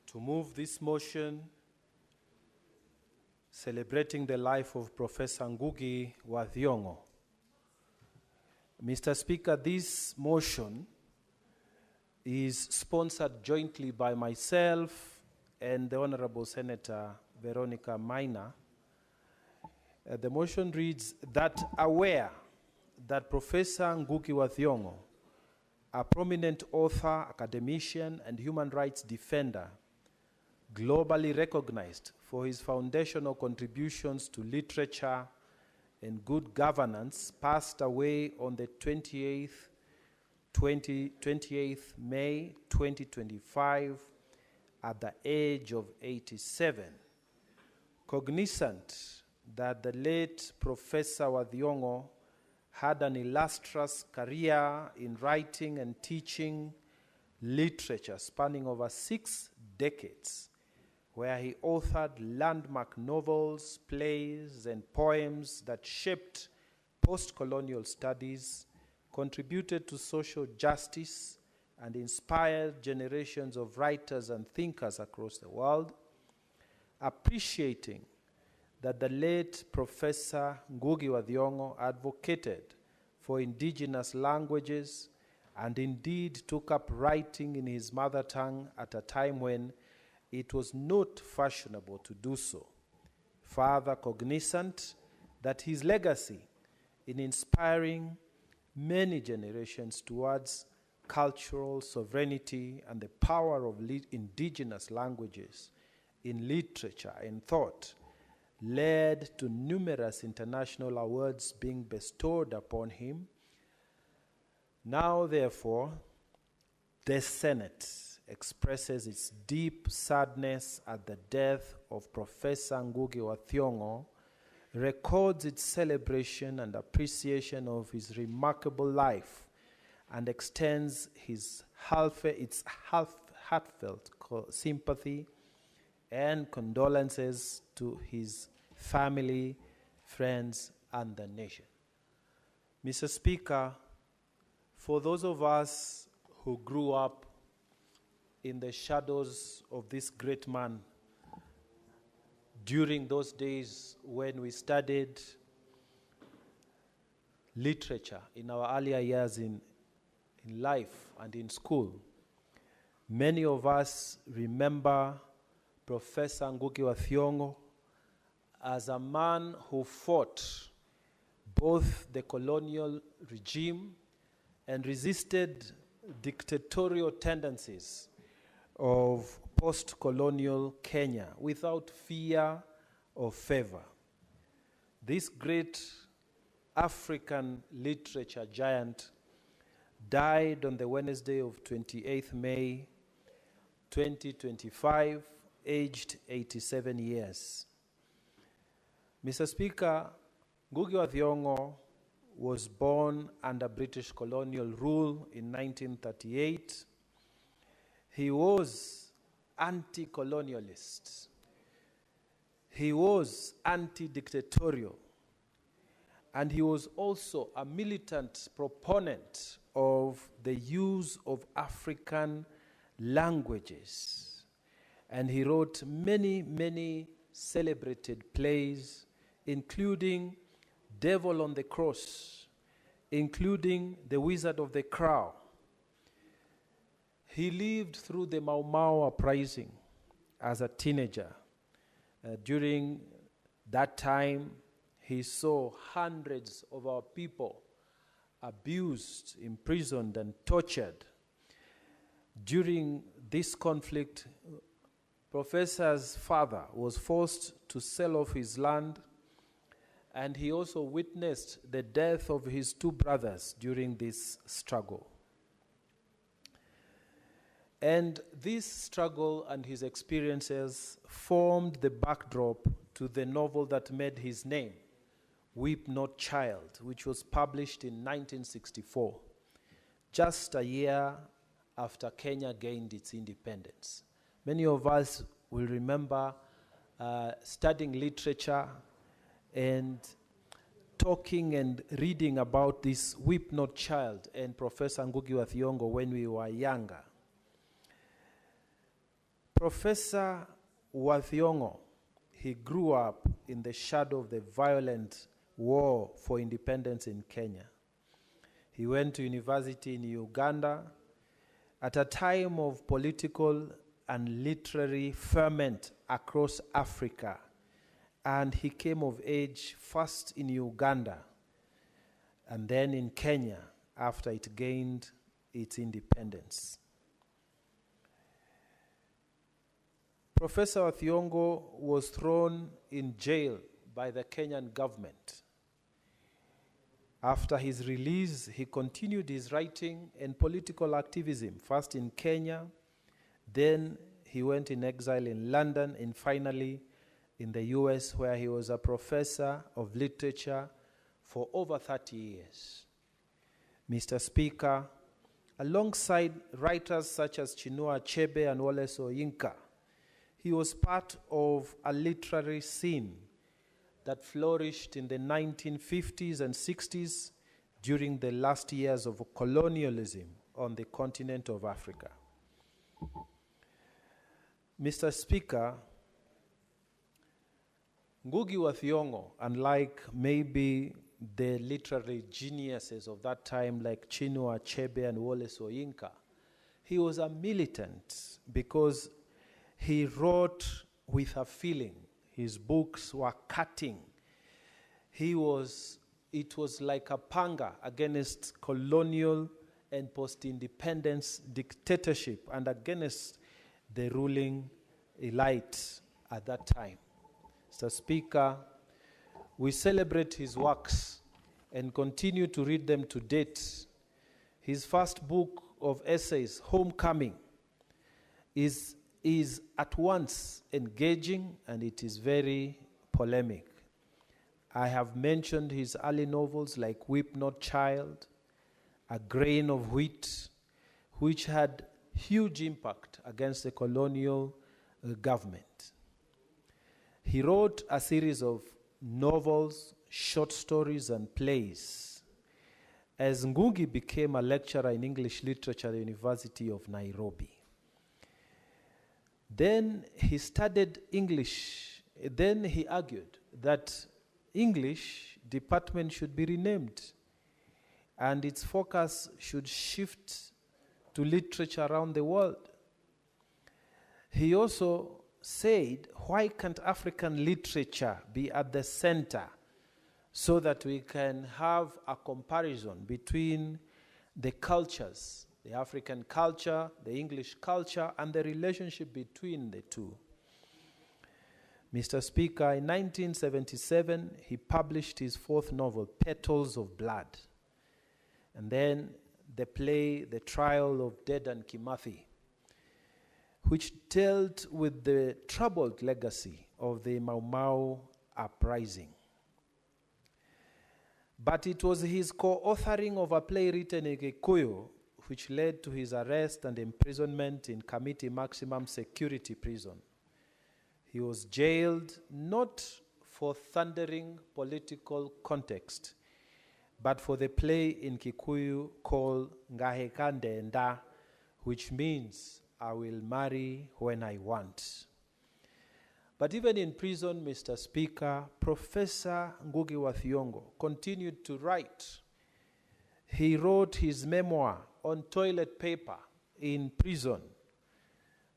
to move this motion celebrating the life of Professor Ngugi wa Thiong'o. Mr. Speaker, this motion is sponsored jointly by myself and the Honorable Senator Veronica Maina. The motion reads that aware that Professor Ngugi wa Thiong'o, a prominent author, academician, and human rights defender, globally recognized for his foundational contributions to literature and good governance, passed away on the 28th May 2025 at the age of 87. Cognizant that the late Professor wa Thiong'o had an illustrious career in writing and teaching literature spanning over 6 decades, where he authored landmark novels, plays, and poems that shaped post-colonial studies, contributed to social justice, and inspired generations of writers and thinkers across the world. Appreciating that the late Professor Ngugi wa Thiong'o advocated for indigenous languages and indeed took up writing in his mother tongue at a time when it was not fashionable to do so. Further cognizant that his legacy in inspiring many generations towards cultural sovereignty and the power of indigenous languages in literature and thought led to numerous international awards being bestowed upon him. Now, therefore, the Senate expresses its deep sadness at the death of Professor Ngugi wa Thiong'o, records its celebration and appreciation of his remarkable life, and extends its heartfelt sympathy and condolences to his family, friends, and the nation. Mr. Speaker, for those of us who grew up in the shadows of this great man during those days when we studied literature in our earlier years in life and in school, Many of us remember Professor Ngugi wa Thiong'o as a man who fought both the colonial regime and resisted dictatorial tendencies of post-colonial Kenya without fear or favor. This great African literature giant died on the Wednesday of 28th May 2025, aged 87 years. Mr. Speaker, Ngugi wa Thiong'o was born under British colonial rule in 1938. He was anti-colonialist. He was anti-dictatorial. And he was also a militant proponent of the use of African languages. And he wrote many, many celebrated plays, including Devil on the Cross, including The Wizard of the Crow. He lived through the Mau Mau uprising as a teenager. During that time, he saw hundreds of our people abused, imprisoned, and tortured. During this conflict, Professor's father was forced to sell off his land, and he also witnessed the death of his two brothers during this struggle. And this struggle and his experiences formed the backdrop to the novel that made his name, Weep Not Child, which was published in 1964, just a year after Kenya gained its independence. Many of us will remember studying literature and talking and reading about this Weep Not Child and Professor Ngugi wa Thiong'o when we were younger. Professor wa Thiong'o, he grew up in the shadow of the violent war for independence in Kenya. He went to university in Uganda at a time of political and literary ferment across Africa, and he came of age first in Uganda and then in Kenya after it gained its independence. Professor Thiong'o was thrown in jail by the Kenyan government. After his release, he continued his writing and political activism, first in Kenya, then he went in exile in London, and finally in the US, where he was a professor of literature for over 30 years. Mr. Speaker, alongside writers such as Chinua Achebe and Wole Soyinka, he was part of a literary scene that flourished in the 1950s and 60s during the last years of colonialism on the continent of Africa. Mr. Speaker, Ngugi wa Thiong'o, unlike maybe the literary geniuses of that time like Chinua Achebe and Wole Soyinka, he was a militant because he wrote with a feeling. His books were cutting. It was like a panga against colonial and post-independence dictatorship and against the ruling elite at that time. Mr. Speaker, we celebrate his works and continue to read them to date. His first book of essays, Homecoming, is at once engaging and it is very polemic. I have mentioned his early novels like Weep Not Child, A Grain of Wheat, which had huge impact against the colonial government. He wrote a series of novels, short stories, and plays. As Ngugi became a lecturer in English literature at the University of Nairobi. Then he studied English. Then he argued that English department should be renamed and its focus should shift to literature around the world. He also said, why can't African literature be at the center so that we can have a comparison between the cultures, the African culture, the English culture, and the relationship between the two? Mr. Speaker, in 1977, he published his fourth novel, Petals of Blood, and then the play, The Trial of Dedan Kimathi, which dealt with the troubled legacy of the Mau Mau uprising. But it was his co-authoring of a play written in Kikuyu which led to his arrest and imprisonment in Kamiti Maximum Security Prison. He was jailed not for thundering political context, but for the play in Kikuyu called Ngahekande Nda, which means I will marry when I want. But even in prison, Mr. Speaker, Professor Ngugi wa Thiong'o continued to write. He wrote his memoir on toilet paper in prison.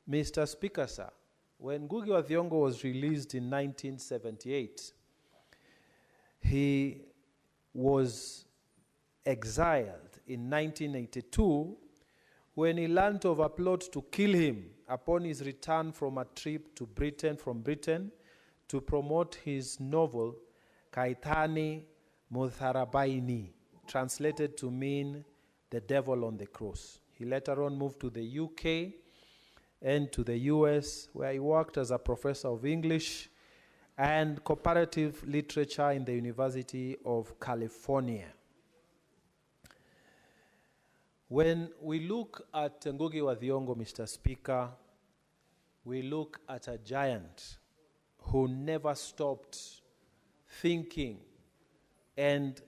Mr. Speaker, sir, when Ngugi wa Thiong'o was released in 1978, he was exiled in 1982 when he learned of a plot to kill him upon his return from a trip to Britain, to promote his novel, Kaitani Mutharabaini, translated to mean the devil on the cross. He later on moved to the UK and to the US, where he worked as a professor of English and comparative literature in the University of California. When we look at Ngugi wa Thiong'o, Mr. Speaker, we look at a giant who never stopped thinking and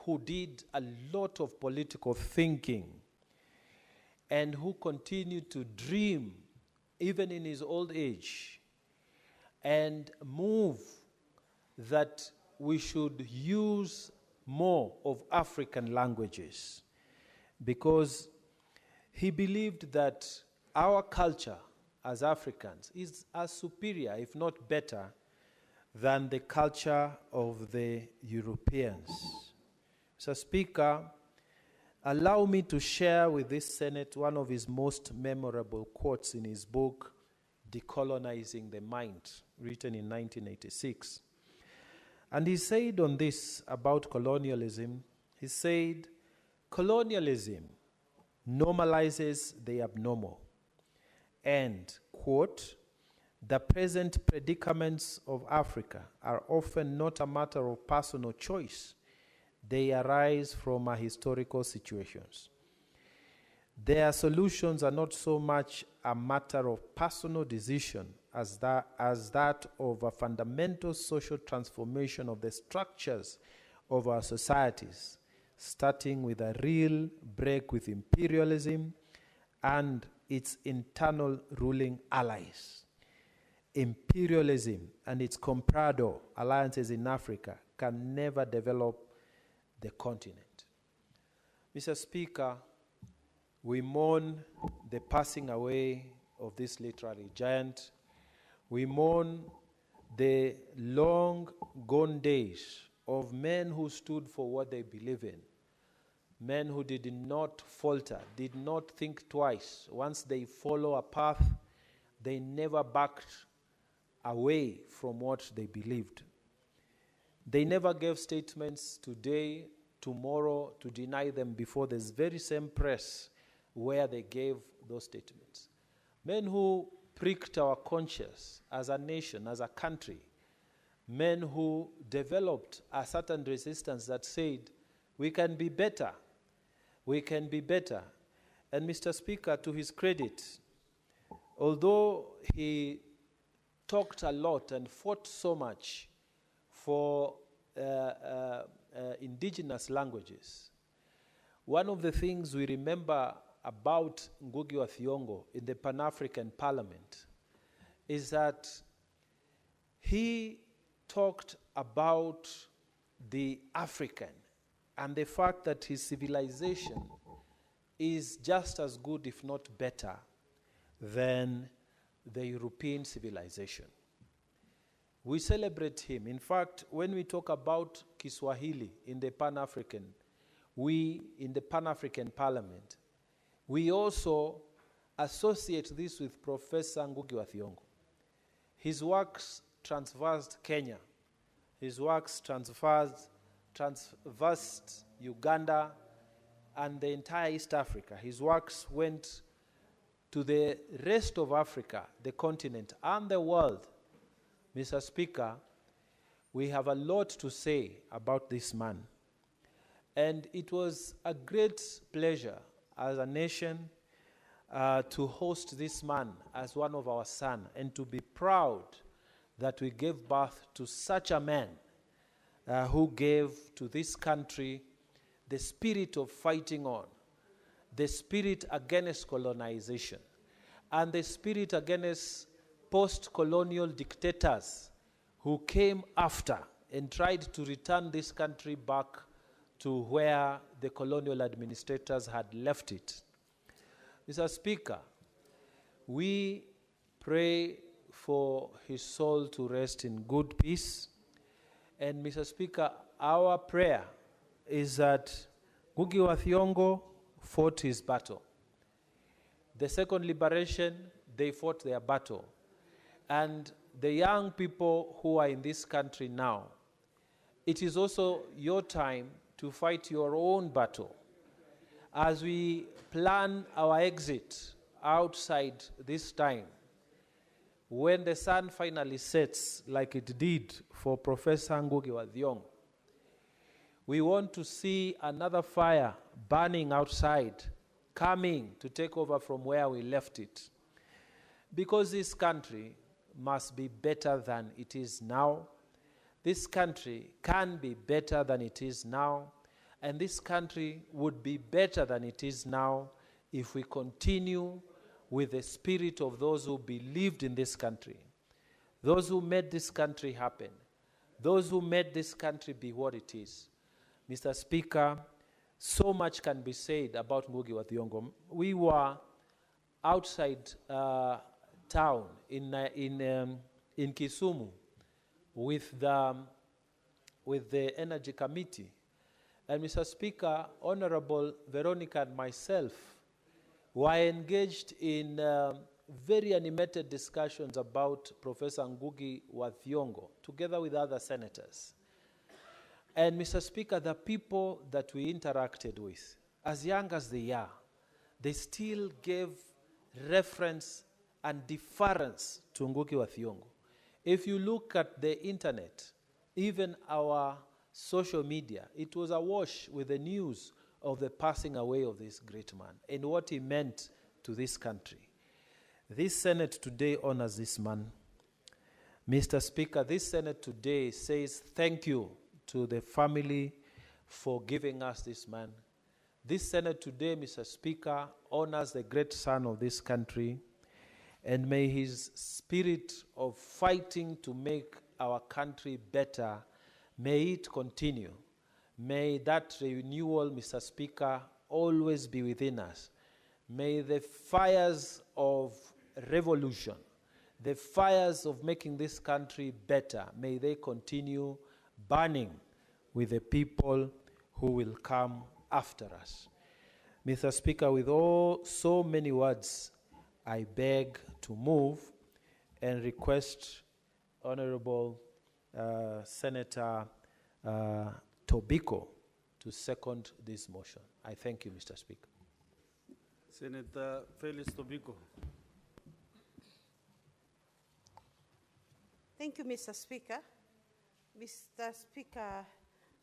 who did a lot of political thinking and who continued to dream even in his old age and move that we should use more of African languages, because he believed that our culture as Africans is as superior, if not better, than the culture of the Europeans. Mr. Speaker, allow me to share with this Senate one of his most memorable quotes in his book, Decolonizing the Mind, written in 1986. And he said on this about colonialism, he said, colonialism normalizes the abnormal and, quote, the present predicaments of Africa are often not a matter of personal choice. They arise from our historical situations. Their solutions are not so much a matter of personal decision as that of a fundamental social transformation of the structures of our societies, starting with a real break with imperialism and its internal ruling allies. Imperialism and its comprador alliances in Africa can never develop the continent. Mr. Speaker, we mourn the passing away of this literary giant. We mourn the long gone days of men who stood for what they believe in, men who did not falter, did not think twice. Once they follow a path, they never backed away from what they believed. They never gave statements today, tomorrow, to deny them before this very same press where they gave those statements. Men who pricked our conscience as a nation, as a country. Men who developed a certain resistance that said, we can be better. We can be better. And Mr. Speaker, to his credit, although he talked a lot and fought so much for indigenous languages, one of the things we remember about Ngugi wa Thiong'o in the Pan-African Parliament is that he talked about the African and the fact that his civilization is just as good, if not better, than the European civilization. We celebrate him. In fact, when we talk about Kiswahili in the Pan-African, in the Pan-African Parliament, we also associate this with Professor Ngugi wa Thiong'o. His works traversed Kenya. His works traversed Uganda and the entire East Africa. His works went to the rest of Africa, the continent, and the world. Mr. Speaker, we have a lot to say about this man. And it was a great pleasure as a nation to host this man as one of our sons, and to be proud that we gave birth to such a man who gave to this country the spirit of fighting on, the spirit against colonization, and the spirit against post-colonial dictators who came after and tried to return this country back to where the colonial administrators had left it. Mr. Speaker, we pray for his soul to rest in good peace. And Mr. Speaker, our prayer is that Ngugi wa Thiong'o fought his battle. The second liberation, they fought their battle. And the young people who are in this country now, it is also your time to fight your own battle. As we plan our exit outside this time, when the sun finally sets, like it did for Professor Ngugi wa Thiong'o, we want to see another fire burning outside, coming to take over from where we left it. Because this country must be better than it is now. This country can be better than it is now. And this country would be better than it is now if we continue with the spirit of those who believed in this country, those who made this country happen, those who made this country be what it is. Mr. Speaker, so much can be said about Ngugi wa Thiong'o. We were outside town in Kisumu with the Energy Committee. And Mr. Speaker, Honorable Veronica and myself were engaged in very animated discussions about Professor Ngugi wa Thiong'o, together with other senators. And Mr. Speaker, the people that we interacted with, as young as they are, they still gave reference and deference to Ngugi wa Thiong'o. If you look at the internet, even our social media, it was awash with the news of the passing away of this great man and what he meant to this country. This Senate today honors this man. Mr. Speaker, this Senate today says thank you to the family for giving us this man. This Senate today, Mr. Speaker, honors the great son of this country, and may his spirit of fighting to make our country better, may it continue. May that renewal, Mr. Speaker, always be within us. May the fires of revolution, the fires of making this country better, may they continue burning with the people who will come after us. Mr. Speaker, with so many words, I beg to move and request Honorable Senator Tobiko to second this motion. I thank you, Mr. Speaker. Senator Felix Tobiko. Thank you, Mr. Speaker. Mr. Speaker,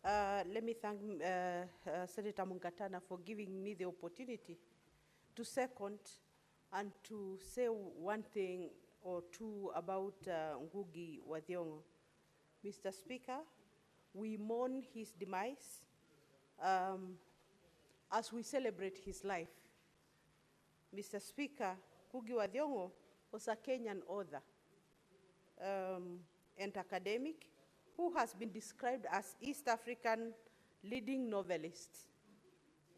let me thank Senator Mungatana for giving me the opportunity to second and to say one thing or two about Ngugi wa Thiong'o. Mr. Speaker, we mourn his demise as we celebrate his life. Mr. Speaker, Ngugi wa Thiong'o was a Kenyan author and academic who has been described as East African leading novelist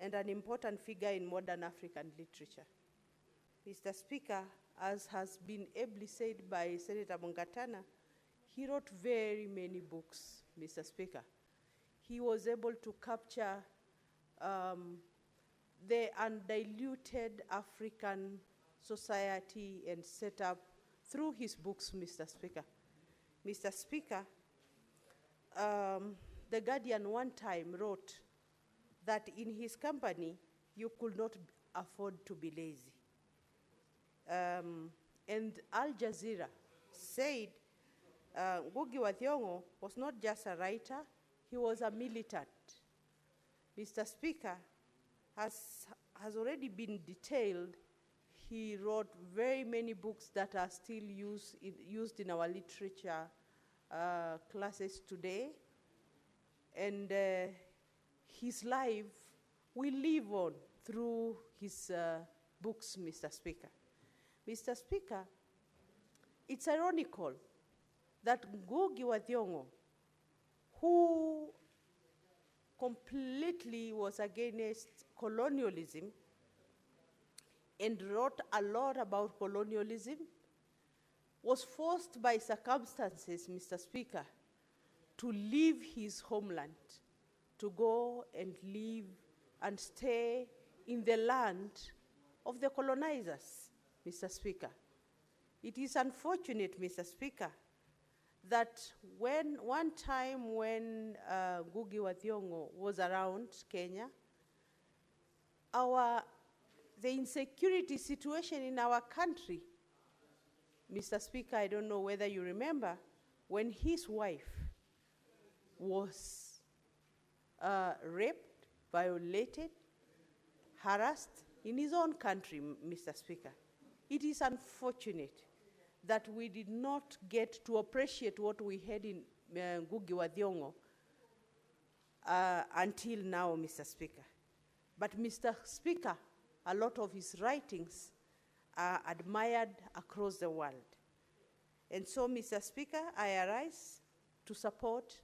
and an important figure in modern African literature. Mr. Speaker, as has been ably said by Senator Mungatana, he wrote very many books, Mr. Speaker. He was able to capture the undiluted African society and setup through his books, Mr. Speaker. Mr. Speaker, The Guardian one time wrote that in his company, you could not afford to be lazy. And Al Jazeera said Ngugi wa Thiong'o was not just a writer, he was a militant. Mr. Speaker, has already been detailed, he wrote very many books that are still used in our literature classes today. And his life will live on through his books, Mr. Speaker. Mr. Speaker, it's ironical that Ngugi wa Thiong'o, who completely was against colonialism and wrote a lot about colonialism, was forced by circumstances, Mr. Speaker, to leave his homeland, to go and live and stay in the land of the colonizers, Mr. Speaker. It is unfortunate, Mr. Speaker, that one time when Ngugi wa Thiong'o was around Kenya, the insecurity situation in our country, Mr. Speaker, I don't know whether you remember, when his wife was raped, violated, harassed in his own country, Mr. Speaker. It is unfortunate that we did not get to appreciate what we had in Ngugi wa Thiong'o until now, Mr. Speaker. But Mr. Speaker, a lot of his writings are admired across the world. And so, Mr. Speaker, I arise to support,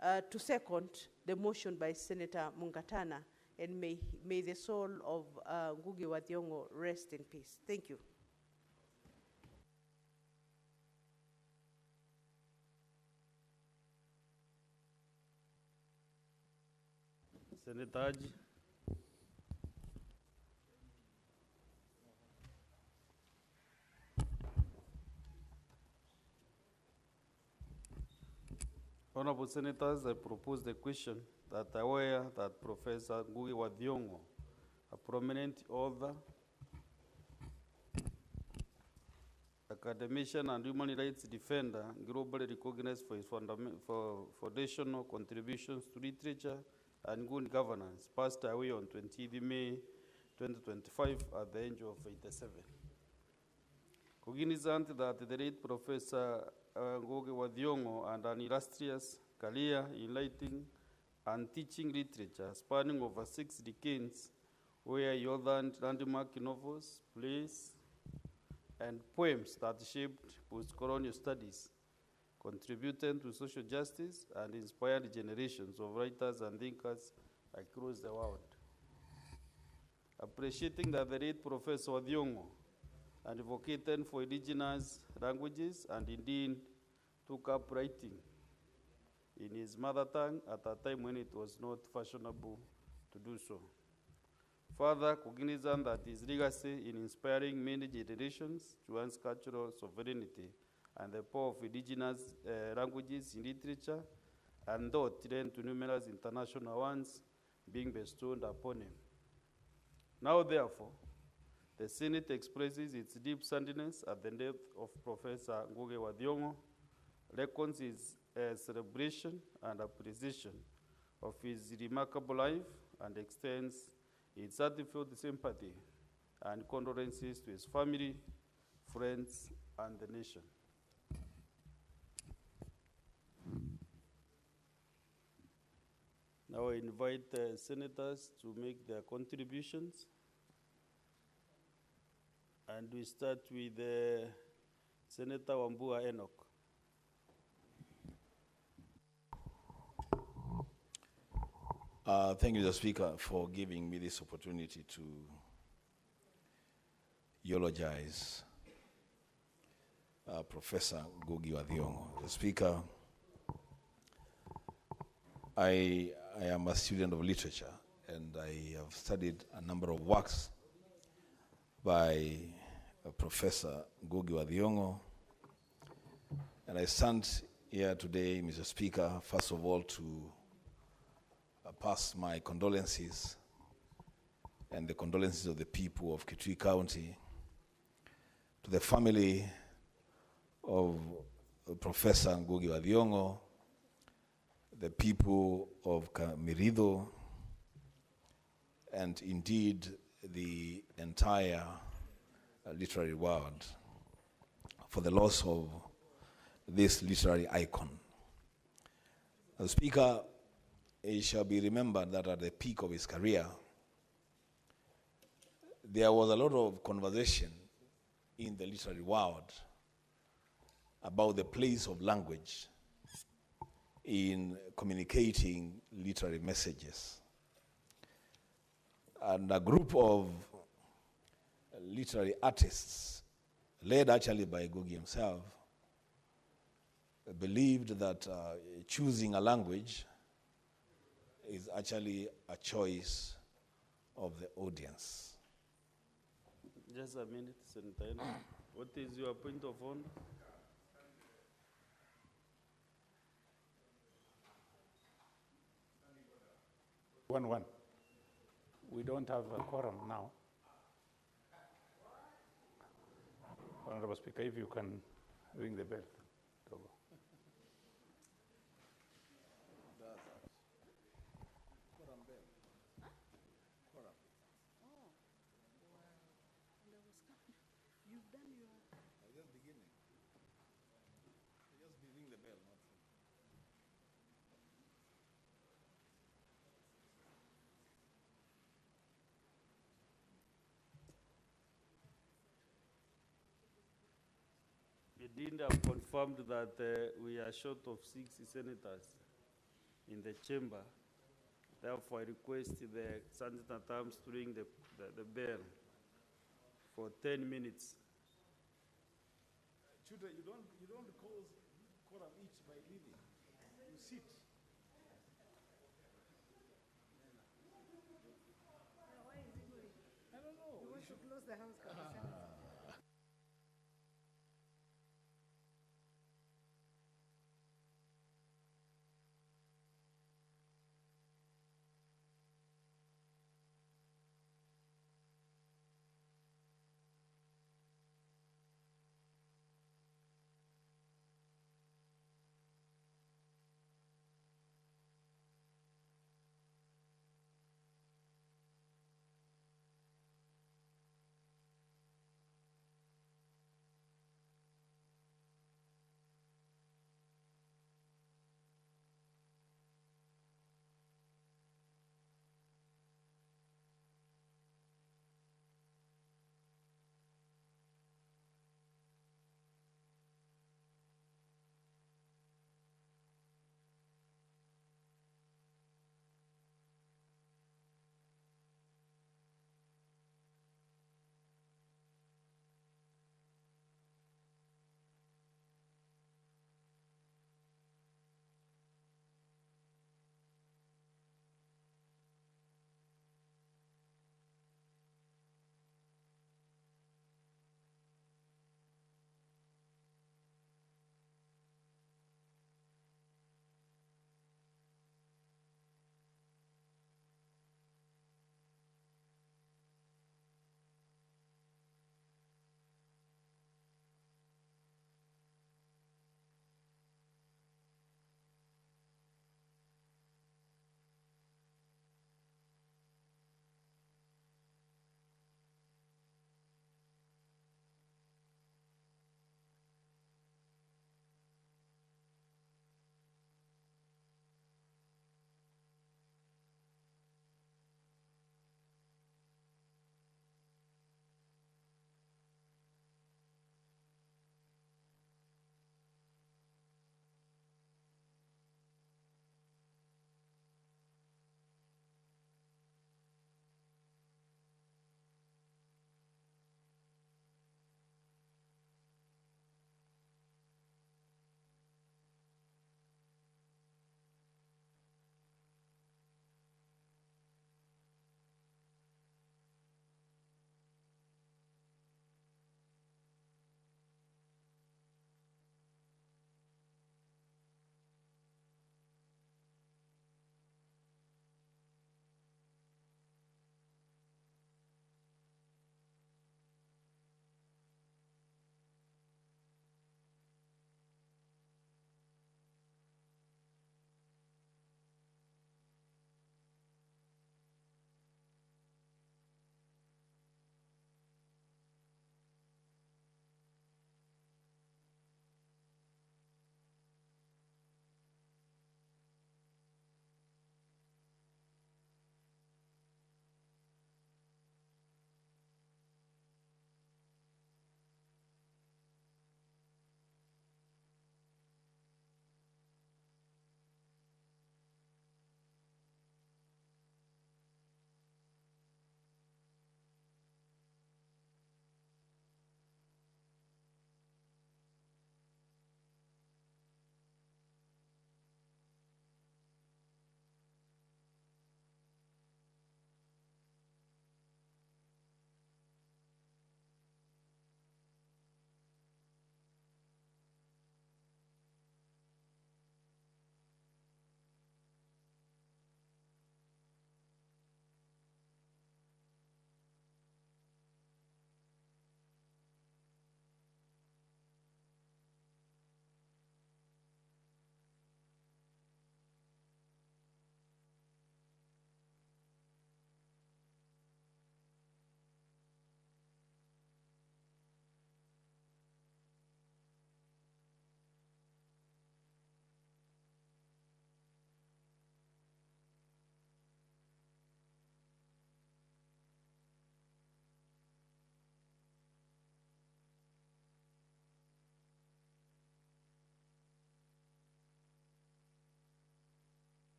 to second the motion by Senator Mungatana, and may the soul of Ngugi wa Thiong'o rest in peace. Thank you. Senator Haji. Honorable Senators, I propose the question that I aware that Professor Ngugi wa Thiong'o, a prominent author, academician and human rights defender, globally recognized for his foundational contributions to literature and good governance, passed away on 20 May 2025 at the age of 87. Cognizant that the late Professor Ngugi wa Thiong'o and an illustrious career in writing and teaching literature spanning over 6 decades, where he authored landmark novels, plays, and poems that shaped post-colonial studies, contributed to social justice, and inspired generations of writers and thinkers across the world. Appreciating that the late Professor Thiong'o advocated for indigenous languages and indeed took up writing in his mother tongue at a time when it was not fashionable to do so. Further, cognizant that his legacy in inspiring many generations towards cultural sovereignty and the power of indigenous languages in literature, and thought led to numerous international ones being bestowed upon him. Now, therefore, the Senate expresses its deep sadness at the death of Professor Ngugi wa Thiong'o, reckons his celebration and appreciation of his remarkable life, and extends its heartfelt sympathy and condolences to his family, friends, and the nation. Now I invite senators to make their contributions. And we start with Senator Wambua Enoch. Thank you, Mr. Speaker, for giving me this opportunity to eulogize Professor Ngugi wa Thiong'o. The Speaker, I am a student of literature, and I have studied a number of works by Professor Ngugi wa Thiong'o. And I stand here today, Mr. Speaker, first of all to pass my condolences and the condolences of the people of Kitui County to the family of Professor Ngugi wa Thiong'o, the people of Kamirido, and indeed the entire literary world for the loss of this literary icon. As Speaker, it shall be remembered that at the peak of his career, there was a lot of conversation in the literary world about the place of language in communicating literary messages. And a group of literary artists, led actually by Ngugi himself, believed that choosing a language is actually a choice of the audience. Just a minute, Senator. What is your point of order? One. We don't have a quorum now. Honorable Speaker, if you can ring the bell. Togo. The Dean have confirmed that we are short of 6 senators in the chamber. Therefore, I request the Senator Terms to ring the bell for 10 minutes. Children, you don't cause quorum each by leaving. You sit. I don't know. We want to close the house.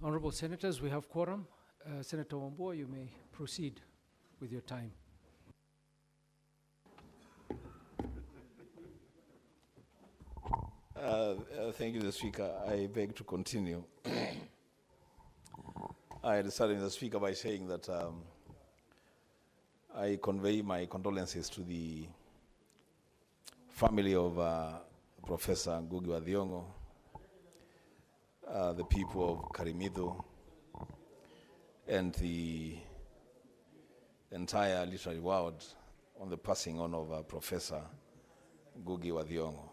Honorable Senators, we have quorum. Senator Wambua, you may proceed with your time. Thank you, Mr. Speaker. I beg to continue. I started, Mr. Speaker, by saying that I convey my condolences to the family of Professor Ngugi wa Thiong'o, the people of Karimido, and the entire literary world on the passing on of Professor Ngugi wa Thiong'o.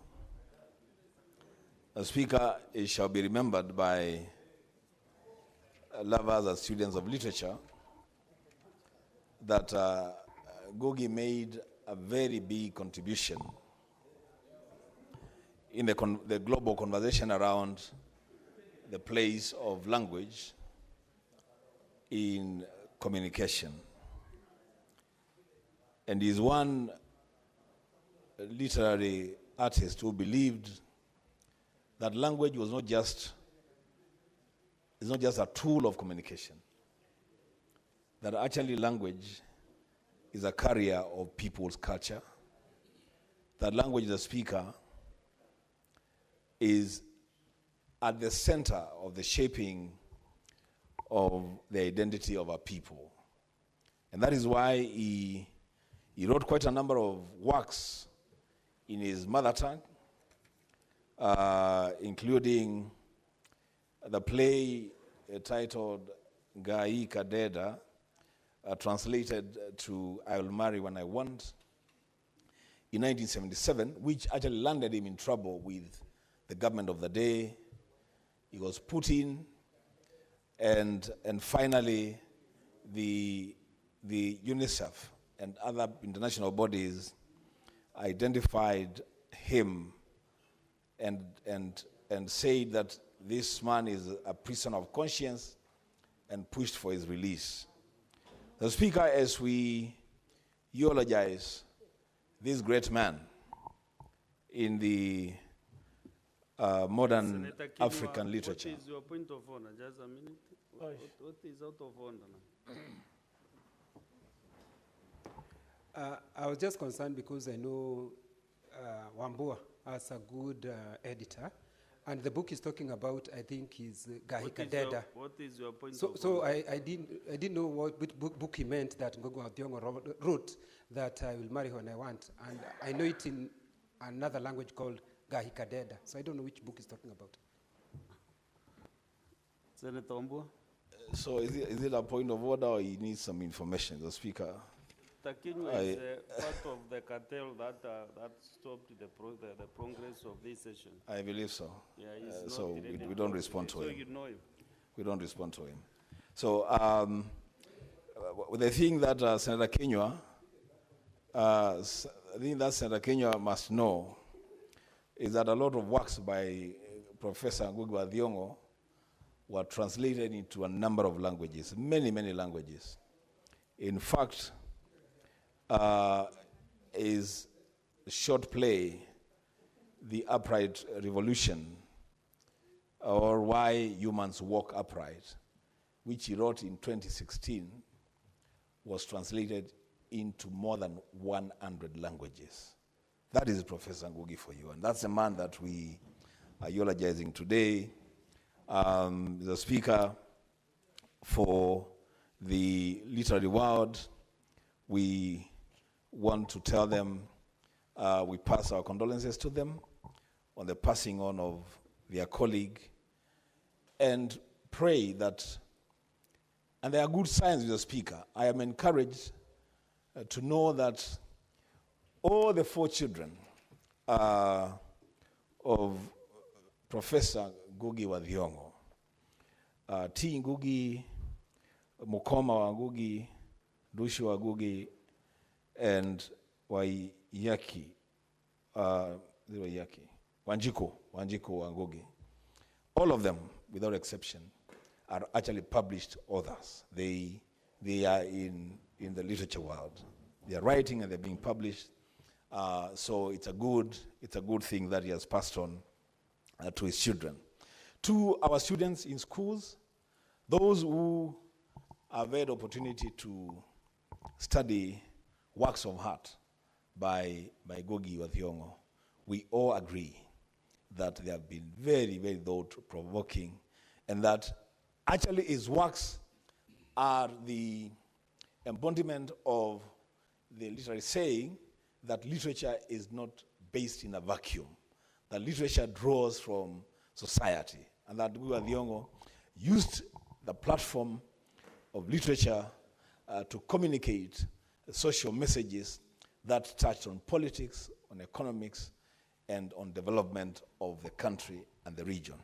As Speaker, it shall be remembered by lovers and students of literature that Ngugi made a very big contribution in the global conversation around the place of language in communication. And is one literary artist who believed that language was not just a tool of communication, that actually language is a carrier of people's culture, that language, the speaker, is at the center of the shaping of the identity of our people. And that is why he wrote quite a number of works in his mother tongue, including the play titled Ngai Kadeda, translated to I Will Marry When I Want, in 1977, which actually landed him in trouble with the government of the day. He was put in, and finally the UNICEF and other international bodies identified him and said that this man is a prisoner of conscience and pushed for his release. The Speaker, as we eulogize this great man in the modern Senator Kinwa, African literature. What is your point of honor? Just a minute. What is out of order now? I was just concerned because I know Wambua as a good editor, and the book he's talking about, I think, is Ngai Kadeda. What is your point So, of so honor? I didn't know which book he meant that Ngugi wa Thiong'o wrote, that I will marry when I want, and I know it in another language called Ngai Kadeda. So I don't know which book he's talking about. Senator Wambua? So is it a point of order, or he needs some information, the Speaker? Takinwa is part of the cartel that stopped the progress of this session. I believe so. Yeah, he's so not related we don't to respond to it. him. So you know him. We don't respond to him. So the thing that Senator Kinwa, I think that Senator Kinwa must know is that a lot of works by Professor Ngugi wa Thiong'o were translated into a number of languages, many, many languages. In fact, his short play, The Upright Revolution, or Why Humans Walk Upright, which he wrote in 2016, was translated into more than 100 languages. That is Professor Ngugi for you, and that's the man that we are eulogizing today. The Speaker, for the literary world, we want to tell them we pass our condolences to them on the passing on of their colleague, and pray that, and there are good signs with the Speaker. I am encouraged to know that all the 4 children of Professor Ngugi wa Thiong'o, T. Ngugi, Mukoma wa Ngugi, Dushi wa Ngugi, and Wanjiku wa Ngugi, all of them, without exception, are actually published authors. They are in the literature world. They are writing and they're being published. So it's a good thing that he has passed on to his children. To our students in schools, Those who have had opportunity to study works of art by Ngugi wa Thiong'o, we all agree that they have been very, very thought-provoking, and that actually his works are the embodiment of the literary saying that literature is not based in a vacuum, that literature draws from society, and that Ngugi wa Thiong'o used the platform of literature to communicate social messages that touched on politics, on economics, and on development of the country and the region.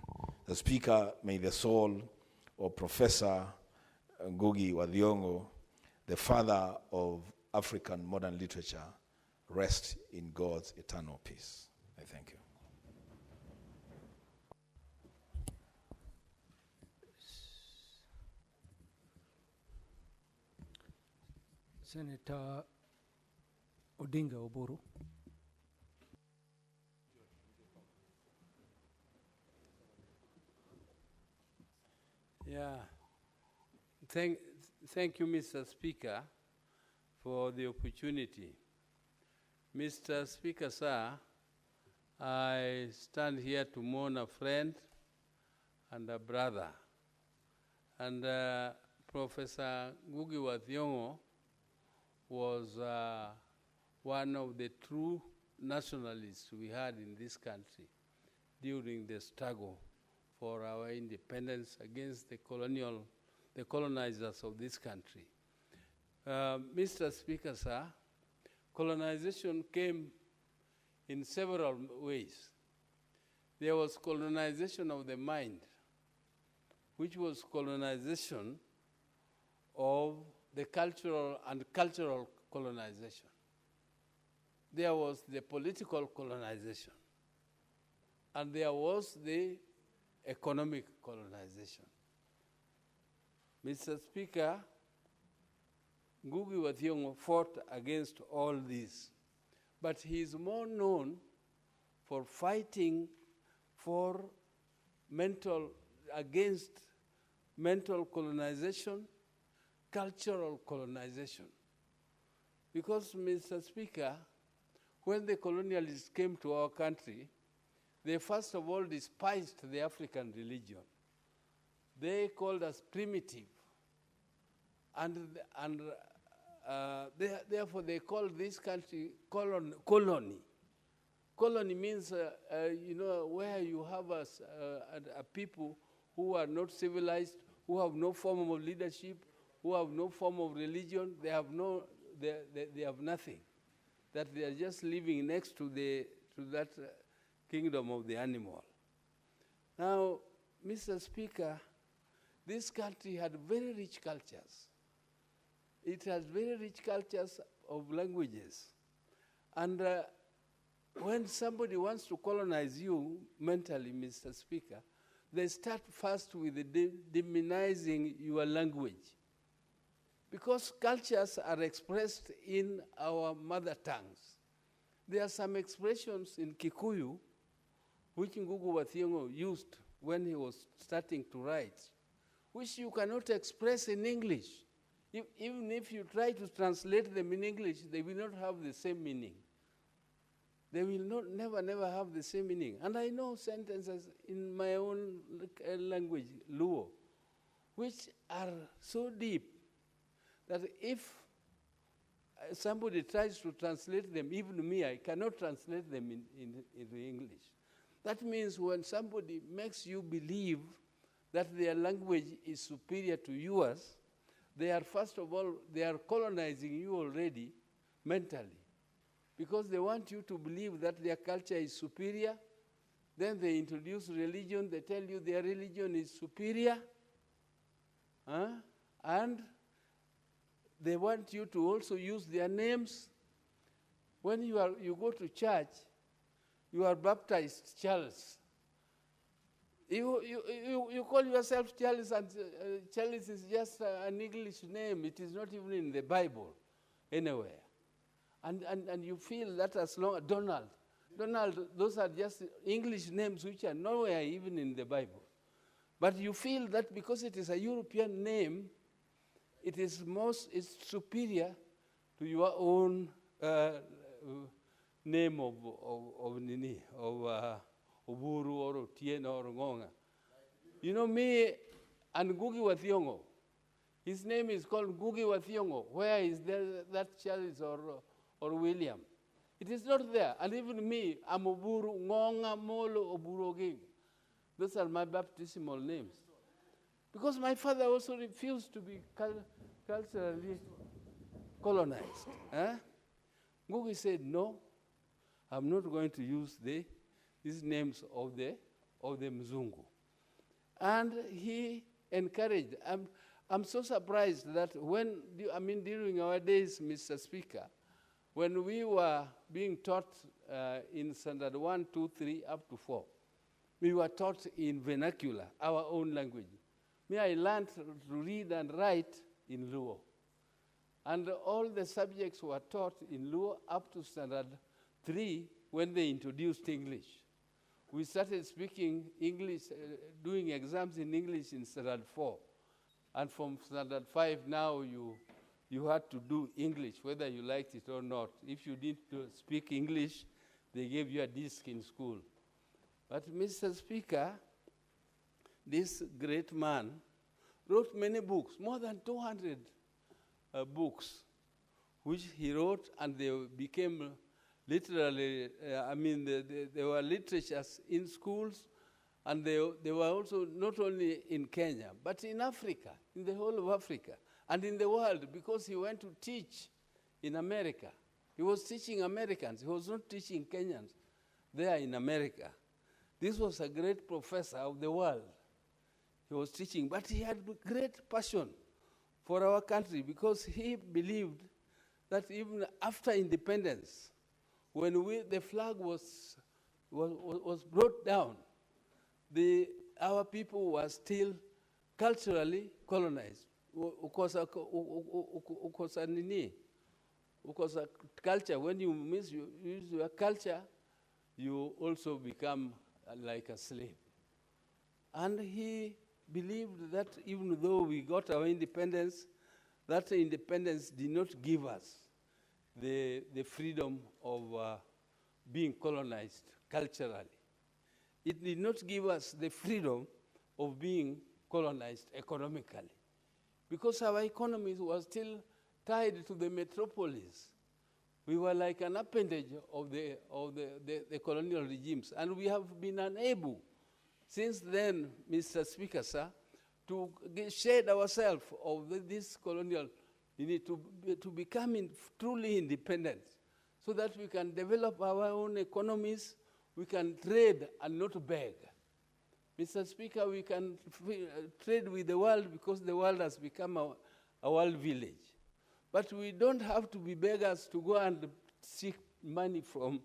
The Speaker, may the soul of Professor Ngugi wa Thiong'o, the father of African modern literature, rest in God's eternal peace. I thank you. Senator Odinga Oburu. Yeah. Thank you, Mr. Speaker, for the opportunity. Mr. Speaker, sir, I stand here to mourn a friend and a brother. And Professor Ngugi wa Thiong'o was one of the true nationalists we had in this country during the struggle for our independence against the colonizers of this country. Mr. Speaker, sir, colonization came in several ways. There was colonization of the mind, which was colonization of the cultural colonization. There was the political colonization, and there was the economic colonization. Mr. Speaker, Ngugi wa Thiong'o fought against all these, but he is more known for fighting against mental colonization, cultural colonization. Because, Mr. Speaker, when the colonialists came to our country, they first of all despised the African religion. They called us primitive. And therefore they called this country colony. Colony means, where you have a people who are not civilized, who have no form of leadership, who have no form of religion. They have nothing. That they are just living next to that kingdom of the animal. Now, Mr. Speaker, this country had very rich cultures. It has very rich cultures of languages. And when somebody wants to colonize you mentally, Mr. Speaker, they start first with demonizing your language. Because cultures are expressed in our mother tongues. There are some expressions in Kikuyu which Ngugi wa Thiong'o used when he was starting to write, which you cannot express in English. Even if you try to translate them in English, they will not have the same meaning. They will never have the same meaning. And I know sentences in my own language, Luo, which are so deep that if somebody tries to translate them, even me, I cannot translate them into English. That means when somebody makes you believe that their language is superior to yours, they are, first of all, they are colonizing you already mentally, because they want you to believe that their culture is superior. Then they introduce religion. They tell you their religion is superior. And they want you to also use their names. When you go to church, you are baptized Charles. You call yourself Charles, and Charles is just an English name. It is not even in the Bible anywhere. And you feel that as long as Donald, those are just English names which are nowhere even in the Bible. But you feel that because it is a European name, it's superior to your own name of Oburu or Otieno or Ngonga. You know me and Ngugi wa Thiong'o. His name is called Ngugi wa Thiong'o. Where is that Charles or William? It is not there. And even me, I'm Oburu, Ngonga, Molo, Oburu Oging. Those are my baptismal names. Because my father also refused to be culturally colonized. Ngugi said, no, I'm not going to use these names of the Mzungu. And he encouraged. I'm so surprised that during our days, Mr. Speaker, when we were being taught in standard 1, 2, 3, up to 4, we were taught in vernacular, our own language. I learned to read and write in Luo. And all the subjects were taught in Luo up to standard 3 when they introduced English. We started speaking English, doing exams in English in standard 4. And from standard 5 now, you had to do English, whether you liked it or not. If you didn't speak English, they gave you a disc in school. But Mr. Speaker, this great man wrote many books, more than 200 books, which he wrote, and they became literally, there were literatures in schools, and they were also not only in Kenya, but in Africa, in the whole of Africa, and in the world, because he went to teach in America. He was teaching Americans. He was not teaching Kenyans there in America. This was a great professor of the world. He was teaching, but he had great passion for our country because he believed that even after independence, when the flag was brought down, our people were still culturally colonized. Because a culture, when you misuse your culture, you also become like a slave. And he believed that even though we got our independence, that independence did not give us the freedom of being colonized culturally. It did not give us the freedom of being colonized economically, because our economies were still tied to the metropolis. We were like an appendage of the colonial regimes, and we have been unable since then, Mr. Speaker, sir, to shed ourselves of this colonial, to become truly independent, so that we can develop our own economies, we can trade and not beg. Mr. Speaker, we can trade with the world because the world has become a world village. But we don't have to be beggars to go and seek money from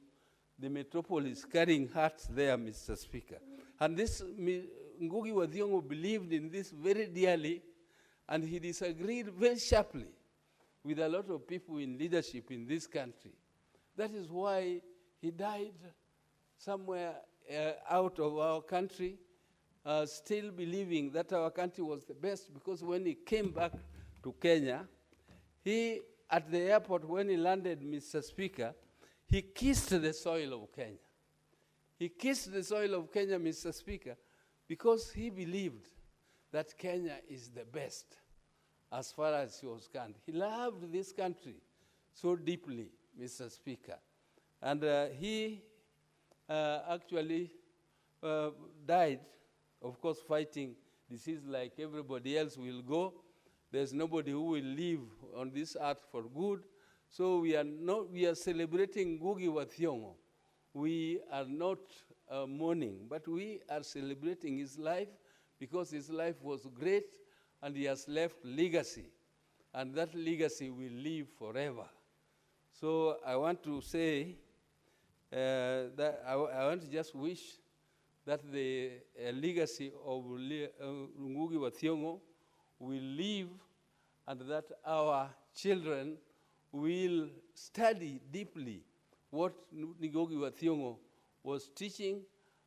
the metropolis, carrying hearts there, Mr. Speaker. And this, Ngugi wa Thiong'o believed in this very dearly, and he disagreed very sharply with a lot of people in leadership in this country. That is why he died somewhere out of our country, still believing that our country was the best, because when he came back to Kenya, he, at the airport, when he landed, Mr. Speaker, he kissed the soil of Kenya. He kissed the soil of Kenya, Mr. Speaker, because he believed that Kenya is the best as far as he was concerned. He loved this country so deeply, Mr. Speaker. And he actually died, of course, fighting disease like everybody else will go. There's nobody who will live on this earth for good. So we are celebrating Ngugi wa Thiong'o. We are not mourning, but we are celebrating his life because his life was great and he has left legacy. And that legacy will live forever. So I want to say that I want to just wish that the legacy of Ngugi wa Thiong'o will live, and that our children will study deeply what Ngugi wa Thiong'o was teaching,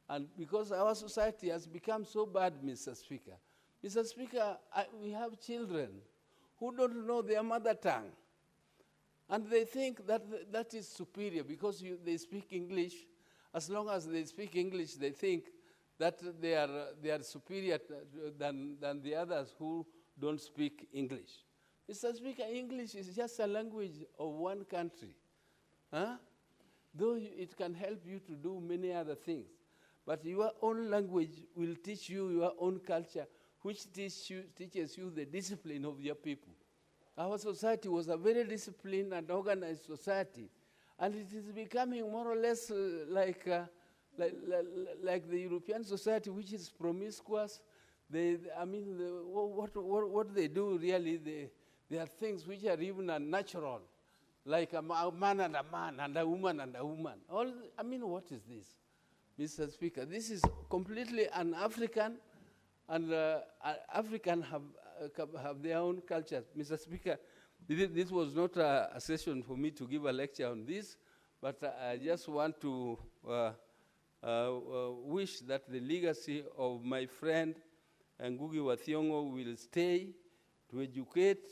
And because our society has become so bad, Mr. Speaker. Mr. Speaker, we have children who don't know their mother tongue. And they think that that is superior because they speak English. As long as they speak English, they think that they are superior than the others who don't speak English. Mr. Speaker, English is just a language of one country. Huh? Though it can help you to do many other things. But your own language will teach you your own culture, which teaches you the discipline of your people. Our society was a very disciplined and organized society, and it is becoming more or less like the European society, which is promiscuous. What they do really, they are things which are even unnatural, like a man and a man, and a woman and a woman. What is this, Mr. Speaker? This is completely un-African, and African have their own cultures. Mr. Speaker, this was not a session for me to give a lecture on this, but I just want to wish that the legacy of my friend Ngugi wa Thiong'o will stay to educate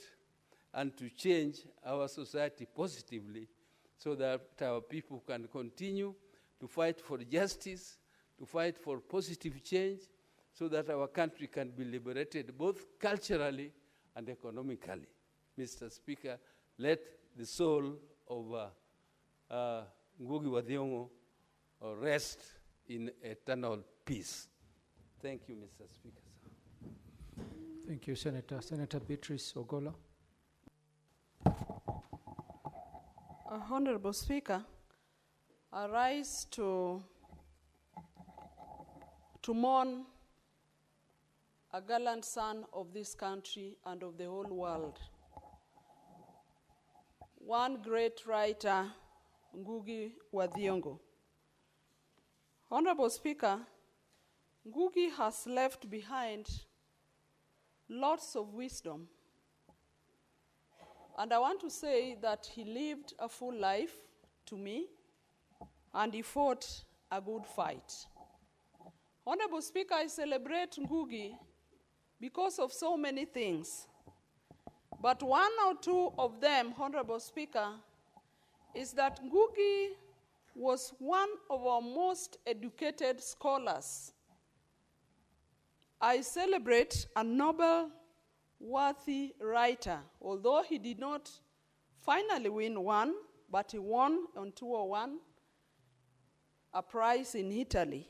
and to change our society positively so that our people can continue to fight for justice, to fight for positive change, so that our country can be liberated both culturally and economically. Mr. Speaker, let the soul of Ngugi wa Thiong'o rest in eternal peace. Thank you, Mr. Speaker. Thank you, Senator. Senator Beatrice Ogola. Honorable Speaker, I rise to mourn a gallant son of this country and of the whole world. One great writer, Ngugi wa Thiong'o. Honorable Speaker, Ngugi has left behind lots of wisdom. And I want to say that he lived a full life to me, and he fought a good fight. Honorable Speaker, I celebrate Ngugi because of so many things. But one or two of them, Honorable Speaker, is that Ngugi was one of our most educated scholars. I celebrate a Nobel-worthy writer, although he did not finally win one, but he won on 2001 a prize in Italy.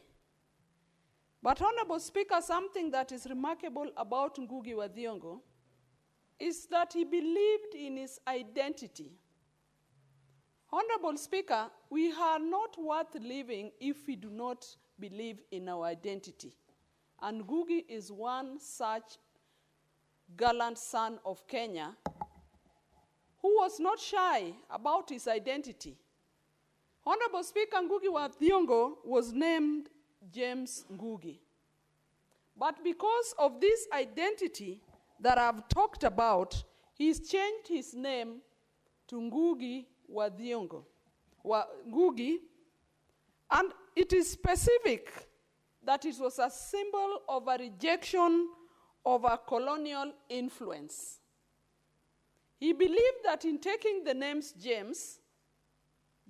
But Honorable Speaker, something that is remarkable about Ngugi wa Thiong'o is that he believed in his identity. Honorable Speaker, we are not worth living if we do not believe in our identity. And Ngugi is one such gallant son of Kenya who was not shy about his identity. Honorable Speaker, Ngugi wa Thiong'o was named James Ngugi. But because of this identity that I've talked about, he's changed his name to Ngugi wa Thiong'o. Ngugi, and it is specific that it was a symbol of a rejection of a colonial influence. He believed that in taking the names James,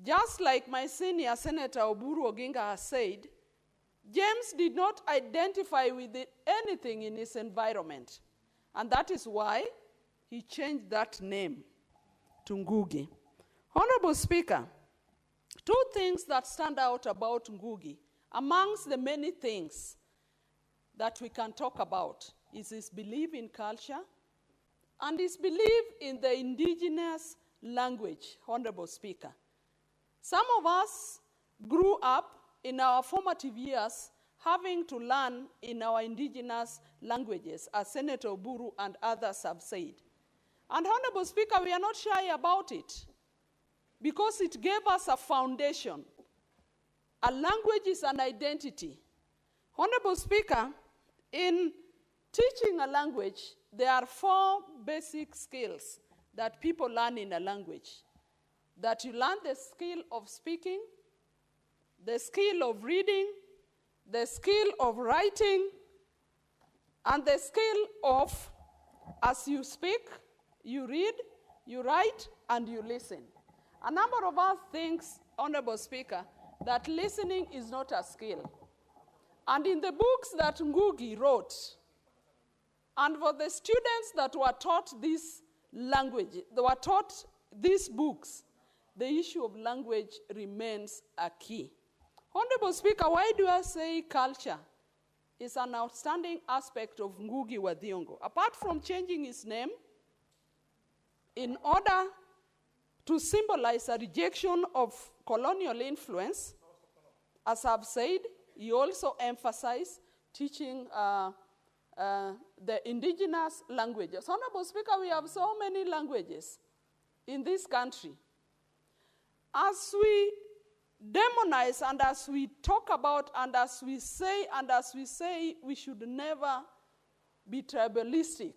just like my senior Senator Oburu Oginga has said, James did not identify with anything in his environment. And that is why he changed that name to Ngugi. Honorable Speaker, two things that stand out about Ngugi, amongst the many things that we can talk about, is his belief in culture and his belief in the indigenous language, Honorable Speaker. Some of us grew up in our formative years having to learn in our indigenous languages, as Senator Oburu and others have said. And Honorable Speaker, we are not shy about it because it gave us a foundation. A language is an identity. Honorable Speaker, in teaching a language, there are 4 basic skills that people learn in a language. That you learn the skill of speaking, the skill of reading, the skill of writing, and the skill of, as you speak, you read, you write, and you listen. A number of us think, Honorable Speaker, that listening is not a skill. And in the books that Ngugi wrote, and for the students that were taught this language, they were taught these books, the issue of language remains a key. Honorable Speaker, why do I say culture is an outstanding aspect of Ngugi wa Thiong'o? Apart from changing his name, in order to symbolize a rejection of colonial influence, as I've said, he also emphasized teaching the indigenous languages. Honorable Speaker, we have so many languages in this country. As we demonize and as we talk about and as we say we should never be tribalistic.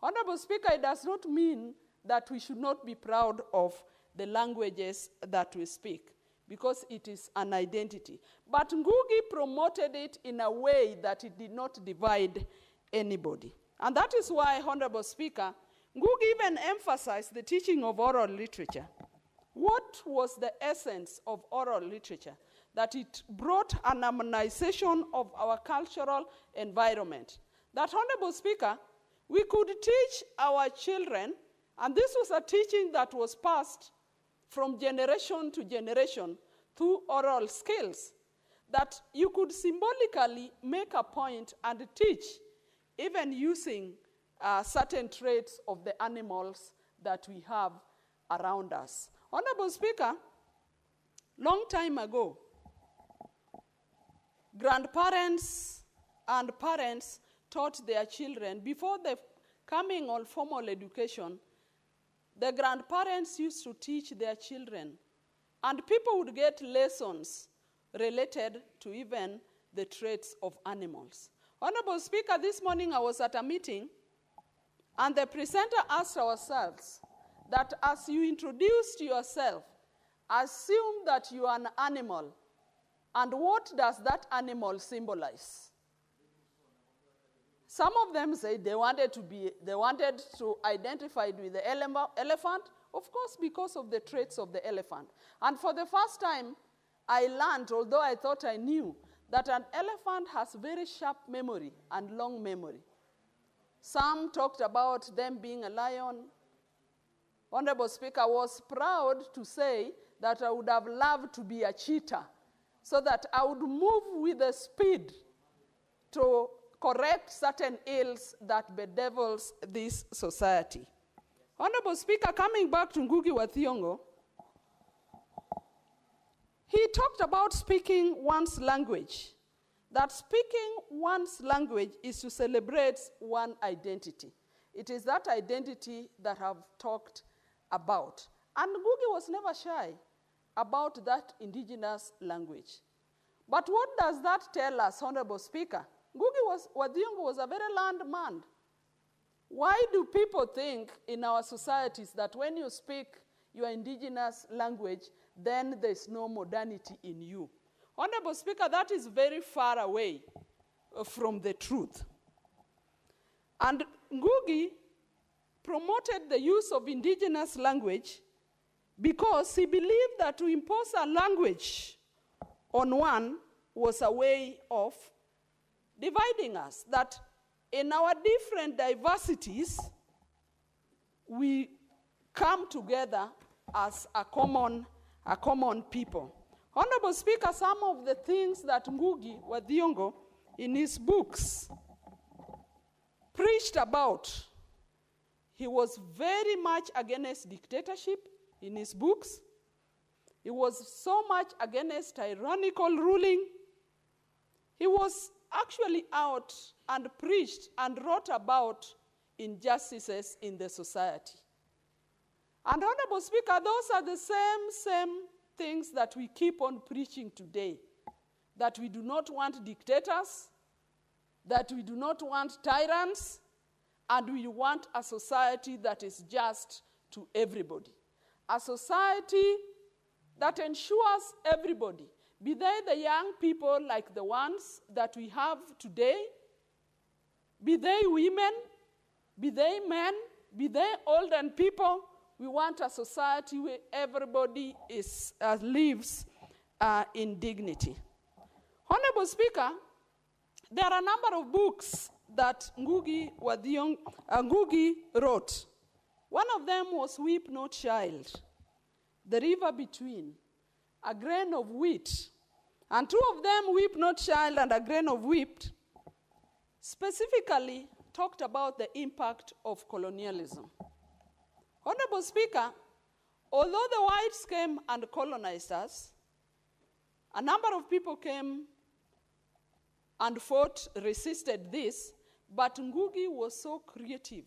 Honorable Speaker, it does not mean that we should not be proud of the languages that we speak, because it is an identity. But Ngugi promoted it in a way that it did not divide anybody. And that is why, Honorable Speaker, Ngugi even emphasized the teaching of oral literature. What was the essence of oral literature? That it brought an harmonization of our cultural environment. That, Honorable Speaker, we could teach our children, and this was a teaching that was passed from generation to generation through oral skills, that you could symbolically make a point and teach, even using certain traits of the animals that we have around us. Honorable Speaker, long time ago, grandparents and parents taught their children, before the coming on formal education, the grandparents used to teach their children, and people would get lessons related to even the traits of animals. Honorable Speaker, this morning I was at a meeting, and the presenter asked ourselves that as you introduced yourself, assume that you are an animal, and what does that animal symbolize? Some of them say they wanted to identify with the elephant, of course, because of the traits of the elephant. And for the first time, I learned, although I thought I knew, that an elephant has very sharp memory and long memory. Some talked about them being a lion. Honorable Speaker, I was proud to say that I would have loved to be a cheetah, so that I would move with the speed to correct certain ills that bedevils this society. Honorable Speaker, coming back to Ngugi wa Thiong'o, he talked about speaking one's language, that speaking one's language is to celebrate one identity. It is that identity that I've talked about. And Ngugi was never shy about that indigenous language. But what does that tell us, Honorable Speaker? Ngugi wa Thiong'o was a very learned man. Why do people think in our societies that when you speak your indigenous language, then there's no modernity in you? Honorable Speaker, that is very far away from the truth. And Ngugi promoted the use of indigenous language because he believed that to impose a language on one was a way of dividing us, that in our different diversities, we come together as a common people. Honorable Speaker, some of the things that Ngugi wa Thiong'o in his books preached about, he was very much against dictatorship in his books. He was so much against tyrannical ruling. He was actually out and preached and wrote about injustices in the society. And Honorable Speaker, those are the same things that we keep on preaching today, that we do not want dictators, that we do not want tyrants, and we want a society that is just to everybody. A society that ensures everybody be they the young people like the ones that we have today, be they women, be they men, be they older people. We want a society where everybody lives in dignity. Honorable Speaker, there are a number of books that Ngugi wrote. One of them was Weep No Child, The River Between, A Grain of Wheat. And two of them, Weep Not Child and A Grain of Wheat, specifically talked about the impact of colonialism. Honorable Speaker, although the whites came and colonized us, a number of people came and fought, resisted this, but Ngugi was so creative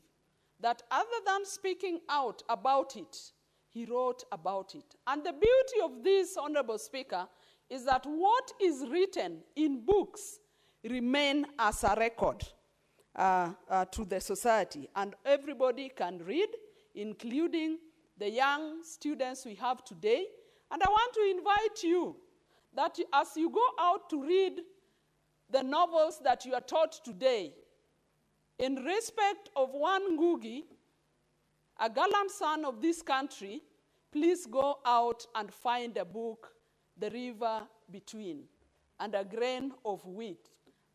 that other than speaking out about it, he wrote about it. And the beauty of this, Honorable Speaker, is that what is written in books remain as a record to the society, and everybody can read, including the young students we have today. And I want to invite you that as you go out to read the novels that you are taught today, in respect of one Ngugi, a gallant son of this country, please go out and find a book, The River Between, and A Grain of Wheat,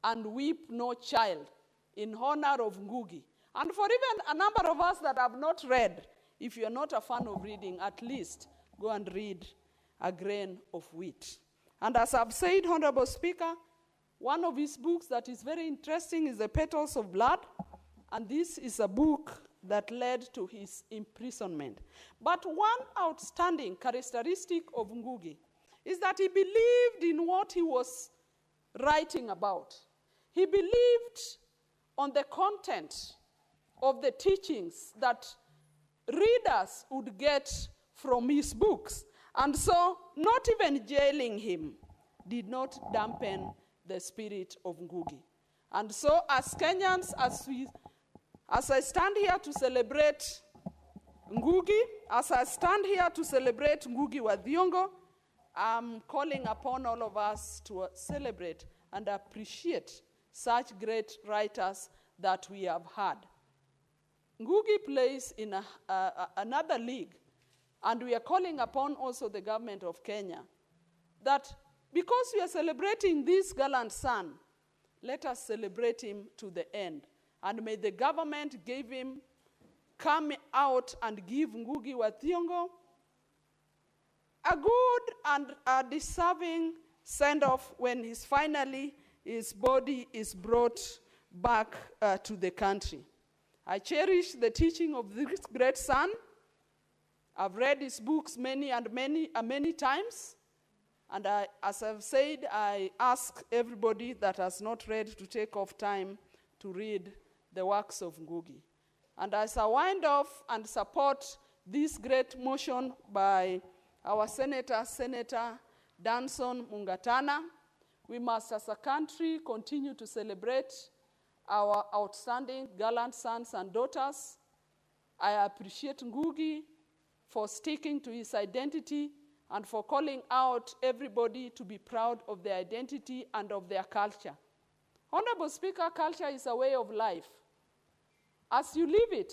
and Weep No Child, in honor of Ngugi. And for even a number of us that have not read, if you're not a fan of reading, at least go and read A Grain of Wheat. And as I've said, Honorable Speaker, one of his books that is very interesting is The Petals of Blood, and this is a book that led to his imprisonment. But one outstanding characteristic of Ngugi is that he believed in what he was writing about. He believed on the content of the teachings that readers would get from his books. And so, not even jailing him did not dampen the spirit of Ngugi. And so, as Kenyans, as I stand here to celebrate Ngugi, as I stand here to celebrate Ngugi wa Thiong'o, I'm calling upon all of us to celebrate and appreciate such great writers that we have had. Ngugi plays in another league, and we are calling upon also the government of Kenya that because we are celebrating this gallant son, let us celebrate him to the end. And may the government give him, come out and give Ngugi wa Thiong'o a good and a deserving send-off when his body is brought back to the country. I cherish the teaching of this great son. I've read his books many times. And as I've said, I ask everybody that has not read to take off time to read the works of Ngugi. And as I wind off and support this great motion by our Senator Danson Mungatana, we must as a country continue to celebrate our outstanding gallant sons and daughters. I appreciate Ngugi for sticking to his identity and for calling out everybody to be proud of their identity and of their culture. Honorable Speaker, culture is a way of life. As you live it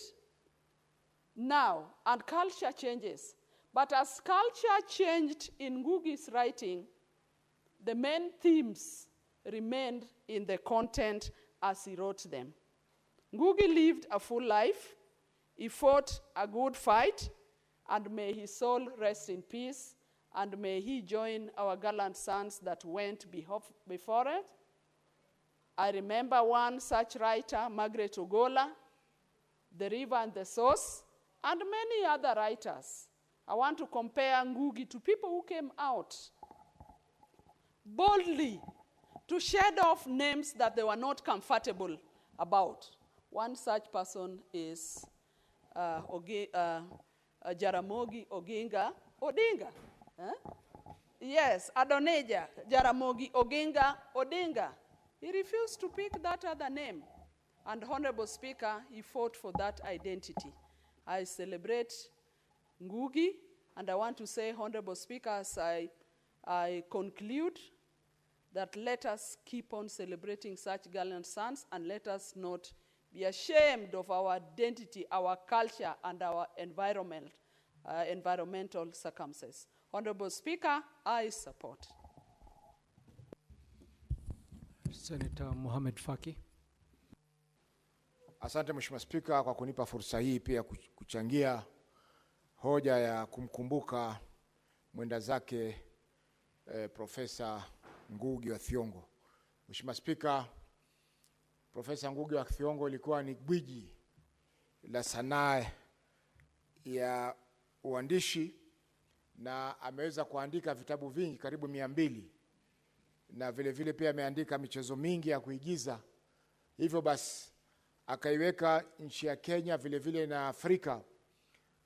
now, and culture changes, but as culture changed in Ngugi's writing, the main themes remained in the content as he wrote them. Ngugi lived a full life. He fought a good fight, and may his soul rest in peace, and may he join our gallant sons that went before it. I remember one such writer, Margaret Ogola, The River and the Source, and many other writers. I want to compare Ngugi to people who came out boldly to shed off names that they were not comfortable about. One such person is Jaramogi Oginga Odinga. Yes, Adonijah Jaramogi Oginga Odinga. He refused to pick that other name. And Honorable Speaker, he fought for that identity. I celebrate Ngugi, and I want to say, Honorable Speaker, as I I conclude that let us keep on celebrating such gallant sons, and let us not be ashamed of our identity, our culture, and our environmental circumstances. Honorable Speaker, I support. Senator Mohamed Faki. Asante Mheshimiwa Spika kwa kunipa fursa hii pia kuchangia hoja ya kumkumbuka mwenda zake Profesa Ngugi wa Thiong'o. Mheshimiwa Spika, Profesa Ngugi wa Thiong'o ilikuwa ni gwiji la sanaa ya uandishi na ameweza kuandika vitabu vingi karibu 200, na vile vile pia ameandika michezo mingi ya kuigiza. Hivyo basi akaiweka nchi ya Kenya vile vile na Afrika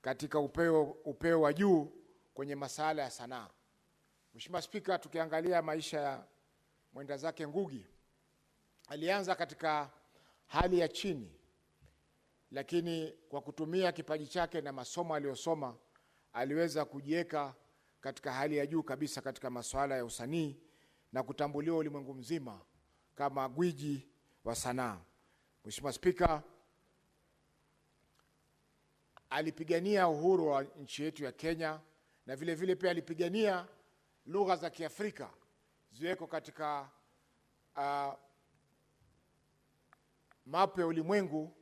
katika upeo wa juu kwenye masuala ya sanaa. Mheshimiwa Spika, tukiangalia maisha ya mwenda zake Ngugi, alianza katika hali ya chini, lakini kwa kutumia kipaji chake na masomo aliyosoma aliweza kujiweka katika hali ya juu kabisa katika masuala ya usanii na kutambuliwa ulimwengu mzima kama gwiji wa sanaa. Mheshimiwa Spika, alipigania uhuru wa nchi yetu ya Kenya na vile vile pia alipigania lugha za Kiafrika ziweko katika mapu ya ulimwengu,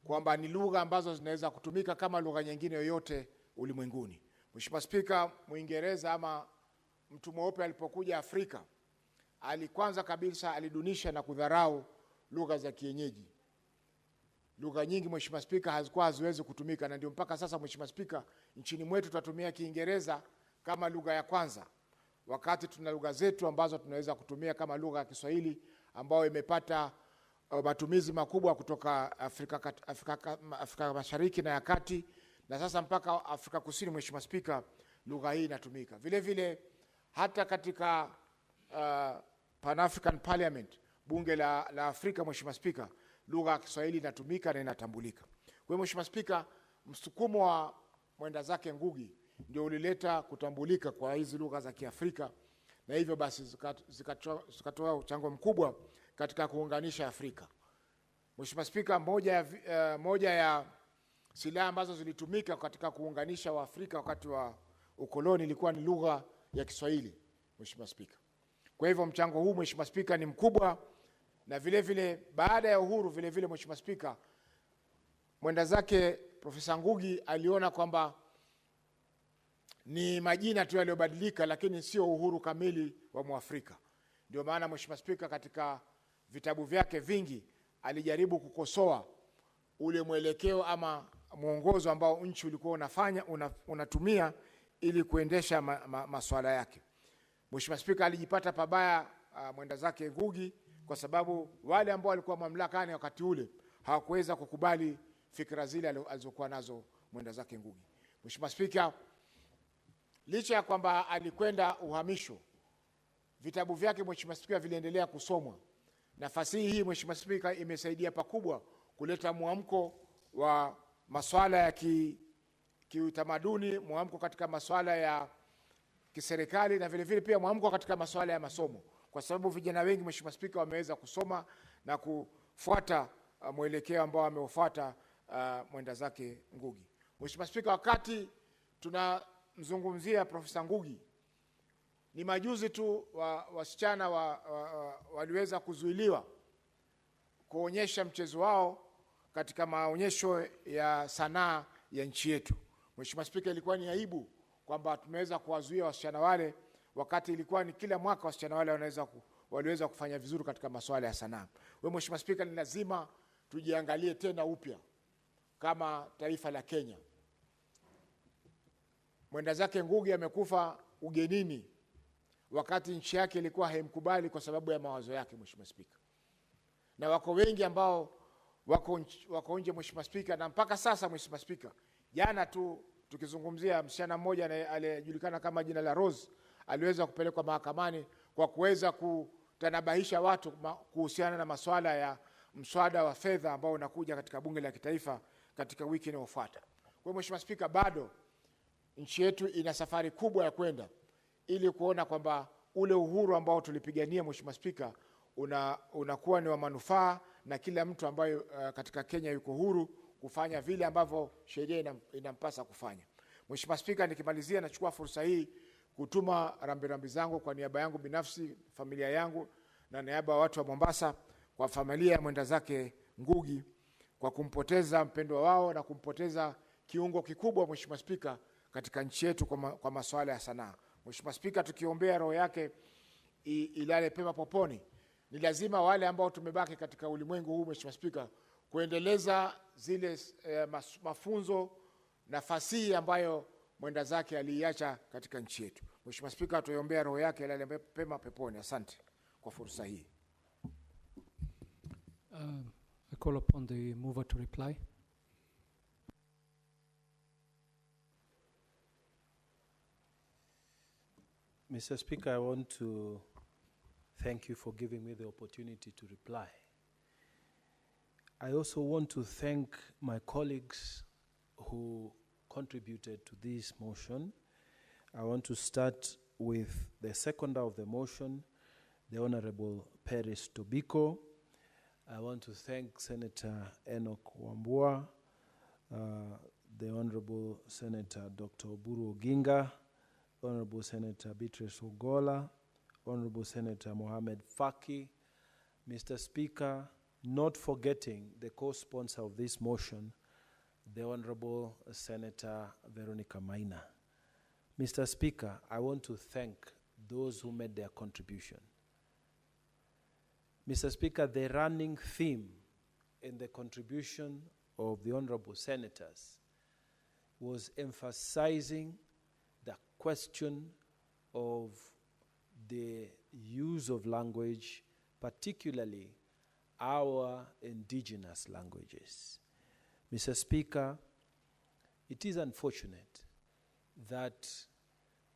kwamba ni lugha ambazo zinaweza kutumika kama lugha nyingine yoyote ulimwenguni. Mheshimiwa Spika, Muingereza ama mtu mweupe alipokuja Afrika, kwanza kabisa alidunisha na kudharau lugha za kienyeji. Lugha nyingi Mheshimiwa Spika haziwezi kutumika, na ndio mpaka sasa Mheshimiwa Spika nchini mwetu tutatumia Kiingereza kama lugha ya kwanza, wakati tuna lugha zetu ambazo tunaweza kutumia kama lugha ya Kiswahili ambayo imepata matumizi makubwa kutoka Afrika Mashariki na ya Kati, na sasa mpaka Afrika Kusini. Mheshimiwa Spika, lugha hii inatumika. Vile vile hata katika Pan African Parliament, bunge la Afrika, Mheshimiwa Spika, lugha ya Kiswahili inatumika na inatambulika. Kwa hiyo Mheshimiwa Spika, msukumo wa mwenda zake Ngugi ndio ulileta kutambulika kwa hizi lugha za Kiafrika, na hivyo basi zikatoa mchango mkubwa katika kuunganisha Afrika. Mheshimiwa Spika, moja ya silaha ambazo zilitumika katika kuunganisha Waafrika wakati wa ukoloni ilikuwa ni lugha ya Kiswahili, Mheshimiwa Spika. Kwa hivyo mchango huu Mheshimiwa Spika ni mkubwa, na vile vile baada ya uhuru vile vile Mheshimiwa Spika, mwenda zake Profesa Ngugi aliona kwamba ni majina tu yaliyobadilika, lakini sio uhuru kamili wa Mwafrika. Ndio maana Mheshimiwa Spika, katika vitabu vyake vingi alijaribu kukosoa ule mwelekeo ama mwongozo ambao nchi ulikuwa unatumia ili kuendesha masuala yake. Mheshimiwa Spika, alijipata pabaya mwenda zake Ngugi kwa sababu wale ambao walikuwa mamlakani wakati ule hawakuweza kukubali fikra zile alizokuwa nazo mwenda zake Ngugi. Mheshimiwa Spika, licha ya kwamba alikwenda uhamisho, vitabu vyake Mheshimiwa Spika viliendelea kusomwa. Nafasi hii Mheshimiwa Spika imesaidia pakubwa kuleta mwamko wa masuala ya kiutamaduni, mwamko katika masuala ya kiserikali, na vile vile pia mwamko katika masuala ya masomo, kwa sababu vijana wengi Mheshimiwa Spika wameweza kusoma na kufuata mwelekeo ambao ameufuata mwenda zake Ngugi. Mheshimiwa Spika, wakati tunamzungumzia Profesa Ngugi, ni majuzi tu wasichana waliweza kuzuiliwa kuonyesha mchezo wao katika maonyesho ya sanaa ya nchi yetu. Mheshimiwa Spika, ilikuwa ni aibu kwamba tumeweza kuwazuia wasichana wale, wakati ilikuwa ni kila mwaka wasichana wale waliweza kufanya vizuri katika masuala ya sanaa. Wewe Mheshimiwa Spika, ni lazima tujiangalie tena upya kama taifa la Kenya. Mwenda zake Ngugi amekufa ugenini wakati nchi yake ilikuwa haimkubali kwa sababu ya mawazo yake, Mheshimiwa Spika. Na wako wengi ambao wako nje, Mheshimiwa Spika, na mpaka sasa Mheshimiwa Spika, jana tu tukizungumzia msichana mmoja aliyejulikana kama jina la Rose, aliweza kupelekwa mahakamani kwa kuweza kutanabahisha watu kuhusiana na masuala ya mswada wa fedha ambao unakuja katika bunge la kitaifa katika wiki inayofuata. Kwa hiyo Mheshimiwa Spika, bado nchi yetu ina safari kubwa ya kwenda ili kuona kwamba ule uhuru ambao tulipigania, Mheshimiwa Spika, unakuwa ni wa manufaa na kila mtu ambaye katika Kenya yuko huru kufanya vile ambavyo sheria inampasa kufanya. Mheshimiwa Spika, nikimalizia nachukua fursa hii kutuma rambirambi zangu kwa niaba yangu binafsi, familia yangu na niaba ya watu wa Mombasa kwa familia ya mwenda zake Ngugi kwa kumpoteza mpendwa wao na kumpoteza kiungo kikubwa, Mheshimiwa Spika, katika nchi yetu kwa masuala ya sanaa. Mheshimiwa Spika, tukiombea roho yake ilale pema poponi, ni lazima wale ambao tumebaki katika ulimwengu huu, Mheshimiwa Spika, kuendeleza zile mafunzo na fasihi ambayo mwenda zake aliacha katika nchi yetu. Mheshimiwa Spika, tuiombea roho yake ilale pema peponi. Asante kwa fursa hii. I call upon the mover to reply. Mr. Speaker, I want to thank you for giving me the opportunity to reply. I also want to thank my colleagues who contributed to this motion. I want to start with the seconder of the motion, the Honorable Paris Tobiko. I want to thank Senator Enoch Wambua, the Honorable Senator Dr. Oburu Oginga, Honorable Senator Beatrice Ogola, Honorable Senator Mohamed Faki, Mr. Speaker, not forgetting the co-sponsor of this motion, the Honorable Senator Veronica Maina. Mr. Speaker, I want to thank those who made their contribution. Mr. Speaker, the running theme in the contribution of the Honorable Senators was emphasizing the question of the use of language, particularly our indigenous languages. Mr. Speaker, it is unfortunate that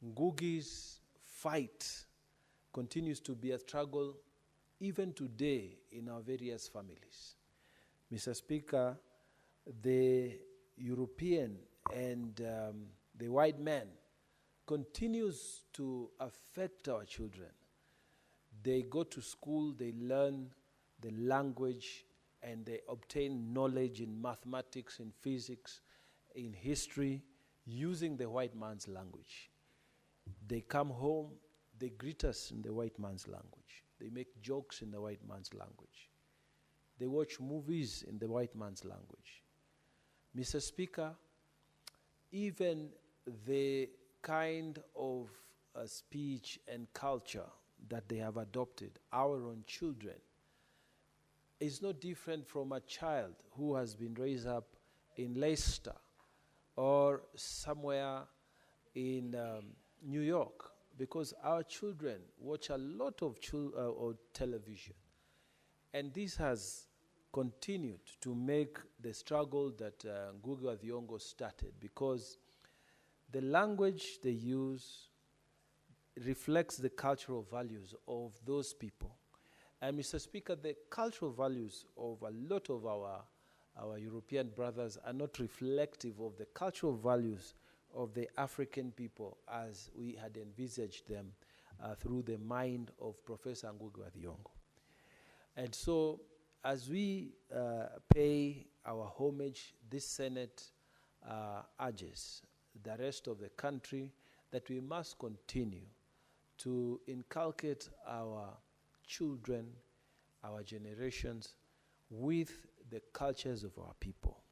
Ngugi's fight continues to be a struggle even today in our various families. Mr. Speaker, the European and the white man continues to affect our children. They go to school, they learn the language, and they obtain knowledge in mathematics, in physics, in history, using the white man's language. They come home, they greet us in the white man's language. They make jokes in the white man's language. They watch movies in the white man's language. Mr. Speaker, even the kind of speech and culture that they have adopted, our own children, is no different from a child who has been raised up in Leicester or somewhere in New York, because our children watch a lot of television. And this has continued to make the struggle that Ngugi wa Thiong'o started, because the language they use reflects the cultural values of those people. And Mr. Speaker, the cultural values of a lot of our European brothers are not reflective of the cultural values of the African people as we had envisaged them through the mind of Professor Ngugi wa Thiong'o. And so, as we pay our homage, this Senate urges the rest of the country that we must continue to inculcate our children, our generations, with the cultures of our people.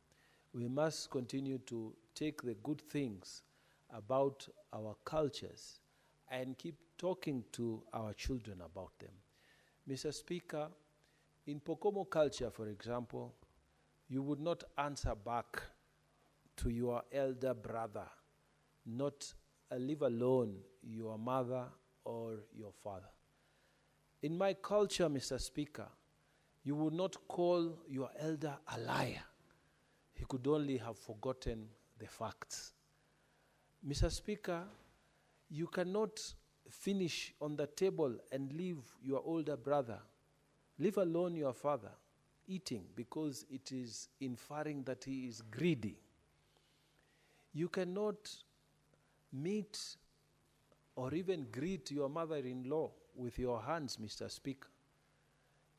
We must continue to take the good things about our cultures and keep talking to our children about them. Mr. Speaker, in Pokomo culture, for example, you would not answer back to your elder brother, not leave alone your mother or your father. In my culture, Mr. Speaker, you would not call your elder a liar. He could only have forgotten the facts. Mr. Speaker, you cannot finish on the table and leave your older brother, leave alone your father, eating, because it is inferring that he is greedy. You cannot meet or even greet your mother-in-law with your hands, Mr. Speaker.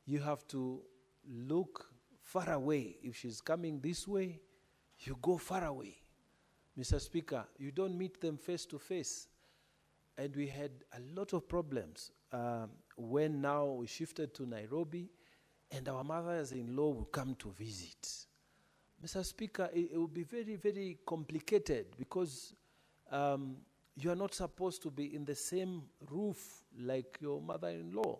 You have to look far away. If she's coming this way, you go far away. Mr. Speaker, you don't meet them face to face. And we had a lot of problems when now we shifted to Nairobi and our mothers-in-law will come to visit. Mr. Speaker, it will be very, very complicated because you are not supposed to be in the same roof like your mother-in-law.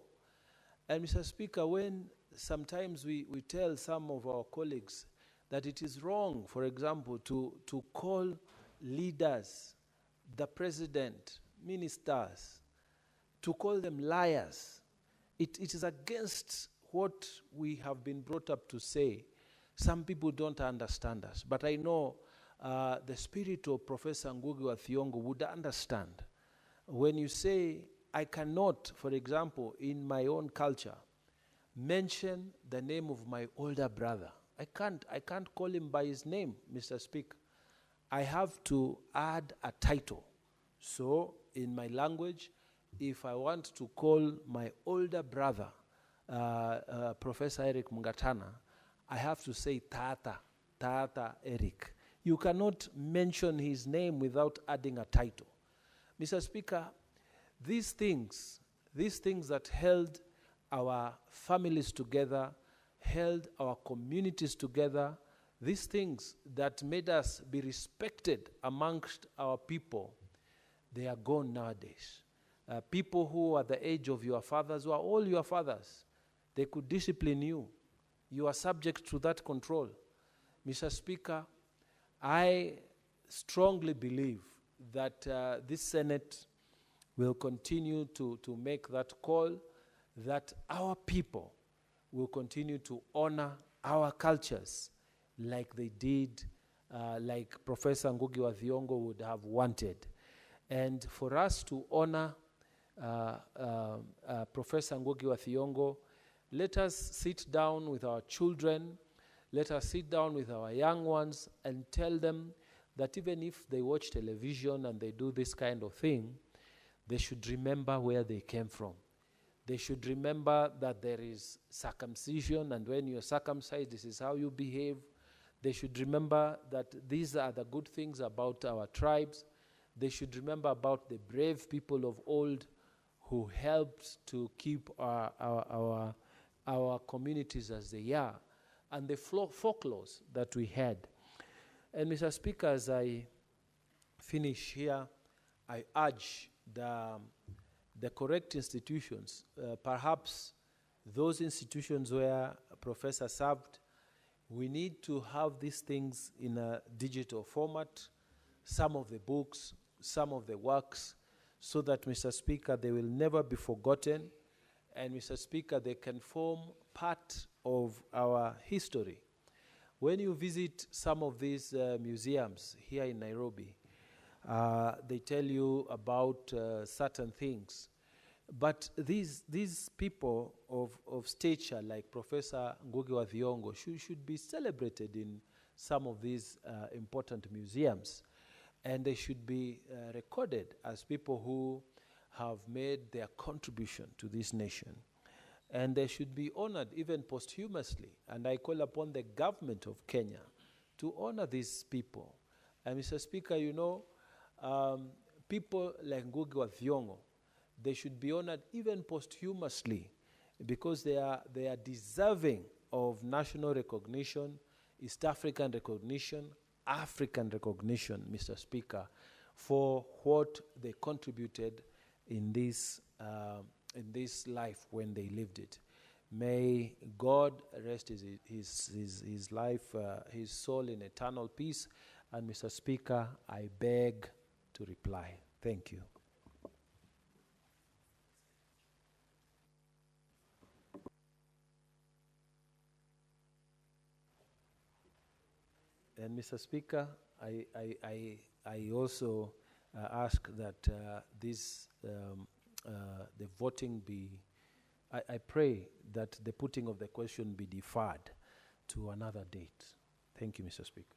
And Mr. Speaker, when sometimes we tell some of our colleagues that it is wrong, for example, to call leaders, the president, ministers, to call them liars, it is against what we have been brought up to say. Some people don't understand us, but I know the spirit of Professor Ngugi wa Thiong'o would understand. When you say, I cannot, for example, in my own culture, mention the name of my older brother. I can't call him by his name, Mr. Speaker. I have to add a title. So, in my language, if I want to call my older brother, Professor Eric Mungatana, I have to say Tata Eric. You cannot mention his name without adding a title. Mr. Speaker, these things that held our families together, held our communities together, these things that made us be respected amongst our people, they are gone nowadays. People who are the age of your fathers, who are all your fathers, they could discipline you. You are subject to that control. Mr. Speaker, I strongly believe that this Senate will continue to make that call, that our people will continue to honor our cultures like they did, like Professor Ngugi wa Thiong'o would have wanted. And for us to honor Professor Ngugi wa Thiong'o, let us sit down with our children, let us sit down with our young ones and tell them that even if they watch television and they do this kind of thing, they should remember where they came from. They should remember that there is circumcision, and when you're circumcised, this is how you behave. They should remember that these are the good things about our tribes. They should remember about the brave people of old who helped to keep our communities as they are, and the folklores that we had. And Mr. Speaker, as I finish here, I urge the correct institutions, perhaps those institutions where a professor served, we need to have these things in a digital format, some of the books, some of the works, so that, Mr. Speaker, they will never be forgotten. And, Mr. Speaker, they can form part of our history. When you visit some of these museums here in Nairobi, they tell you about certain things. But these people of stature, like Professor Ngugi wa Thiong'o, should be celebrated in some of these important museums. And they should be recorded as people who have made their contribution to this nation. And they should be honored even posthumously. And I call upon the government of Kenya to honor these people. And Mr. Speaker, you know, people like Ngugi wa Thiong'o, they should be honored even posthumously because they are deserving of national recognition, East African recognition, African recognition, Mr. Speaker, for what they contributed in this life when they lived it. May God rest his life, his soul in eternal peace. And Mr. Speaker, I beg to reply. Thank you. And Mr. Speaker, I also ask that the voting be, I pray that the putting of the question be deferred to another date. Thank you, Mr. Speaker.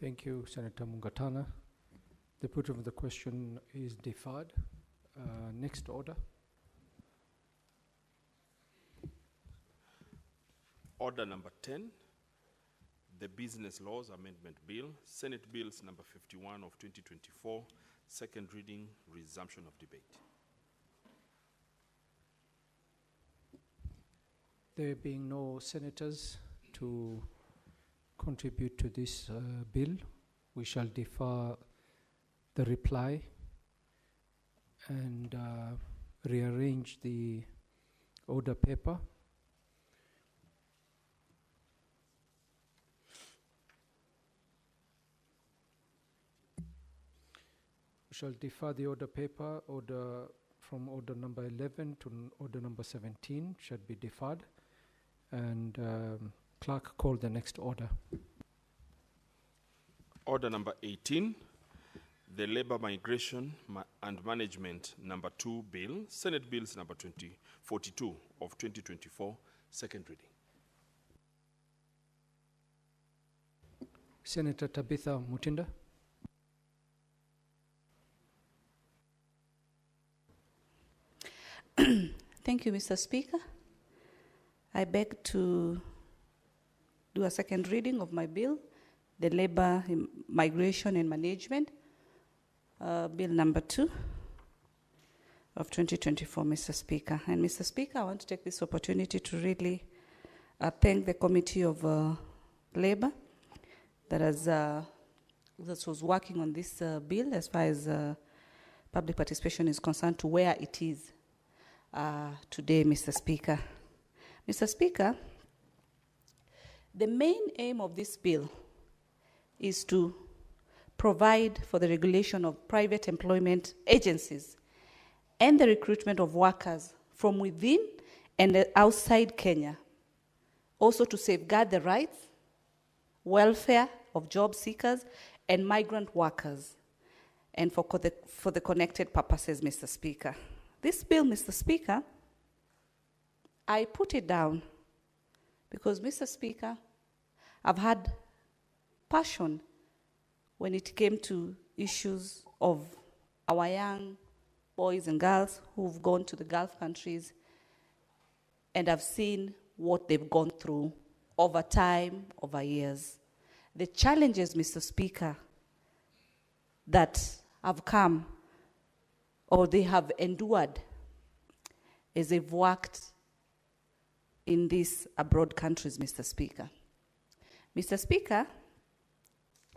Thank you, Senator Mungatana. The put of the question is deferred. Next order. Order number 10, the Business Laws Amendment Bill, Senate Bills number 51 of 2024, second reading, resumption of debate. There being no senators to contribute to this bill, we shall defer the reply and rearrange the order paper. We shall defer the order paper, from order number 11 to order number 17 should be deferred. And clerk, call the next order. Order number 18, the Labor Migration and Management number 2 bill, Senate Bills number 42 of 2024, second reading. Senator Tabitha Mutinda. Thank you, Mr. Speaker. I beg to do a second reading of my bill, the Labor Migration and Management, Bill number 2 of 2024, Mr. Speaker. And Mr. Speaker, I want to take this opportunity to really thank the Committee of Labor that was working on this bill as far as public participation is concerned to where it is today, Mr. Speaker. Mr. Speaker, the main aim of this bill is to provide for the regulation of private employment agencies and the recruitment of workers from within and outside Kenya, also to safeguard the rights, welfare of job seekers and migrant workers, and for the connected purposes, Mr. Speaker. This bill, Mr. Speaker, I put it down because, Mr. Speaker, I've had passion when it came to issues of our young boys and girls who've gone to the Gulf countries, and I've seen what they've gone through over time, over years. The challenges, Mr. Speaker, that have come or they have endured as they've worked in these abroad countries, Mr. Speaker. Mr. Speaker,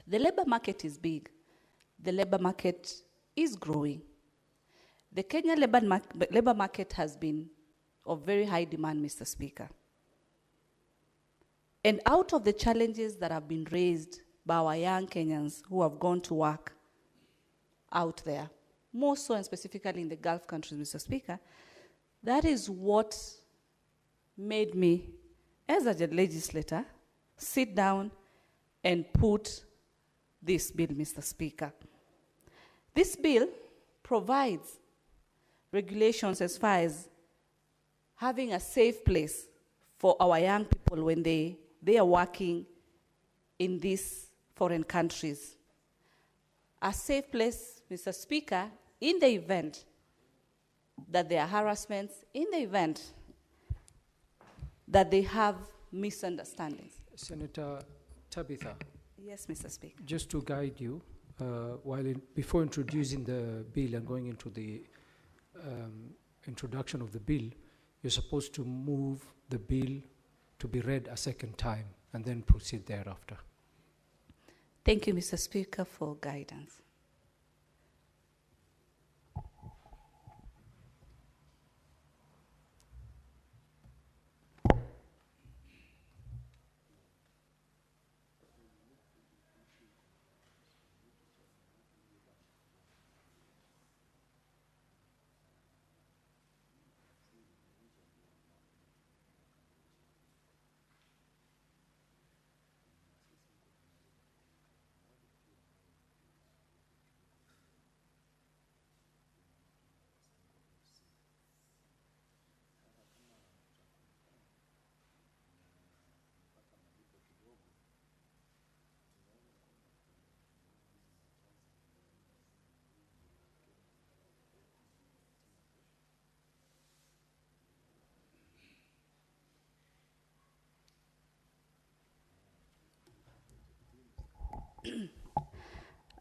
the labor market is big. The labor market is growing. The Kenya labor market has been of very high demand, Mr. Speaker. And out of the challenges that have been raised by our young Kenyans who have gone to work out there, more so and specifically in the Gulf countries, Mr. Speaker, that is what made me, as a legislator, sit down and put this bill, Mr. Speaker. This bill provides regulations as far as having a safe place for our young people when they are working in these foreign countries. A safe place, Mr. Speaker, in the event that there are harassments, in the event that they have misunderstandings. Senator Tabitha. Yes, Mr. Speaker. Just to guide you, before introducing the bill and going into the introduction of the bill, you're supposed to move the bill to be read a second time and then proceed thereafter. Thank you, Mr. Speaker, for guidance.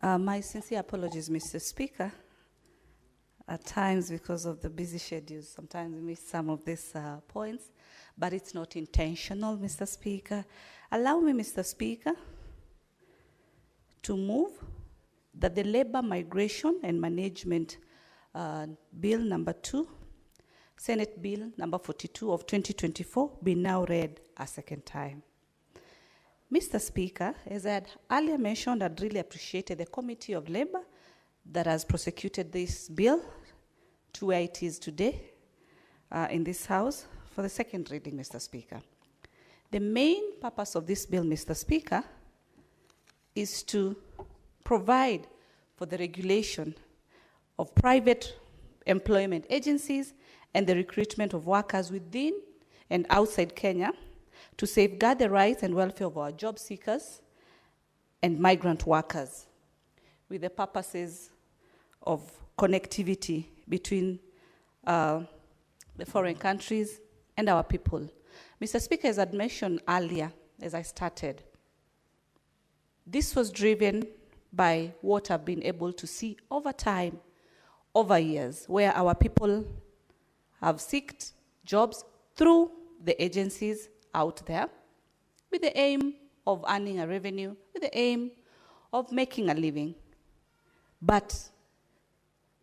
My sincere apologies, Mr. Speaker. At times, because of the busy schedules, sometimes we miss some of these points, but it's not intentional, Mr. Speaker. Allow me, Mr. Speaker, to move that the Labor Migration and Management Bill number 2, Senate Bill number 42 of 2024, be now read a second time. Mr. Speaker, as I had earlier mentioned, I'd really appreciated the Committee of Labor that has prosecuted this bill to where it is today in this House for the second reading, Mr. Speaker. The main purpose of this bill, Mr. Speaker, is to provide for the regulation of private employment agencies and the recruitment of workers within and outside Kenya to safeguard the rights and welfare of our job seekers and migrant workers with the purposes of connectivity between the foreign countries and our people. Mr. Speaker, as I mentioned earlier, as I started, this was driven by what I've been able to see over time, over years, where our people have sought jobs through the agencies out there with the aim of earning a revenue, with the aim of making a living. But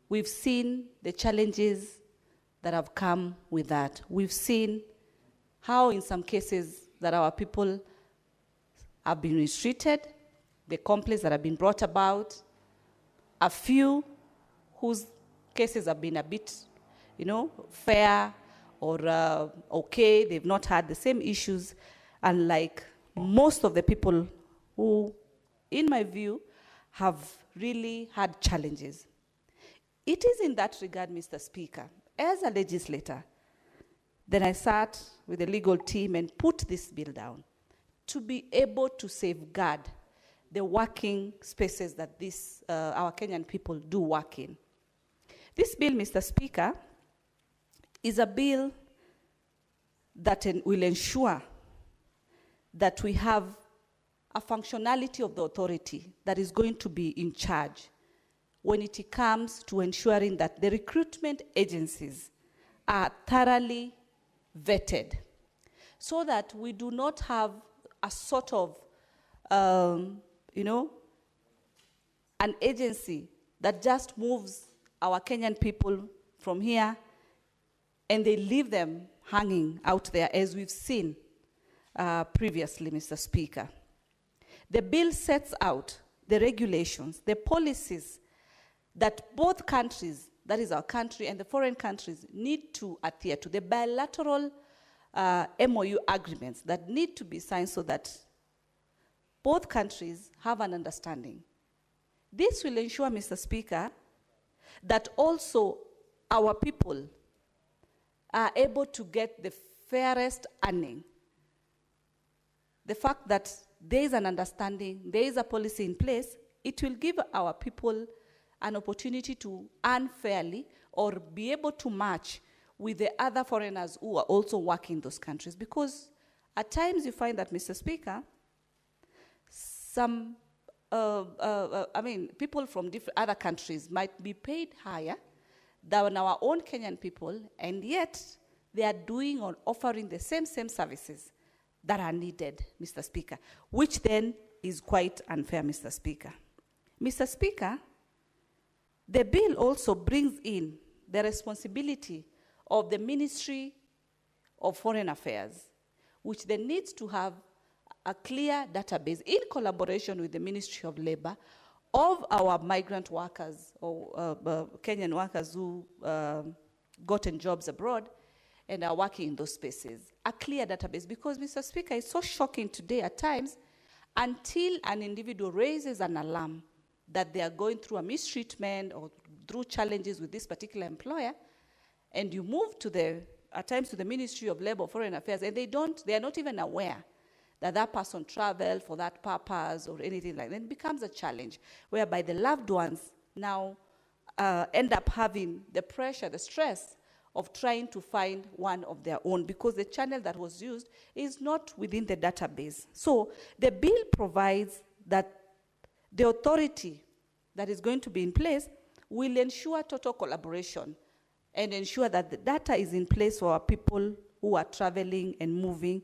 we've seen the challenges that have come with that. We've seen how in some cases that our people have been mistreated, the complaints that have been brought about, a few whose cases have been a bit, fair or okay, they've not had the same issues, unlike most of the people who, in my view, have really had challenges. It is in that regard, Mr. Speaker, as a legislator, then I sat with the legal team and put this bill down to be able to safeguard the working spaces that our Kenyan people do work in. This bill, Mr. Speaker, is a bill that will ensure that we have a functionality of the authority that is going to be in charge when it comes to ensuring that the recruitment agencies are thoroughly vetted so that we do not have a sort of, an agency that just moves our Kenyan people from here and they leave them hanging out there, as we've seen previously, Mr. Speaker. The bill sets out the regulations, the policies that both countries, that is our country and the foreign countries, need to adhere to, the bilateral MOU agreements that need to be signed so that both countries have an understanding. This will ensure, Mr. Speaker, that also our people are able to get the fairest earning. The fact that there is an understanding, there is a policy in place, it will give our people an opportunity to earn fairly or be able to match with the other foreigners who are also working in those countries. Because at times you find that, Mr. Speaker, some people from other countries might be paid higher than our own Kenyan people, and yet they are doing or offering the same services that are needed, Mr. Speaker, which then is quite unfair, Mr. Speaker. Mr. Speaker, the bill also brings in the responsibility of the Ministry of Foreign Affairs, which then needs to have a clear database in collaboration with the Ministry of Labor of our migrant workers or Kenyan workers who gotten jobs abroad and are working in those spaces. A clear database, because, Mr. Speaker, it's so shocking today at times until an individual raises an alarm that they are going through a mistreatment or through challenges with this particular employer, and you move at times to the Ministry of Labor or Foreign Affairs, and they are not even aware that that person traveled for that purpose or anything like that. It becomes a challenge whereby the loved ones now end up having the pressure, the stress of trying to find one of their own because the channel that was used is not within the database. So the bill provides that the authority that is going to be in place will ensure total collaboration and ensure that the data is in place for our people who are traveling and moving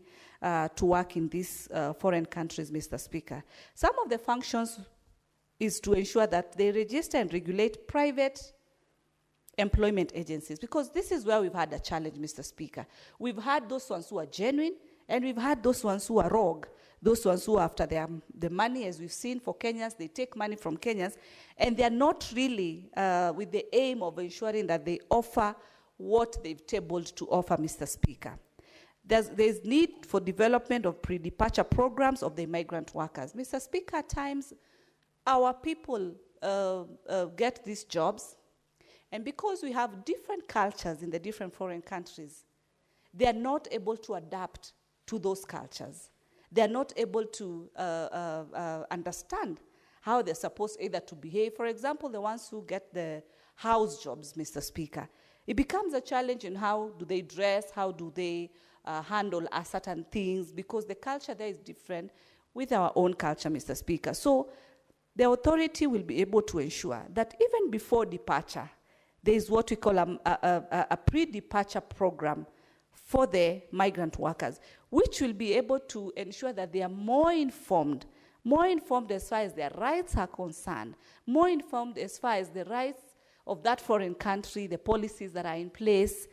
to work in these foreign countries, Mr. Speaker. Some of the functions is to ensure that they register and regulate private employment agencies, because this is where we've had a challenge, Mr. Speaker. We've had those ones who are genuine, and we've had those ones who are rogue, those ones who are after the money, as we've seen for Kenyans. They take money from Kenyans, and they're not really with the aim of ensuring that they offer what they've tabled to offer, Mr. Speaker. There's need for development of pre-departure programs of the migrant workers. Mr. Speaker, at times, our people get these jobs, and because we have different cultures in the different foreign countries, they are not able to adapt to those cultures. They are not able to understand how they're supposed either to behave. For example, the ones who get the house jobs, Mr. Speaker, it becomes a challenge in how do they dress, how do they handle certain things, because the culture there is different with our own culture, Mr. Speaker. So the authority will be able to ensure that even before departure, there is what we call a pre-departure program for the migrant workers, which will be able to ensure that they are more informed as far as their rights are concerned, more informed as far as the rights of that foreign country, the policies that are in place,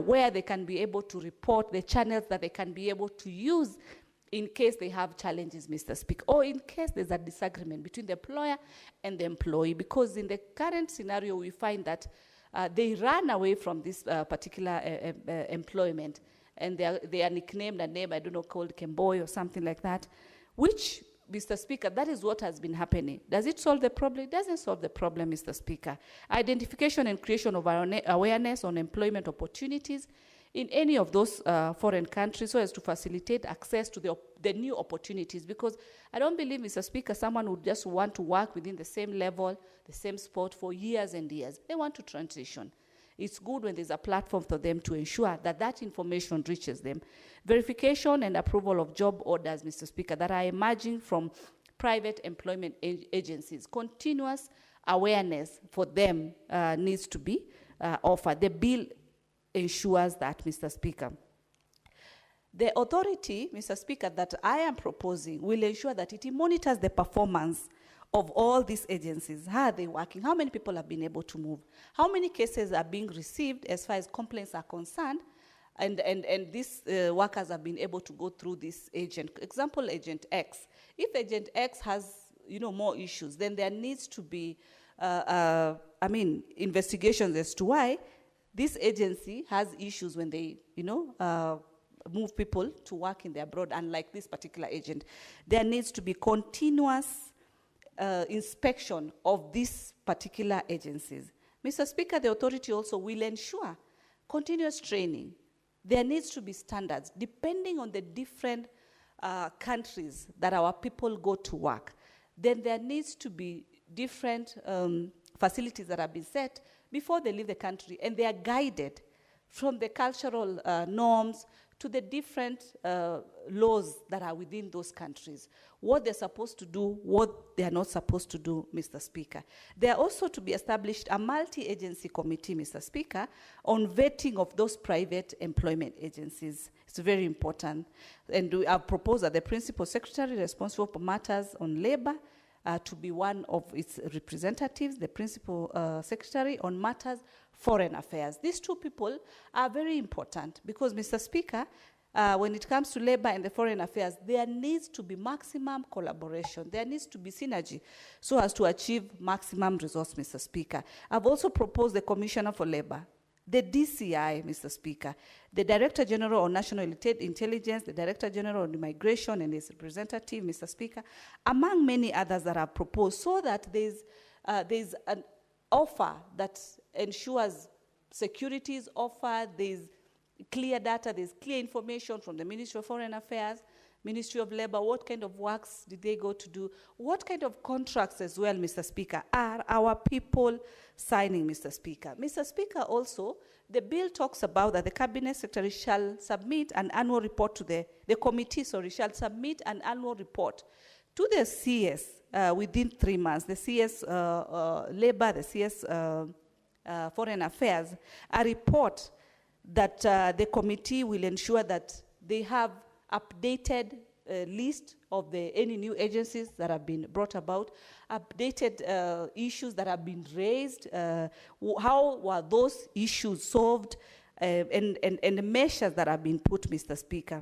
where they can be able to report, the channels that they can be able to use in case they have challenges, Mr. Speaker, or in case there's a disagreement between the employer and the employee, because in the current scenario, we find that they run away from this particular employment, and they are nicknamed a name, I don't know, called Kemboy or something like that, which, Mr. Speaker, that is what has been happening. Does it solve the problem? It doesn't solve the problem, Mr. Speaker. Identification and creation of awareness on employment opportunities in any of those foreign countries, so as to facilitate access to the new opportunities, because I don't believe, Mr. Speaker, someone would just want to work within the same level, the same sport for years and years. They want to transition. It's good when there's a platform for them to ensure that that information reaches them. Verification and approval of job orders, Mr. Speaker, that are emerging from private employment agencies. Continuous awareness for them needs to be offered. The bill ensures that, Mr. Speaker. The authority, Mr. Speaker, that I am proposing will ensure that it monitors the performance of all these agencies. How are they working? How many people have been able to move? How many cases are being received as far as complaints are concerned? And these workers have been able to go through this agent. Example, Agent X. If Agent X has, more issues, then there needs to be, investigations as to why this agency has issues when they, move people to work in the abroad, unlike this particular agent. There needs to be continuous inspection of these particular agencies. Mr. Speaker, the authority also will ensure continuous training. There needs to be standards depending on the different countries that our people go to work. Then there needs to be different facilities that have been set before they leave the country, and they are guided from the cultural norms to the different laws that are within those countries, what they're supposed to do, what they are not supposed to do, Mr. Speaker. There are also to be established a multi-agency committee, Mr. Speaker, on vetting of those private employment agencies. It's very important. And we have proposed that the principal secretary responsible for matters on labor to be one of its representatives, the principal secretary on matters foreign affairs. These two people are very important because, Mr. Speaker, when it comes to labor and the foreign affairs, there needs to be maximum collaboration. There needs to be synergy so as to achieve maximum results, Mr. Speaker. I've also proposed the Commissioner for Labor, the DCI, Mr. Speaker, the Director General on National Intelligence, the Director General on Immigration and his representative, Mr. Speaker, among many others that are proposed, so that there's an offer that ensures security is offered, there's clear data, there's clear information from the Ministry of Foreign Affairs, Ministry of Labor, what kind of works did they go to do, what kind of contracts as well, Mr. Speaker, are our people signing, Mr. Speaker. Mr. Speaker, also, the bill talks about that the Cabinet Secretary shall submit an annual report to the committee, shall submit an annual report to the CS within 3 months, the CS Labor, the CS Foreign Affairs, a report that the committee will ensure that they have updated list of any new agencies that have been brought about, updated issues that have been raised, how were those issues solved, and the measures that have been put, Mr. Speaker.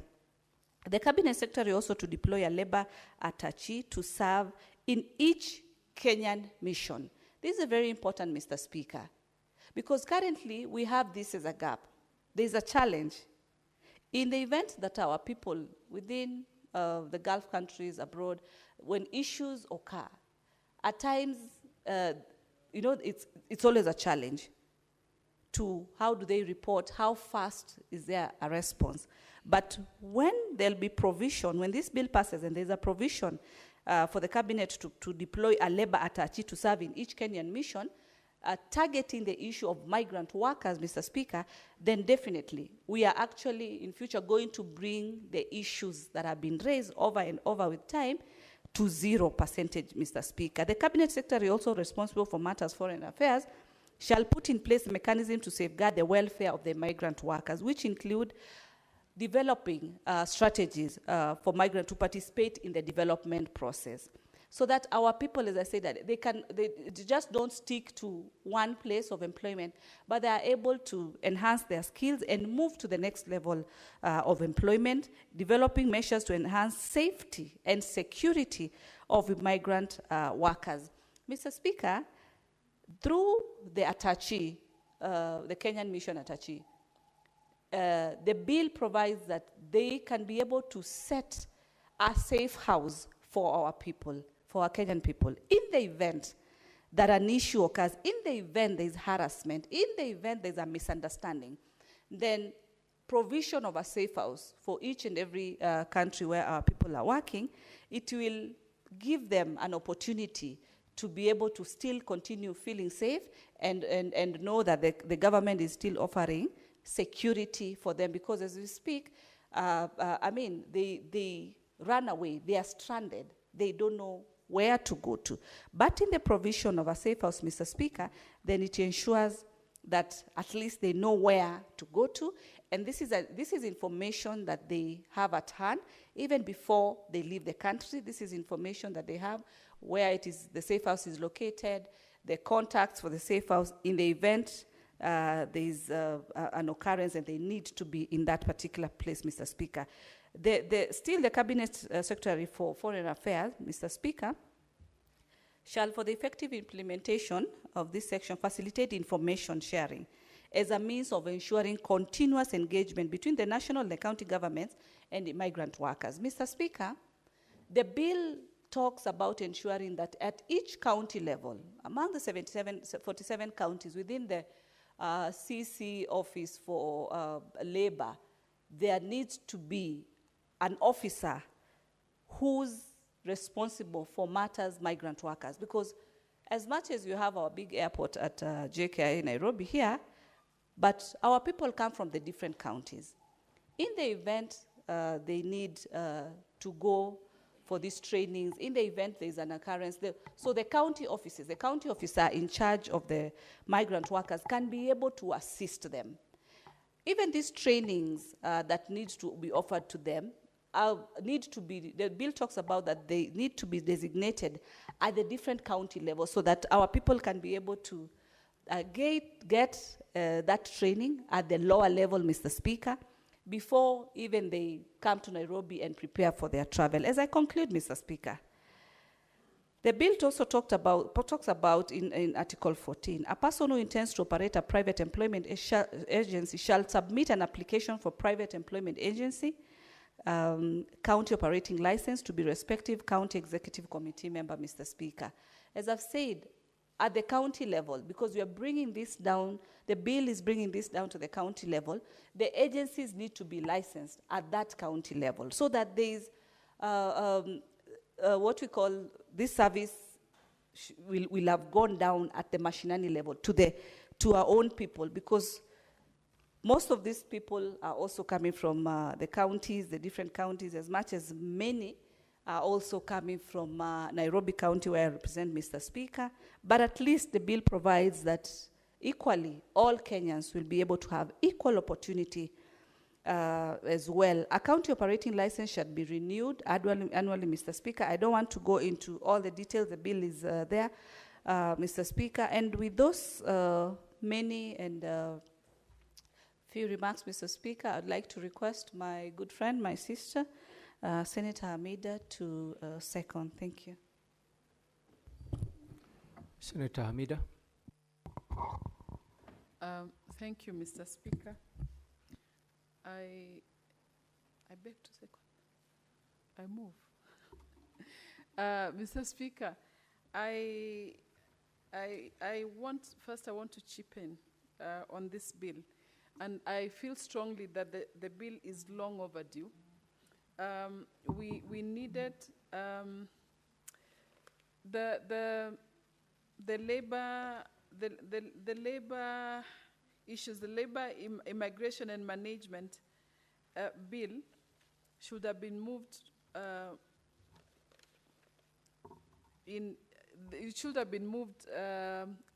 The Cabinet Secretary also to deploy a labor attaché to serve in each Kenyan mission. This is very important, Mr. Speaker, because currently we have this as a gap. There's a challenge. In the event that our people within the Gulf countries abroad, when issues occur, at times, it's always a challenge to how do they report, how fast is there a response. But when there'll be provision, when this bill passes and there's a provision for the cabinet to deploy a labor attaché to serve in each Kenyan mission, targeting the issue of migrant workers, Mr. Speaker, then definitely we are actually in future going to bring the issues that have been raised over and over with time to 0%, Mr. Speaker. The Cabinet Secretary, also responsible for matters foreign affairs, shall put in place a mechanism to safeguard the welfare of the migrant workers, which include developing strategies for migrants to participate in the development process, so that our people, as I said, that they just don't stick to one place of employment, but they are able to enhance their skills and move to the next level of employment, developing measures to enhance safety and security of migrant workers. Mr. Speaker, through the attaché, the Kenyan mission attaché, the bill provides that they can be able to set a safe house for our people, for our Kenyan people, in the event that an issue occurs, in the event there's harassment, in the event there's a misunderstanding, then provision of a safe house for each and every country where our people are working, it will give them an opportunity to be able to still continue feeling safe and know that the government is still offering security for them, because as we speak, they run away, they are stranded, they don't know where to go to. But in the provision of a safe house, Mr. Speaker, then it ensures that at least they know where to go to, and this is information that they have at hand even before they leave the country. This is information that they have where the safe house is located, the contacts for the safe house in the event there is an occurrence and they need to be in that particular place, Mr. Speaker. Still, the Cabinet Secretary for Foreign Affairs, Mr. Speaker, shall, for the effective implementation of this section, facilitate information sharing as a means of ensuring continuous engagement between the national and the county governments and the migrant workers. Mr. Speaker, the bill talks about ensuring that at each county level, among the 47 counties within the CC office for labor, there needs to be an officer who's responsible for matters migrant workers, because as much as you have our big airport at JKI Nairobi here, but our people come from the different counties. In the event they need to go for these trainings, in the event there's an occurrence, so the county offices, the county officer in charge of the migrant workers can be able to assist them. Even these trainings that need to be offered to them the bill talks about that they need to be designated at the different county levels so that our people can be able to get that training at the lower level, Mr. Speaker, before even they come to Nairobi and prepare for their travel. As I conclude, Mr. Speaker, the bill also talks about in Article 14, a person who intends to operate a private employment agency shall submit an application for private employment agency, county operating license to be respective county executive committee member, Mr. Speaker. As I've said, at the county level, because we are bringing this down, the bill is bringing this down to the county level, the agencies need to be licensed at that county level so that there is what we call this service will have gone down at the mashinani level to our own people, because most of these people are also coming from the counties, the different counties, as much as many are also coming from Nairobi County, where I represent, Mr. Speaker. But at least the bill provides that equally all Kenyans will be able to have equal opportunity as well. A county operating license should be renewed annually, Mr. Speaker. I don't want to go into all the details. The bill is there, Mr. Speaker. And with those many and few remarks, Mr. Speaker, I'd like to request my good friend, my sister, Senator Hamida, to second. Thank you. Senator Hamida. Thank you, Mr. Speaker. I beg to second. I move. Mr. Speaker, I want to chip in on this bill, and I feel strongly that the bill is long overdue. We needed the labor issues, the labor immigration and management bill should have been moved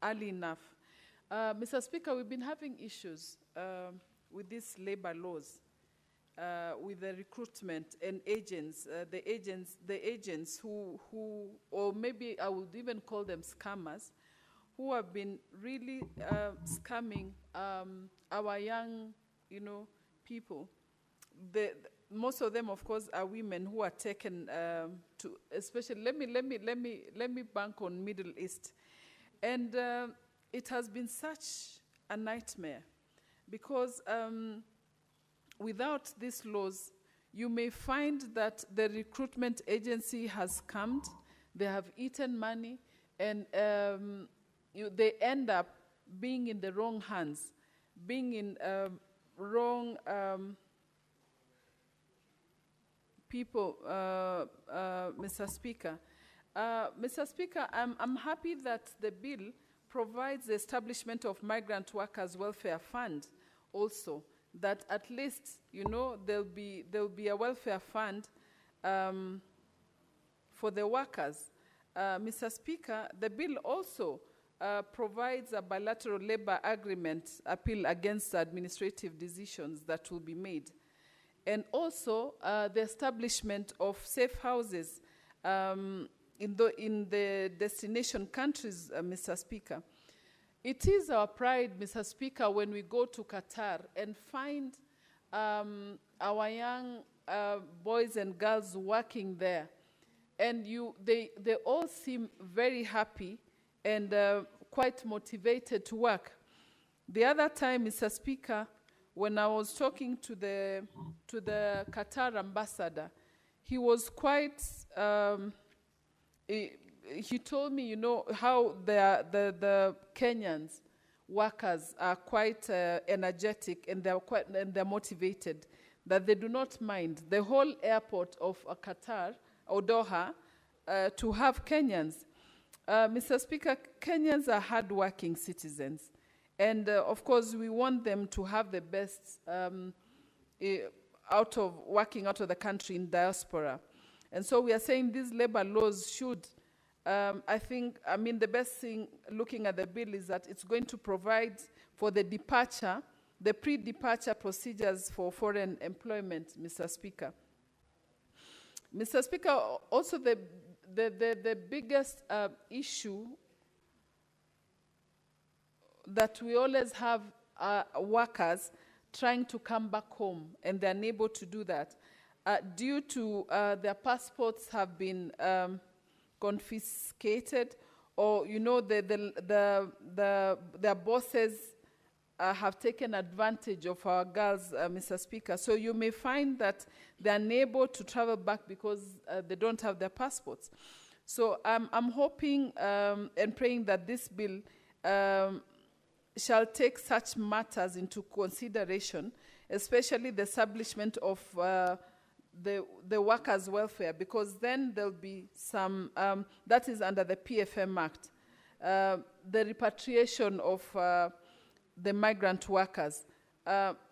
early enough. Mr. Speaker, we've been having issues with these labor laws, with the recruitment and agents, the agents who, or maybe I would even call them scammers, who have been really scamming our young, people. Most of them, of course, are women who are taken to, especially. Let me bank on Middle East, and it has been such a nightmare because without these laws, you may find that the recruitment agency has scammed, they have eaten money, and they end up being in the wrong hands, being in wrong people, Mr. Speaker. Mr. Speaker, I'm happy that the bill provides the establishment of Migrant Workers Welfare Fund also, that at least, there'll be a welfare fund for the workers. Mr. Speaker, the bill also provides a bilateral labor agreement appeal against administrative decisions that will be made. And also the establishment of safe houses in the destination countries, Mr. Speaker. It is our pride, Mr. Speaker, when we go to Qatar and find our young boys and girls working there. And they all seem very happy and quite motivated to work. The other time, Mr. Speaker, when I was talking to the Qatar ambassador, he was quite, he told me, how the Kenyans workers are quite energetic and they're motivated, that they do not mind the whole airport of Qatar or Doha to have Kenyans. Mr. Speaker, Kenyans are hardworking citizens. And of course, we want them to have the best working out of the country in diaspora. And so we are saying these labor laws should, the best thing looking at the bill is that it's going to provide for the departure, the pre-departure procedures for foreign employment, Mr. Speaker. Mr. Speaker, also the biggest issue that we always have workers trying to come back home, and they're unable to do that due to their passports have been confiscated, or their bosses have taken advantage of our girls, Mr. Speaker. So you may find that they're unable to travel back because they don't have their passports. So I'm hoping and praying that this bill shall take such matters into consideration, especially the establishment of the workers' welfare, because then there'll be some, that is under the PFM Act, the repatriation of the migrant workers.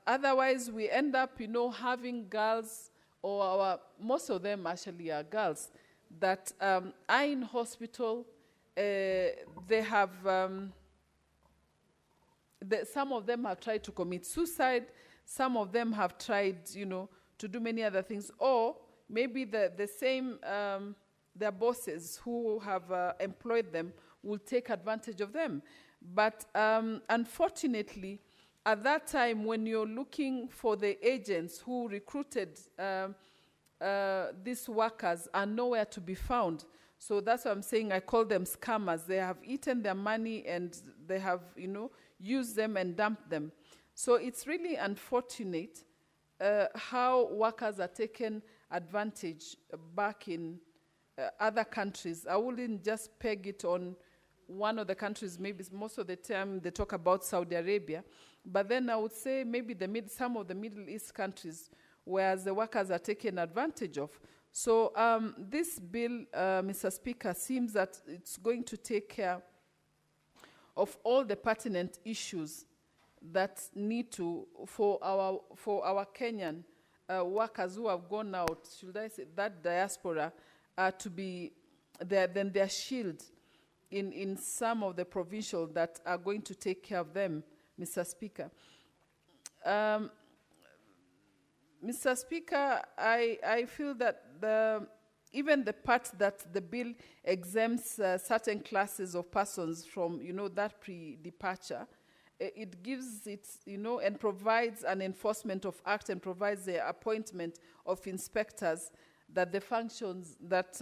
Otherwise, we end up, having girls most of them actually are girls, that are in hospital. They have, some of them have tried to commit suicide. Some of them have tried, to do many other things. Or maybe the same, their bosses who have employed them will take advantage of them. But unfortunately, at that time, when you're looking for the agents who recruited these workers, are nowhere to be found. So that's what I'm saying. I call them scammers. They have eaten their money and they have, used them and dumped them. So it's really unfortunate how workers are taken advantage back in other countries. I wouldn't just peg it on one of the countries. Maybe most of the time they talk about Saudi Arabia, but then I would say maybe some of the Middle East countries, whereas the workers are taken advantage of. So this bill, Mr. Speaker, seems that it's going to take care of all the pertinent issues that need to, for our Kenyan workers who have gone out, should I say that diaspora, to be their shield in some of the provincial that are going to take care of them, Mr. Speaker. Mr. Speaker, I feel that even the part that the bill exempts certain classes of persons from, that pre-departure, it gives it, and provides an enforcement of act and provides the appointment of inspectors, that the functions that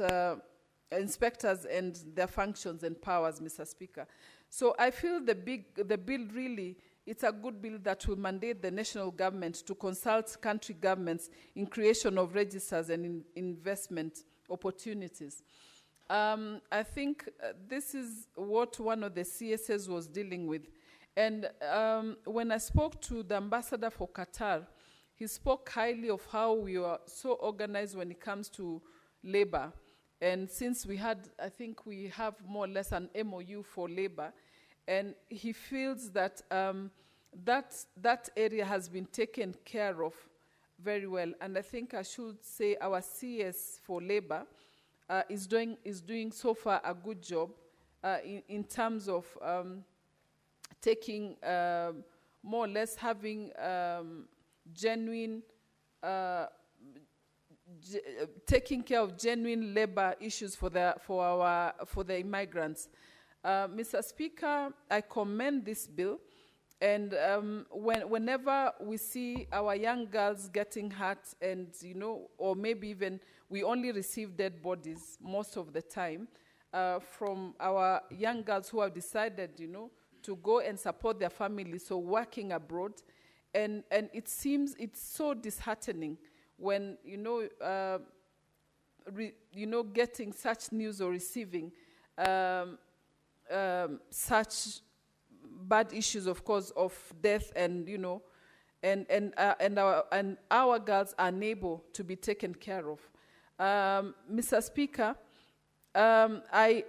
inspectors and their functions and powers, Mr. Speaker. So I feel the bill really, it's a good bill that will mandate the national government to consult country governments in creation of registers and in investment opportunities. I think this is what one of the CSS was dealing with. And when I spoke to the ambassador for Qatar, he spoke highly of how we are so organized when it comes to labor. And since I think we have more or less an MOU for labor, and he feels that that area has been taken care of very well. And I think I should say our CS for labor is doing so far a good job in terms of taking more or less having genuine taking care of genuine labor issues for the immigrants. Mr. Speaker, I commend this bill, and whenever we see our young girls getting hurt, and or maybe even we only receive dead bodies most of the time from our young girls who have decided, to go and support their families, so working abroad, and it seems it's so disheartening when getting such news or receiving such bad issues, of course, of death, and our girls are unable to be taken care of. Mr. Speaker, I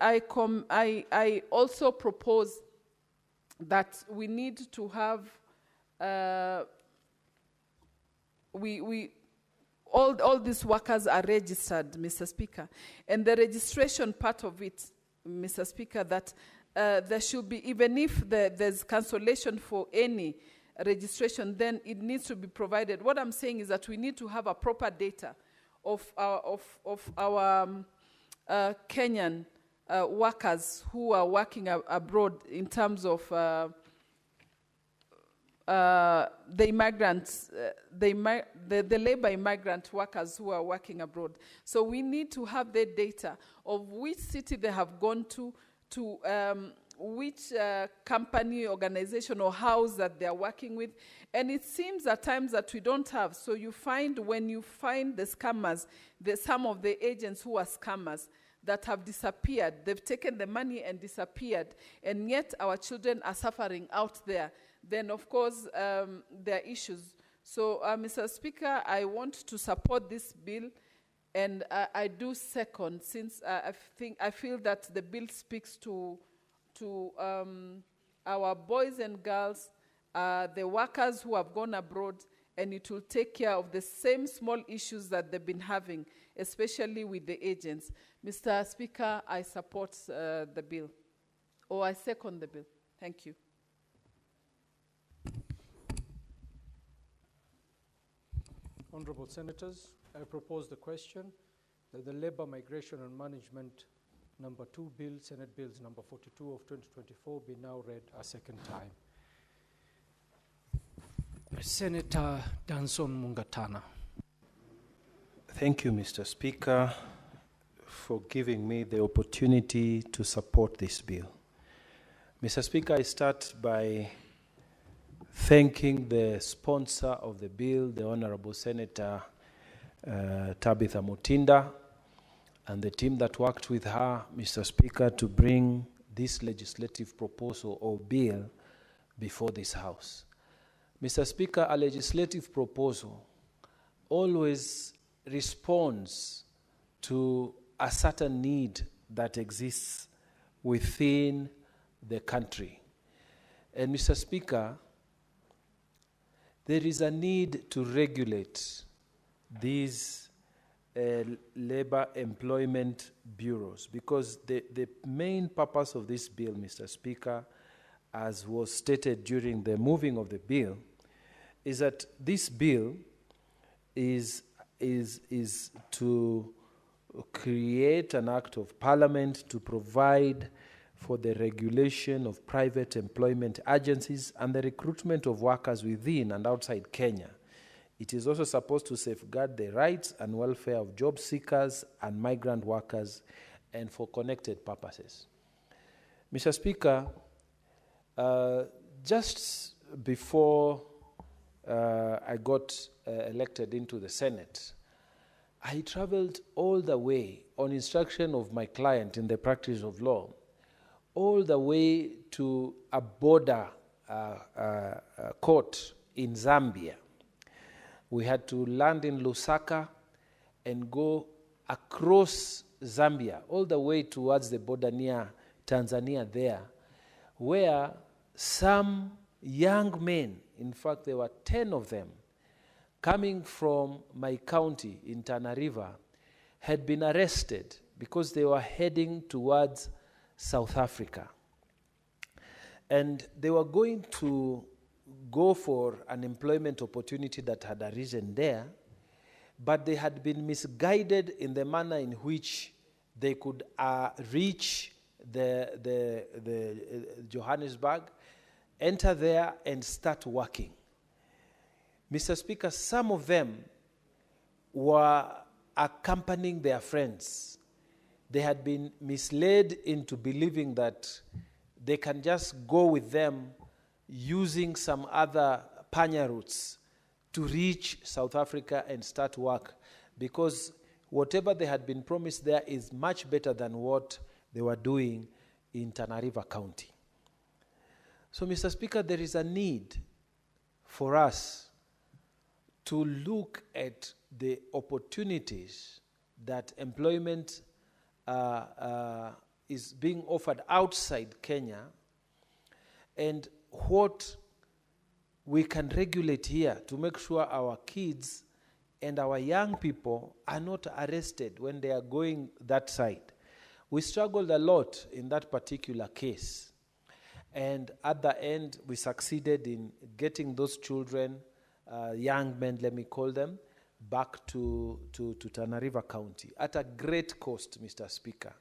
also propose that we need to have all these workers are registered, Mr. Speaker, and the registration part of it, Mr. Speaker, that there should be, even if there's cancellation for any registration, then it needs to be provided. What I'm saying is that we need to have a proper data of our Kenyan workers who are working abroad in terms of the immigrants, the labor immigrant workers who are working abroad. So we need to have the data of which city they have gone to which company, organization, or house that they are working with. And it seems at times that we don't have. So you find, when you find the scammers, some of the agents who are scammers that have disappeared, they've taken the money and disappeared, and yet our children are suffering out there. Then, of course, there are issues. So, Mr. Speaker, I want to support this bill, and I do second, since I feel that the bill speaks to our boys and girls, the workers who have gone abroad, and it will take care of the same small issues that they've been having, especially with the agents. Mr. Speaker, I support the bill, or I second the bill. Thank you. Honorable Senators, I propose the question that the Labor, Migration and Management number 2 bill, Senate Bills number 42 of 2024 be now read a second time. Senator Danson Mungatana. Thank you, Mr. Speaker, for giving me the opportunity to support this bill. Mr. Speaker, I start by thanking the sponsor of the bill, the Honorable Senator Tabitha Mutinda, and the team that worked with her, Mr. Speaker, to bring this legislative proposal or bill before this House. Mr. Speaker, a legislative proposal always responds to a certain need that exists within the country. And Mr. Speaker, there is a need to regulate these labor employment bureaus, because the main purpose of this bill, Mr. Speaker, as was stated during the moving of the bill, is that this bill is to create an act of parliament to provide for the regulation of private employment agencies and the recruitment of workers within and outside Kenya. It is also supposed to safeguard the rights and welfare of job seekers and migrant workers, and for connected purposes. Mr. Speaker, just before I got elected into the Senate, I traveled all the way on instruction of my client in the practice of law, all the way to a border court in Zambia. We had to land in Lusaka and go across Zambia, all the way towards the border near Tanzania there, where some young men, in fact there were 10 of them, coming from my county in Tana River, had been arrested because they were heading towards South Africa. And they were going to go for an employment opportunity that had arisen there, but they had been misguided in the manner in which they could reach the Johannesburg, enter there and start working. Mr. Speaker, some of them were accompanying their friends. They had been misled into believing that they can just go with them using some other panya routes to reach South Africa and start work, because whatever they had been promised there is much better than what they were doing in Tana River County. So, Mr. Speaker, there is a need for us to look at the opportunities that employment is being offered outside Kenya, and what we can regulate here to make sure our kids and our young people are not arrested when they are going that side. We struggled a lot in that particular case, and at the end we succeeded in getting those children, young men, let me call them, back to Tana River County at a great cost, Mr. Speaker.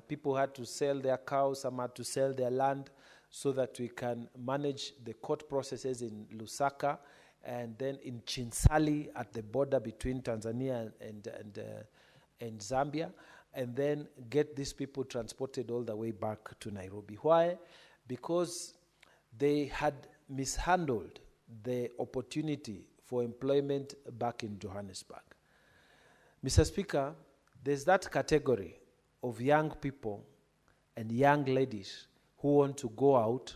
People had to sell their cows, some had to sell their land, so that we can manage the court processes in Lusaka and then in Chinsali at the border between Tanzania and Zambia, and then get these people transported all the way back to Nairobi. Why? Because they had mishandled the opportunity for employment back in Johannesburg. Mr. Speaker, there's that category of young people and young ladies who want to go out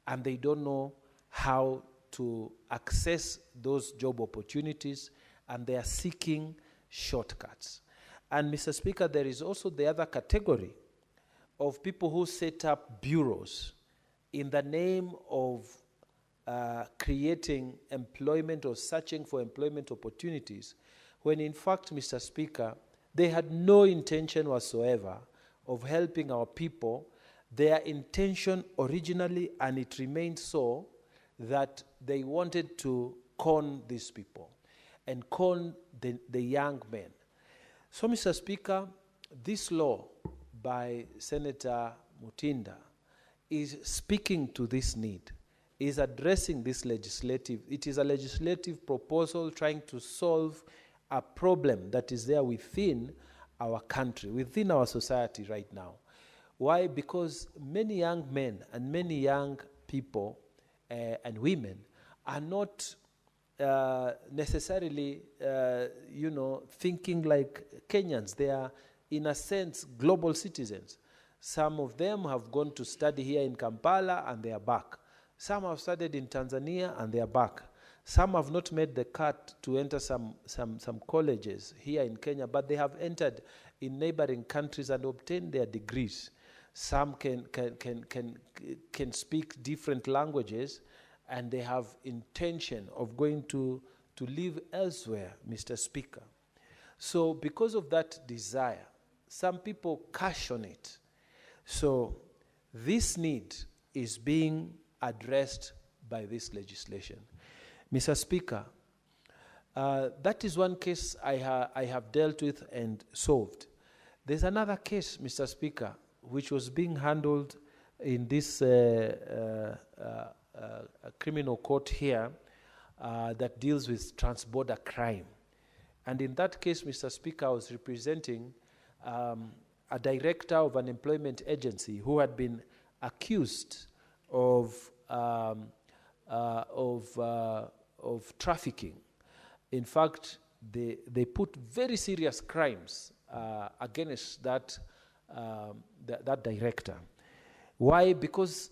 and they don't know how to access those job opportunities, and they are seeking shortcuts. And Mr. Speaker, there is also the other category of people who set up bureaus in the name of creating employment or searching for employment opportunities, when in fact, Mr. Speaker, they had no intention whatsoever of helping our people. Their intention originally, and it remained so, that they wanted to con these people and con the young men. So, Mr. Speaker, this law by Senator Mutinda is speaking to this need, is addressing this legislative. It is a legislative proposal trying to solve a problem that is there within our country, within our society right now. Why? Because many young men and many young people and women are not necessarily, thinking like Kenyans. They are, in a sense, global citizens. Some of them have gone to study here in Kampala and they are back. Some have studied in Tanzania and they are back. Some have not made the cut to enter some colleges here in Kenya, but they have entered in neighboring countries and obtained their degrees. Some can speak different languages, and they have intention of going to live elsewhere, Mr. Speaker. So because of that desire, some people cash on it. So this need is being addressed by this legislation. Mr. Speaker, that is one case I have dealt with and solved. There's another case, Mr. Speaker, which was being handled in this criminal court here that deals with transborder crime. And in that case, Mr. Speaker, I was representing a director of an employment agency who had been accused of trafficking. In fact, they put very serious crimes against that director. Why? Because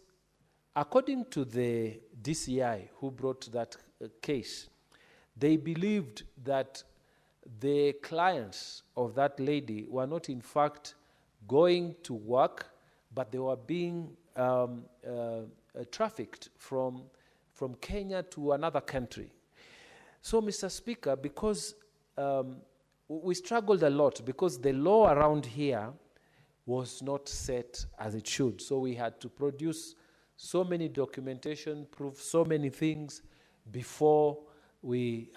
according to the DCI who brought that case, they believed that the clients of that lady were not in fact going to work, but they were being trafficked from Kenya to another country. So, Mr. Speaker, because we struggled a lot because the law around here was not set as it should. So we had to produce so many documentation, prove so many things before we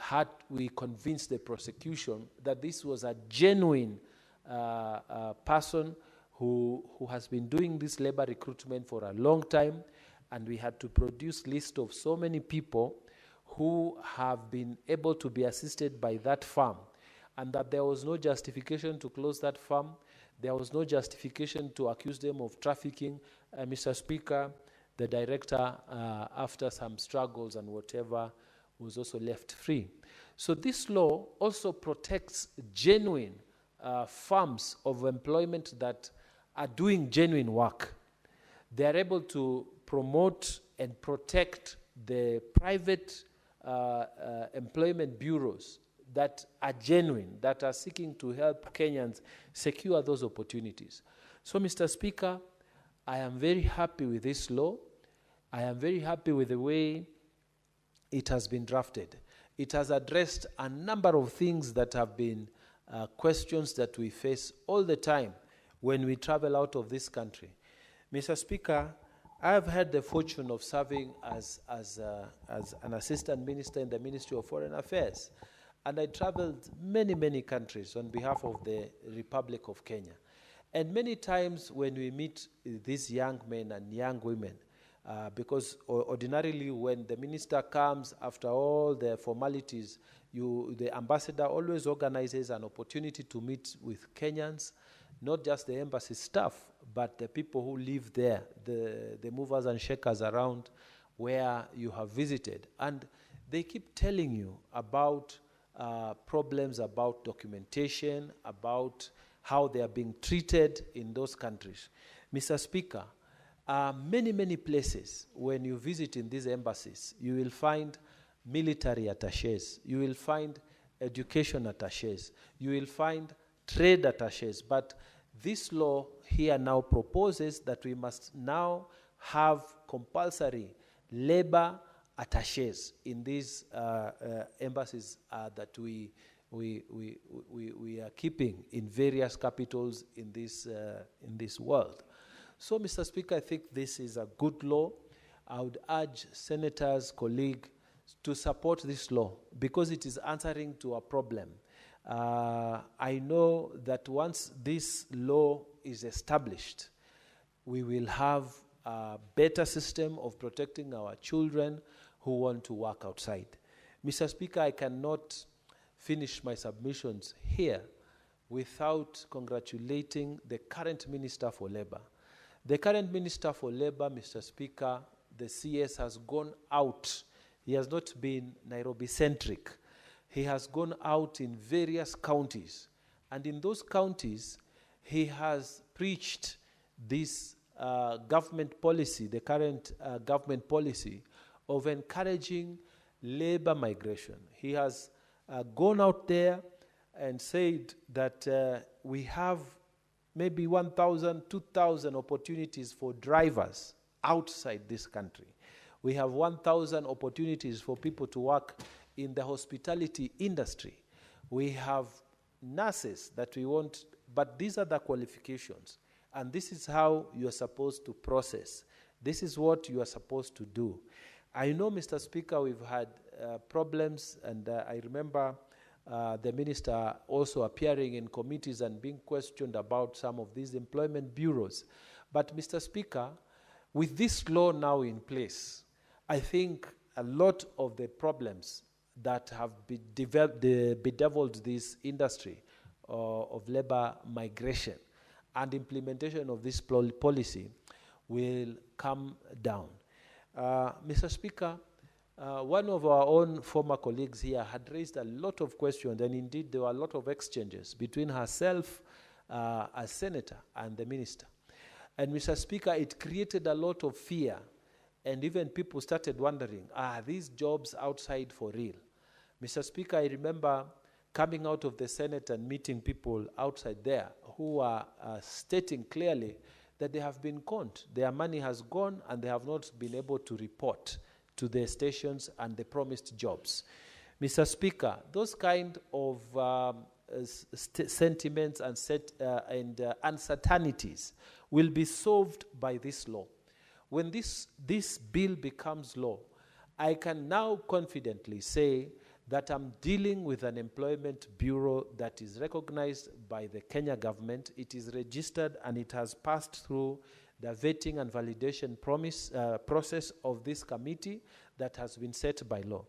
convinced the prosecution that this was a genuine person who has been doing this labor recruitment for a long time, and we had to produce list of so many people who have been able to be assisted by that firm, and that there was no justification to close that firm. There was no justification to accuse them of trafficking. Mr. Speaker, the director, after some struggles and whatever, was also left free. So this law also protects genuine firms of employment that are doing genuine work. They are able to promote and protect the private employment bureaus that are genuine, that are seeking to help Kenyans secure those opportunities. So, Mr. Speaker, I am very happy with this law. I am very happy with the way it has been drafted. It has addressed a number of things that have been questions that we face all the time when we travel out of this country. Mr. Speaker, I have had the fortune of serving as an assistant minister in the Ministry of Foreign Affairs. And I traveled many, many countries on behalf of the Republic of Kenya. And many times when we meet these young men and young women, because ordinarily when the minister comes, after all the formalities, the ambassador always organizes an opportunity to meet with Kenyans, not just the embassy staff, but the people who live there, the movers and shakers around where you have visited. And they keep telling you about problems about documentation, about how they are being treated in those countries. Mr. Speaker, many, many places when you visit in these embassies, you will find military attaches, you will find education attaches, you will find trade attaches. But this law here now proposes that we must now have compulsory labor attaches in these embassies that we are keeping in various capitals in this world. So, Mr. Speaker, I think this is a good law. I would urge senators, colleagues, to support this law because it is answering to a problem. I know that once this law is established, we will have a better system of protecting our children who want to work outside. Mr. Speaker, I cannot finish my submissions here without congratulating the current Minister for Labor. The current Minister for Labor, Mr. Speaker, the CS has gone out. He has not been Nairobi-centric. He has gone out in various counties. And in those counties, he has preached this government policy, the current government policy of encouraging labor migration. He has gone out there and said that we have maybe 1,000, 2,000 opportunities for drivers outside this country. We have 1,000 opportunities for people to work in the hospitality industry. We have nurses that we want, but these are the qualifications. And this is how you are supposed to process. This is what you are supposed to do. I know, Mr. Speaker, we've had problems, and I remember the minister also appearing in committees and being questioned about some of these employment bureaus. But, Mr. Speaker, with this law now in place, I think a lot of the problems that have bedeviled this industry of labor migration and implementation of this policy will come down. Mr. Speaker, one of our own former colleagues here had raised a lot of questions, and indeed there were a lot of exchanges between herself as senator and the minister. And Mr. Speaker, it created a lot of fear, and even people started wondering, are these jobs outside for real? Mr. Speaker, I remember coming out of the Senate and meeting people outside there who are stating clearly that they have been conned. Their money has gone and they have not been able to report to their stations and the promised jobs. Mr. Speaker, those kind of sentiments and uncertainties will be solved by this law. When this bill becomes law, I can now confidently say that I'm dealing with an employment bureau that is recognized by the Kenya government. It is registered and it has passed through the vetting and validation process of this committee that has been set by law.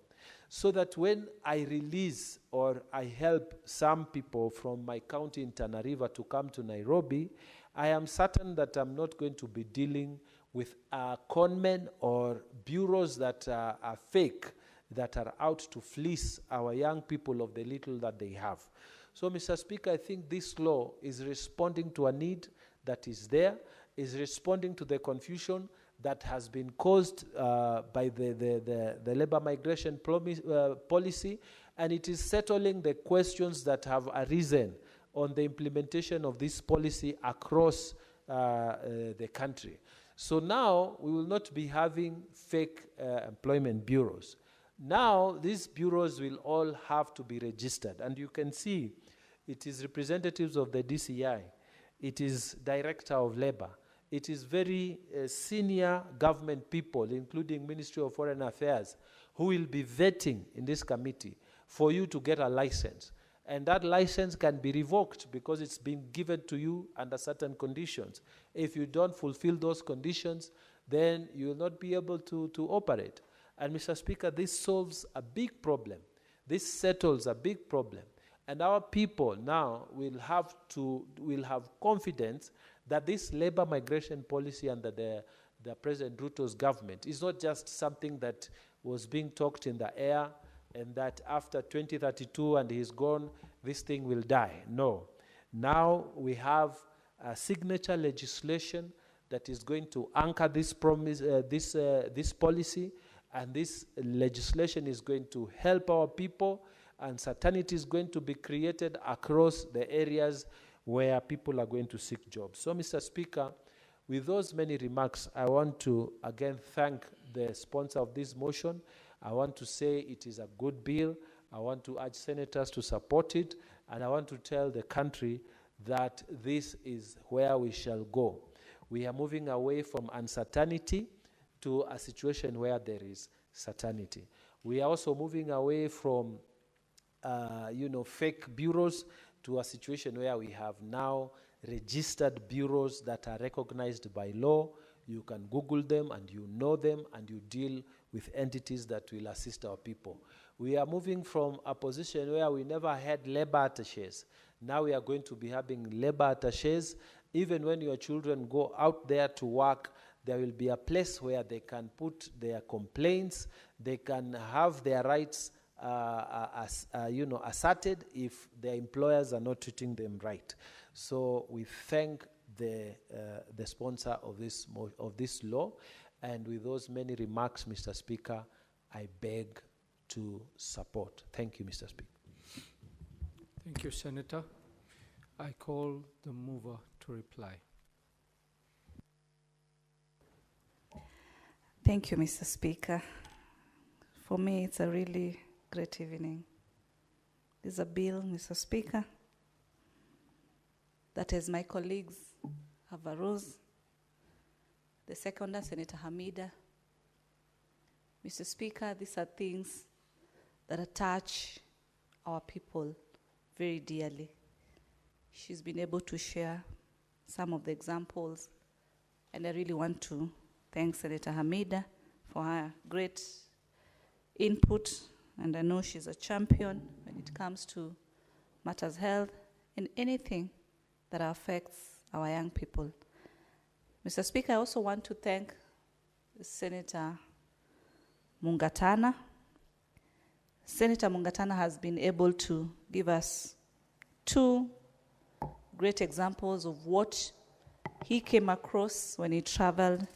So that when I release or I help some people from my county in Tana River to come to Nairobi, I am certain that I'm not going to be dealing with conmen or bureaus that are fake, that are out to fleece our young people of the little that they have. So, Mr. Speaker, I think this law is responding to a need that is there, is responding to the confusion that has been caused by the labor migration policy, and it is settling the questions that have arisen on the implementation of this policy across the country. So now we will not be having fake employment bureaus. Now these bureaus will all have to be registered, and you can see it is representatives of the DCI, it is Director of Labor, it is very senior government people, including Ministry of Foreign Affairs, who will be vetting in this committee for you to get a license. And that license can be revoked because it's been given to you under certain conditions. If you don't fulfill those conditions, then you will not be able to operate. And Mr. Speaker, this solves a big problem. This settles a big problem. And our people now will have confidence that this labor migration policy under the President Ruto's government is not just something that was being talked in the air and that after 2032 and he's gone, this thing will die. No. Now we have a signature legislation that is going to anchor this policy, and this legislation is going to help our people, and certainty is going to be created across the areas where people are going to seek jobs. So, Mr. Speaker, with those many remarks, I want to again thank the sponsor of this motion. I want to say it is a good bill. I want to urge senators to support it, and I want to tell the country that this is where we shall go. We are moving away from uncertainty to a situation where there is certainty. We are also moving away from fake bureaus to a situation where we have now registered bureaus that are recognized by law. You can Google them and you know them and you deal with entities that will assist our people. We are moving from a position where we never had labor attaches. Now we are going to be having labor attaches. Even when your children go out there to work, there will be a place where they can put their complaints, they can have their rights asserted if their employers are not treating them right. So we thank the sponsor of this law, and with those many remarks, Mr. Speaker, I beg to support. Thank you, Mr. Speaker. Thank you, Senator. I call the mover to reply. Thank you, Mr. Speaker. For me, it's a really great evening. This is a bill, Mr. Speaker, that as my colleagues have arose, the seconder, Senator Hamida, Mr. Speaker, these are things that attach our people very dearly. She's been able to share some of the examples, and I really want to thank Senator Hamida for her great input, and I know she's a champion when it comes to matters health and anything that affects our young people. Mr. Speaker, I also want to thank Senator Mungatana. Senator Mungatana has been able to give us two great examples of what he came across when he traveled.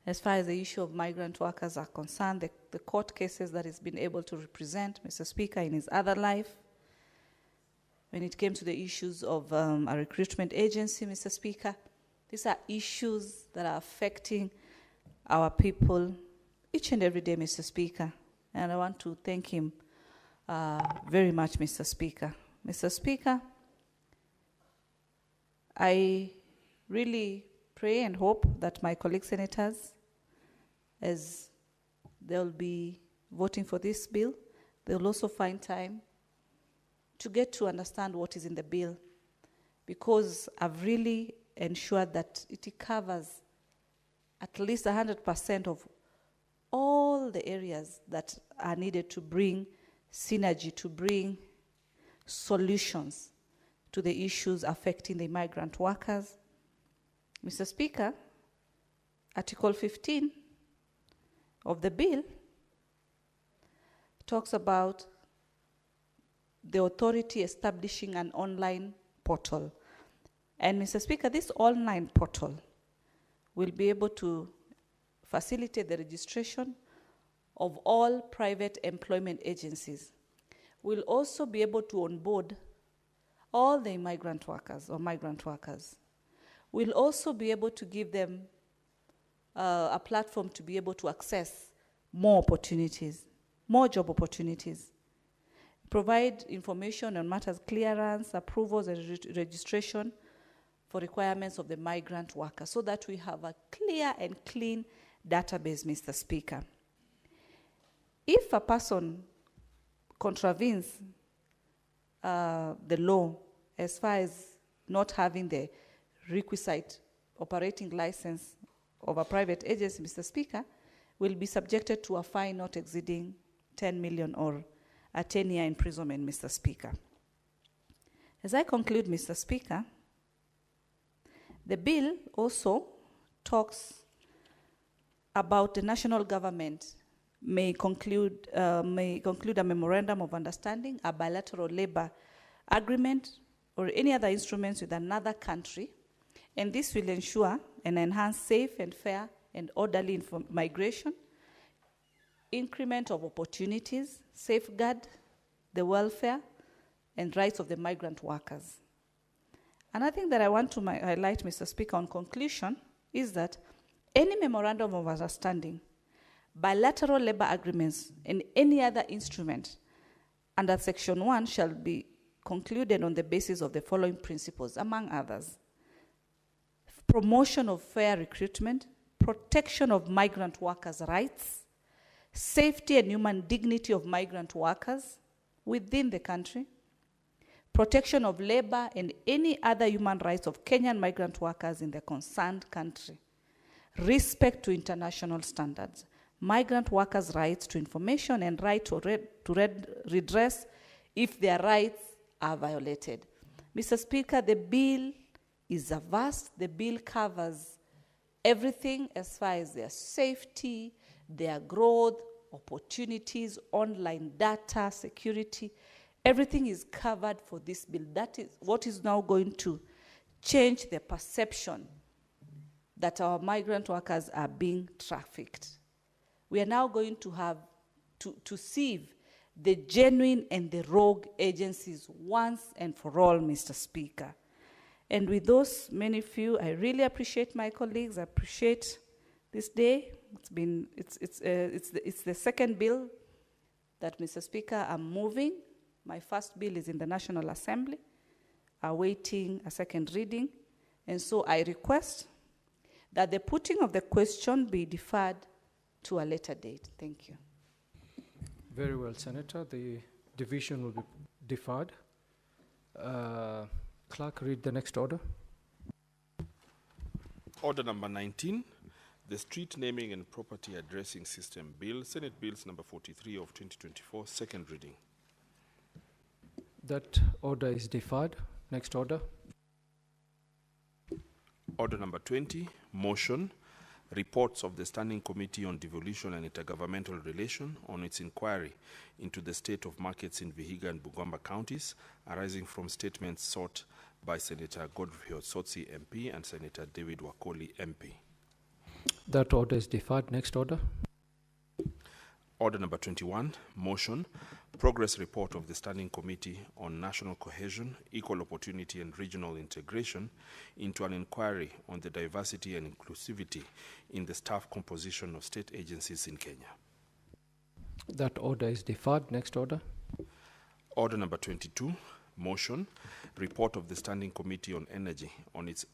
As far as the issue of migrant workers are concerned, the court cases that he's been able to represent, Mr. Speaker, in his other life, when it came to the issues of a recruitment agency, Mr. Speaker, these are issues that are affecting our people each and every day, Mr. Speaker. And I want to thank him very much, Mr. Speaker. Mr. Speaker, I really pray and hope that my colleague senators, as they'll be voting for this bill, they'll also find time to get to understand what is in the bill, because I've really ensured that it covers at least 100% of all the areas that are needed to bring synergy, to bring solutions to the issues affecting the migrant workers. Mr. Speaker, Article 15 of the bill talks about the authority establishing an online portal. And Mr. Speaker, this online portal will be able to facilitate the registration of all private employment agencies. We'll also be able to onboard all the immigrant workers or migrant workers. We'll also be able to give them a platform to be able to access more opportunities, more job opportunities, provide information on matters clearance, approvals, and registration for requirements of the migrant worker, so that we have a clear and clean database, Mr. Speaker. If a person contravenes the law as far as not having the requisite operating license of a private agency, Mr. Speaker, will be subjected to a fine not exceeding 10 million or a 10-year imprisonment, Mr. Speaker. As I conclude, Mr. Speaker, the bill also talks about the national government may conclude a memorandum of understanding, a bilateral labor agreement, or any other instruments with another country, and this will ensure and enhance safe and fair and orderly migration, increment of opportunities, safeguard the welfare and rights of the migrant workers. Another thing that I want to highlight, Mr. Speaker, on conclusion, is that Any memorandum of understanding, bilateral labor agreements, and any other instrument under Section 1 shall be concluded on the basis of the following principles, among others: promotion of fair recruitment, protection of migrant workers' rights, safety and human dignity of migrant workers within the country, protection of labor and any other human rights of Kenyan migrant workers in the concerned country, respect to international standards, migrant workers' rights to information and right to redress if their rights are violated. Mr. Speaker, the bill is vast. The bill covers everything as far as their safety, their growth, opportunities, online data, security. Everything is covered for this bill. That is what is now going to change the perception that our migrant workers are being trafficked. We are now going to have to sieve the genuine and the rogue agencies once and for all, Mr. Speaker. And with those many few, I really appreciate my colleagues. I appreciate this day. It's the second bill that, Mr. Speaker, I'm moving. My first bill is in the National Assembly, awaiting a second reading. And so I request that the putting of the question be deferred to a later date. Thank you. Very well, Senator. The division will be deferred. Clerk, read the next order. Order number 19, the Street Naming and Property Addressing System Bill, Senate Bills number 43 of 2024, second reading. That order is deferred. Next order. Order number 20, motion, reports of the Standing Committee on Devolution and Intergovernmental Relation on its inquiry into the state of markets in Vihiga and Bugamba counties, arising from statements sought by Senator Godfrey Otsotsi MP and Senator David Wakoli MP. That order is deferred. Next order. Order number 21, motion, progress report of the Standing Committee on National Cohesion, Equal Opportunity and Regional Integration into an inquiry on the diversity and inclusivity in the staff composition of state agencies in Kenya. That order is deferred. Next order. Order number 22, motion, report of the Standing Committee on Energy on its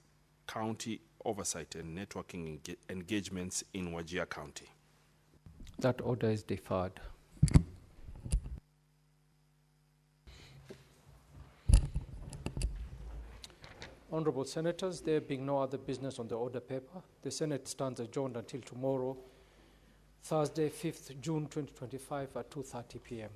county oversight and networking engagements in Wajir County. That order is deferred. Honorable Senators, there being no other business on the order paper, the Senate stands adjourned until tomorrow, Thursday, 5th June 2025 at 2:30 p.m.